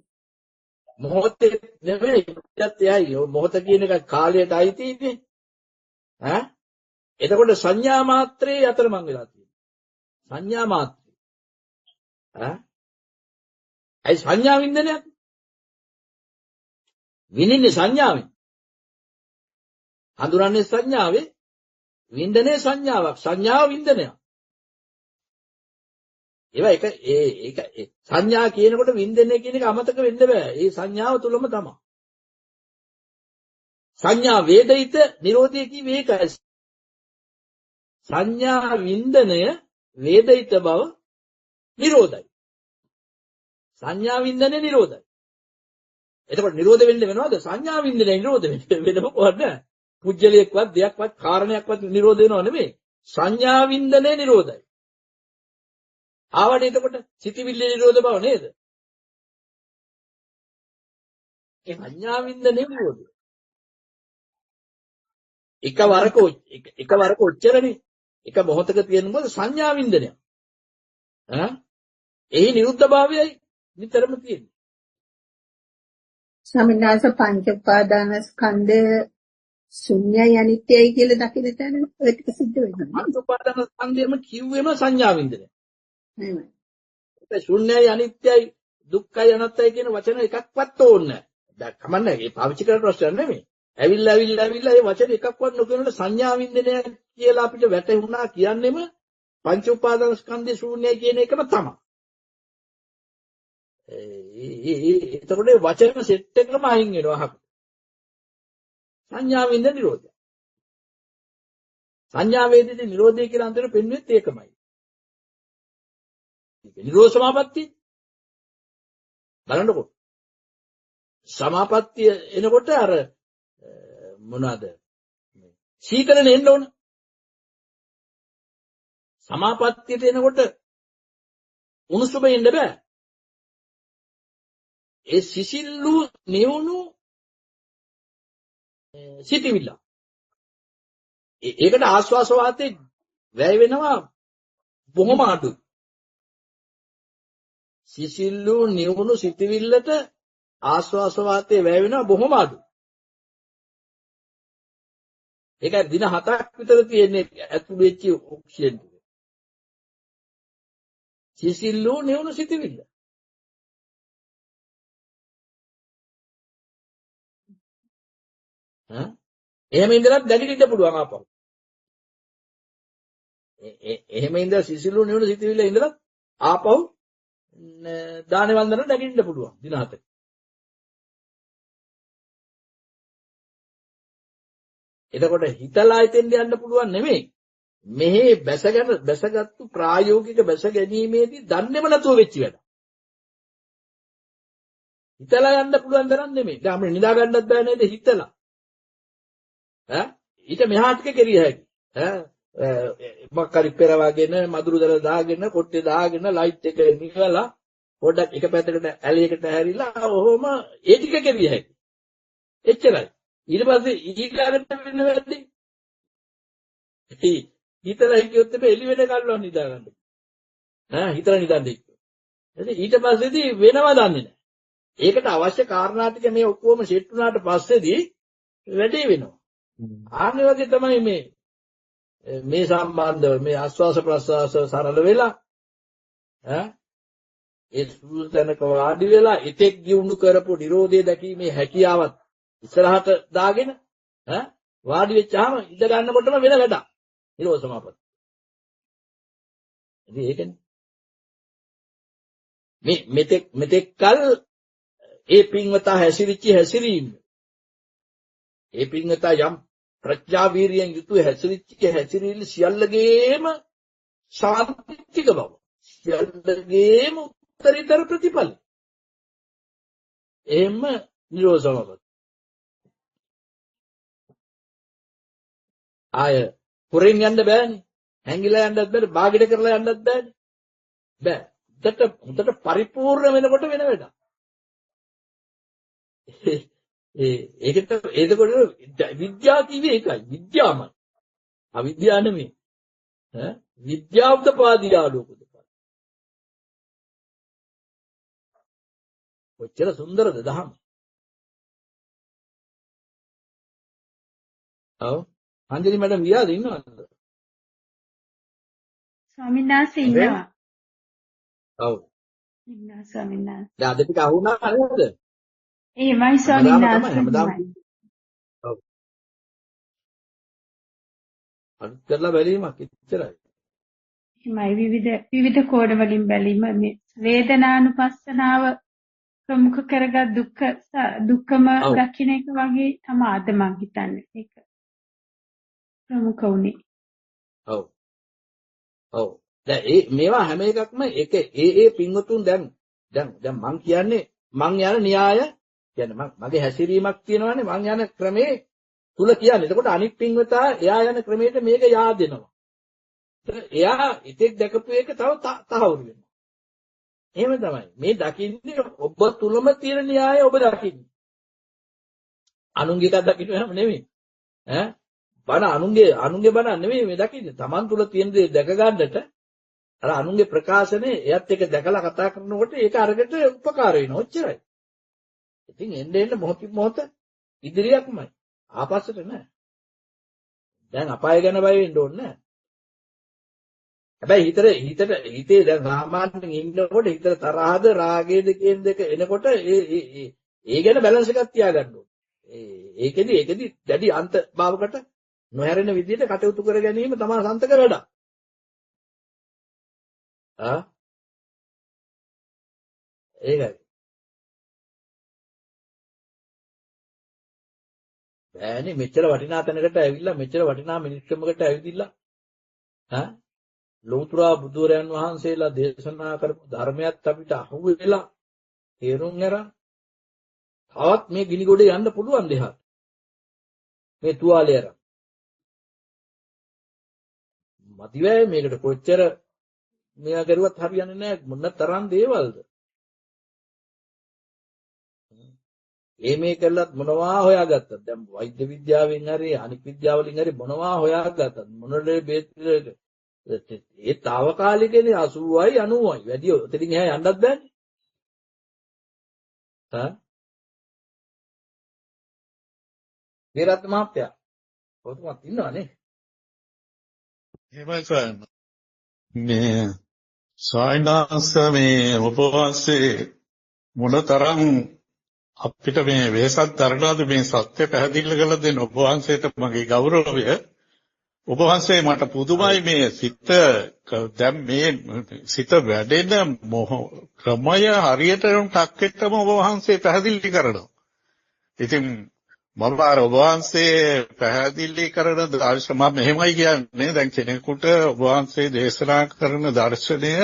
මොහොතේ නෙමෙයි පිටත් එයයි. මොහොත කියන එක කාලයට අයිතිනේ. ඈ එතකොට සංඥා මාත්‍රේ අතරමං වෙලා තියෙනවා. සංඥා මාත්‍රේ. ඈ ඒ සංඥා වින්දනයක්. විනින්නේ සංඥාවෙන්. හඳුනන්නේ සංඥාවේ. වින්දනේ සංඥාවක්. සංඥාව වින්දනයක්. ඒවා ඒක සංඥා කියනකොට වින්දනය කියන එක අමතක වෙන්න බෑ. ඒ සංඥාව තුලම තමයි. සංඥා වේදිත නිරෝධය කිව්වේ ඒකයි. සංඥා වින්දනය වේදිත බව නිරෝධයි. සංඥා වින්දනය නිරෝධයි. එතකොට නිරෝධ වෙන්න වෙනවද? සංඥා වින්දනය නිරෝධ වෙන්න මොකවද? පුජ්‍යලයක්වත් දෙයක්වත් කාරණයක්වත් නිරෝධ වෙනව නෙමෙයි. සංඥා වින්දනය නිරෝධයි. ආවනේ එතකොට සිතිවිල්ල නිරෝධ බව නේද? ඒ සංඥා වින්දනය නිරෝධය. එකවරක ඔච්චරනේ. එක මොහොතක තියෙන මොකද සංඥා වින්දනය. එහි නිරුද්ධ භාවයයි නිතරම තියෙන්නේ. ස්වාමීන් වහන්සේ පංච උපාදාන ස්කන්ධය ශුන්‍යයි අනිත්‍යයි කියලා දකින්න තැන ඔය ටික සිද්ධ වෙනවා. පංච උපාදාන ස්කන්ධයම කිව්වෙම සංඥා වින්දනය. එහෙමයි. ඒක ශුන්‍යයි අනිත්‍යයි දුක්ඛයි අනාත්තයි කියන වචන එකක්වත් ඕනේ නැහැ. දැන් කමන්නේ ඒ පාවිච්චි කරන ප්‍රශ්න නෙමෙයි. ඇවිල්ලා ඒ වචන එකක්වත් නොකියනකොට සංඥා වින්දනය කියලා අපිට වැටහුණා කියන්නෙම පංච උපාදාන ස්කන්ධය ශූන්‍යයි කියන එකම තමයි. එතකොට වචන සෙට් එකම අයින් වෙනවා. සංඥා වින්දන නිරෝධය. සංඥා වේදිත නිරෝධය කියලා අන්තර පෙන්වෙත් ඒකමයි. නිරෝධ සමාපatti බලන්නකො. සමාපත්තිය එනකොට අර මොනවාද? සීතලනේ එන්න ඕන. සමාපත්තියට එනකොට උණුසුම එන්න බෑ. ඒ සිසිල්ලු නිවුණු සිටිවිල්ල. ඒකට ආස්වාස වාතේ වැය වෙනවා බොහොම අඩුයි. සිසිල්ලු නිවුණු සිටිවිල්ලට ආස්වාස වාතේ වැය වෙනවා බොහොම අඩුයි. ඒක දින 7ක් විතර තියෙන්නේ ඇතුළු වෙච්ච ඔක්සිජන් ටික. සිසිල්ලු නිවුණු සිටිවිල්ල. එහෙම ඉඳලා දැනෙන්න පුළුවන් ආපහු. එහෙම ඉඳලා සිසිලු නිවුණු සිටිවිල්ල ඉඳලා ආපහු දානේ වන්දන නැගින්න පුළුවන් දින 7ක. එතකොට හිතලා හිතෙන්ද යන්න පුළුවන් නෙමෙයි. මෙහි බැසගත්තු ප්‍රායෝගික බැස ගැනීමේදී දන්නේම නැතුව වෙච්ච වැඩ. හිතලා යන්න පුළුවන් තරම් නෙමෙයි. දැන් අපිට නිදා ගන්නත් බෑ නේද හිතලා. ඊට මෙහාට කෙරිය හැකි. මොකක්hari පෙරවගෙන මදුරු දල දාගෙන කොට්ටේ දාගෙන ලයිට් එක නිවලා පොඩ්ඩක් එක පැත්තකට ඇලයකට හැරිලා ඔහොම ඒ ටික කෙරිය හැකි. එච්චරයි. ඊට පස්සේ ඊගාකට වෙන වැඩේ. හිතලා හිටියොත් මේ එළි වෙන කල්ලෝ නිදා ගන්න. හිතලා නිදන්නේ. ඊට පස්සේදී වෙනව දන්නේ නැහැ. ඒකට අවශ්‍ය කාරණා ටික මේ ඔක්කොම සෙට් වුණාට පස්සේදී වැඩේ වෙනවා. ආන්නේ වගේ තමයි මේ සම්බන්ධව මේ ආස්වාස ප්‍රස්වාස සරල වෙලා ඒ සූතනක වාඩි වෙලා ඉතෙක් දියුණු කරපු Nirodhe දැකීමේ හැකියාවත් ඉස්සරහට දාගෙන වාඩි වෙච්චාම ඉඳ ගන්නකොටම වෙන වැඩක් නිරෝධ සමාපatti. ඉතින් ඒකනේ මෙතෙක් කල් ඒ පින්වතා හැසිරිච්ච හැසිරීම ඒ පින්වතා යම් ප්‍රඥා වීරියෙන් යුතුව හැසිරිච්ච හැසිරීම සියල්ලගේම සාන්තික බව සියල්ලගේම උත්තරීතර ප්‍රතිඵල එහෙම නිරෝධ සමාපatti. ආය පුරෙන් යන්න බෑනේ. හැංගිලා යන්නත් බෑ, බාගෙට කරලා යන්නත් බෑනේ. බෑ. උදට පරිපූර්ණ වෙනකොට වෙන වැඩක්. ඒකට එතකොට විද්‍යාව කිව්වේ ඒකයි. විද්‍යාවමයි. අවිද්‍යාව නෙමෙයි. විද්‍යාවුප්පාදී ආලෝකද. කොච්චර සුන්දරද දහම. ඔව්. අංජලි මැඩම් ගියාද ඉන්නවද? ස්වාමීන් වහන්සේ අපේ? ඉන්නවා. ඔව්. ඉන්නවා ස්වාමීන් වහන්සේ. දැන් අද ටික අහුණා නේද? එහෙමයි ස්වාමීන් හැමදාම තමයි වහන්සේ. හැමදාම. එහෙමයි. ඔව්. අනිත් කරලා බැලීමක් ඉච්චරයි. එහෙමයි විවිධ කෝණ වලින් බැලීම මේ වේදනානුපස්සනාව ප්‍රමුඛ කරගත් දුක්ඛම ඔව්. දකින්න එක වගේ තමයි අද මම හිතන්නේ. ඒක ප්‍රමුඛ උනේ. ඔව්. ඔව්. දැන් මේවා හැම එකක්ම එක ඒ පින්වතුන් දැන් මං කියන්නේ මං යන න්‍යාය කියන්නේ මගේ හැසිරීමක් තියෙනවානේ මං යන ක්‍රමේ තුල කියන්නේ. එතකොට අනිත් පින්වතා එයා යන ක්‍රමයට මේක yaadෙනවා. එයා ඉතෙක් දැකපු එක තව තහවුරු වෙනවා. එහෙම තමයි. මේ දකින්නේ ඔබ තුලම තියෙන න්‍යාය ඔබ දකින්නේ. අනුන්ගේ එකක් දකින්න එහෙම නෙමෙයි. ඈ බණ අනුන්ගේ බණ නෙමෙයි මේ දකින්නේ. Taman තුල තියෙන දේ දැක ගන්නට අර අනුන්ගේ ප්‍රකාශනේ එයත් එක දැකලා කතා කරනකොට ඒක අරකට උපකාර වෙනවා. ඔච්චරයි. ඉතින් එන්න මොහොතින් මොහොත ඉදිරියක්මයි. ආපස්සට නෑ. දැන් අපාය ගැන බය වෙන්න ඕනේ නෑ. හැබැයි හිතේ දැන් සාමාන්‍යයෙන් ඉන්නකොට හිතට තරහද රාගයද කියන දෙක එනකොට ඒ ගැන බැලන්ස් එකක් තියාගන්න ඕනේ. ඒකෙදි දැඩි අන්ත භාවකට නොහැරෙන විදිහට කටයුතු කර ගැනීම තමයි සන්තක වැඩ. ඒකයි. බෑනේ මෙච්චර වටිනා තැනකට ඇවිල්ලා මෙච්චර වටිනා මිනිස්සුමකට ඇවිදිලා ලෞතර බුදුරයන් වහන්සේලා දේශනා කරපු ධර්මයක් අපිට අහුවෙලා තේරුම් ගන්න තවත් මේ ගිනි ගොඩේ යන්න පුළුවන් දෙයක්. මේ තුවාලය අරන්. මදිවැය මේකට කොච්චර මෙයා කරුවත් හරියන්නේ නැහැ මොන තරම් දේවල්ද. මේ කළත් මොනවා හොයාගත්තද? දැන් වෛද්‍ය විද්‍යාවෙන් හරි අනික් විද්‍යාවලින් හරි මොනවා හොයාගත්තද? මොනලේ බේත් ඒ తాවකාලිකනේ 80යි 90යි. වැඩි ඔතනින් එහා යන්නත් බෑනේ. විරත් මහත්තයා. ඔතනත් ඉන්නවනේ. එහෙමයි සර්. මේ සායනාංශ මේ උපවාසයේ මොනතරම් අපිට මේ වෙහසක් දරනවාද මේ සත්‍ය පැහැදිලි කරලා දෙන්න ඔබ වහන්සේට මගේ ගෞරවය. ඔබ වහන්සේ මට පුදුමයි මේ සිත දැන් මේ සිත වැඩෙන ක්‍රමය හරියට ටක්කෙටම ඔබ වහන්සේ පැහැදිලි කරනවා. ඉතින් මම අර ඔබ වහන්සේ පැහැදිලි කරන දර්ශන මම මෙහෙමයි කියන්නේ දැන් කෙනෙකුට ඔබ වහන්සේ දේශනා කරන දර්ශනය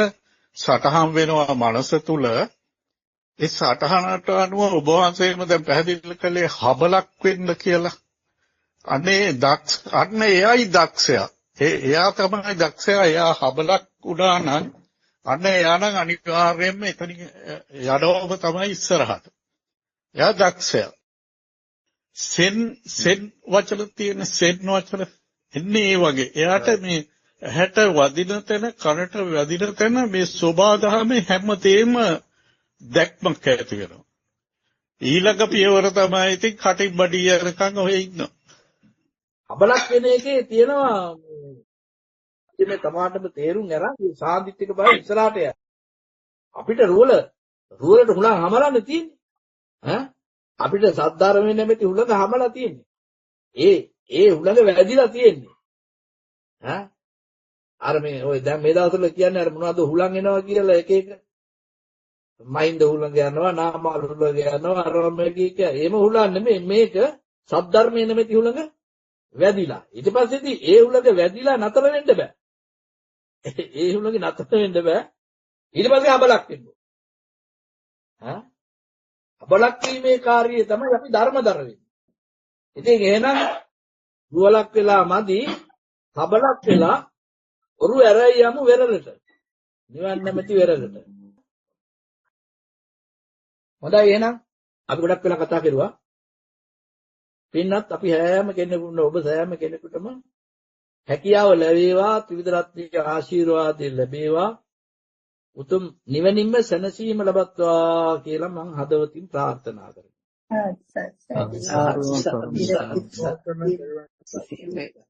සටහන් වෙනවා මනස තුල. ඒ සටහනට අනුව ඔබ වහන්සේම දැන් පැහැදිලි කළේ හබලක් වෙන්න කියලා. අන්න එයයි දක්ෂයා. එයා තමයි දක්ෂයා. එයා හබලක් උඩා නම් අන්න එයා නම් අනිවාර්යයෙන්ම එතනින් යඩවම තමයි ඉස්සරහට. එයා දක්ෂයා. සෙන් වචන තියෙන සෙන් වචන එන්නේ ඒ වගේ. එයාට මේ ඇහැට වදින තැන කනට වදින තැන මේ සෝබාදහමේ හැමතේම දැක්මක් ඇති වෙනවා. ඊළඟ පියවර තමයි ඉතින් කටින් බඩිය යනකම් ඔය ඉන්නවා. අබලක් වෙන එකේ තියෙනවා මේ තමාටම තේරුම් අරන් සාන්දිටික බව ඉස්සරහට යන. අපිට රුවලට හුලං හමලන්න තියෙන්නේ. අපිට සද්ධාර්මයේ නැමැති හුලඟ හමලා තියෙන්නේ. ඒ හුලඟ වැදිලා තියෙන්නේ. අර මේ ඔය දැන් මේ දවස්වල කියන්නේ අර මොනවද හුලං එනවා කියලා එක එක මහින්ද හුලඟ යනවා නාමාල හුලඟ යනවා අරමගේ එහෙම හුලං නෙමෙයි මේක සද්ධාර්මයේ නැමැති හුලඟ වැදිලා. ඊට පස්සේදී ඒ හුලඟ වැදිලා නතර වෙන්න බෑ. ඒ හුලඟ නතර වෙන්න බෑ. ඊට පස්සේ අබලක් වෙනවා. අබලක් වීමේ කාර්යය තමයි අපි ධර්මදර වෙන්නේ. ඉතින් එහෙනම් දුවලක් වෙලා මදි අබලක් වෙලා ඔරු ඇරයි යමු වෙරළට. නිවන් නැමැති වෙරළට. හොඳයි එහෙනම් අපි ගොඩක් වෙලා කතා කරුවා. පින්නත් අපි හැම කෙනෙකුට ඔබ සෑම කෙනෙකුටම හැකියාව ලැබේවා ත්‍රිවිධ රත්නයේ ආශිර්වාද ලැබේවා උතුම් නිවනින්ම සැනසීම ලබත්වා කියලා මම හදවතින් ප්‍රාර්ථනා කරනවා. සාදු සාදු සාදු සාදු සාදු සාදු සාදු. සාදු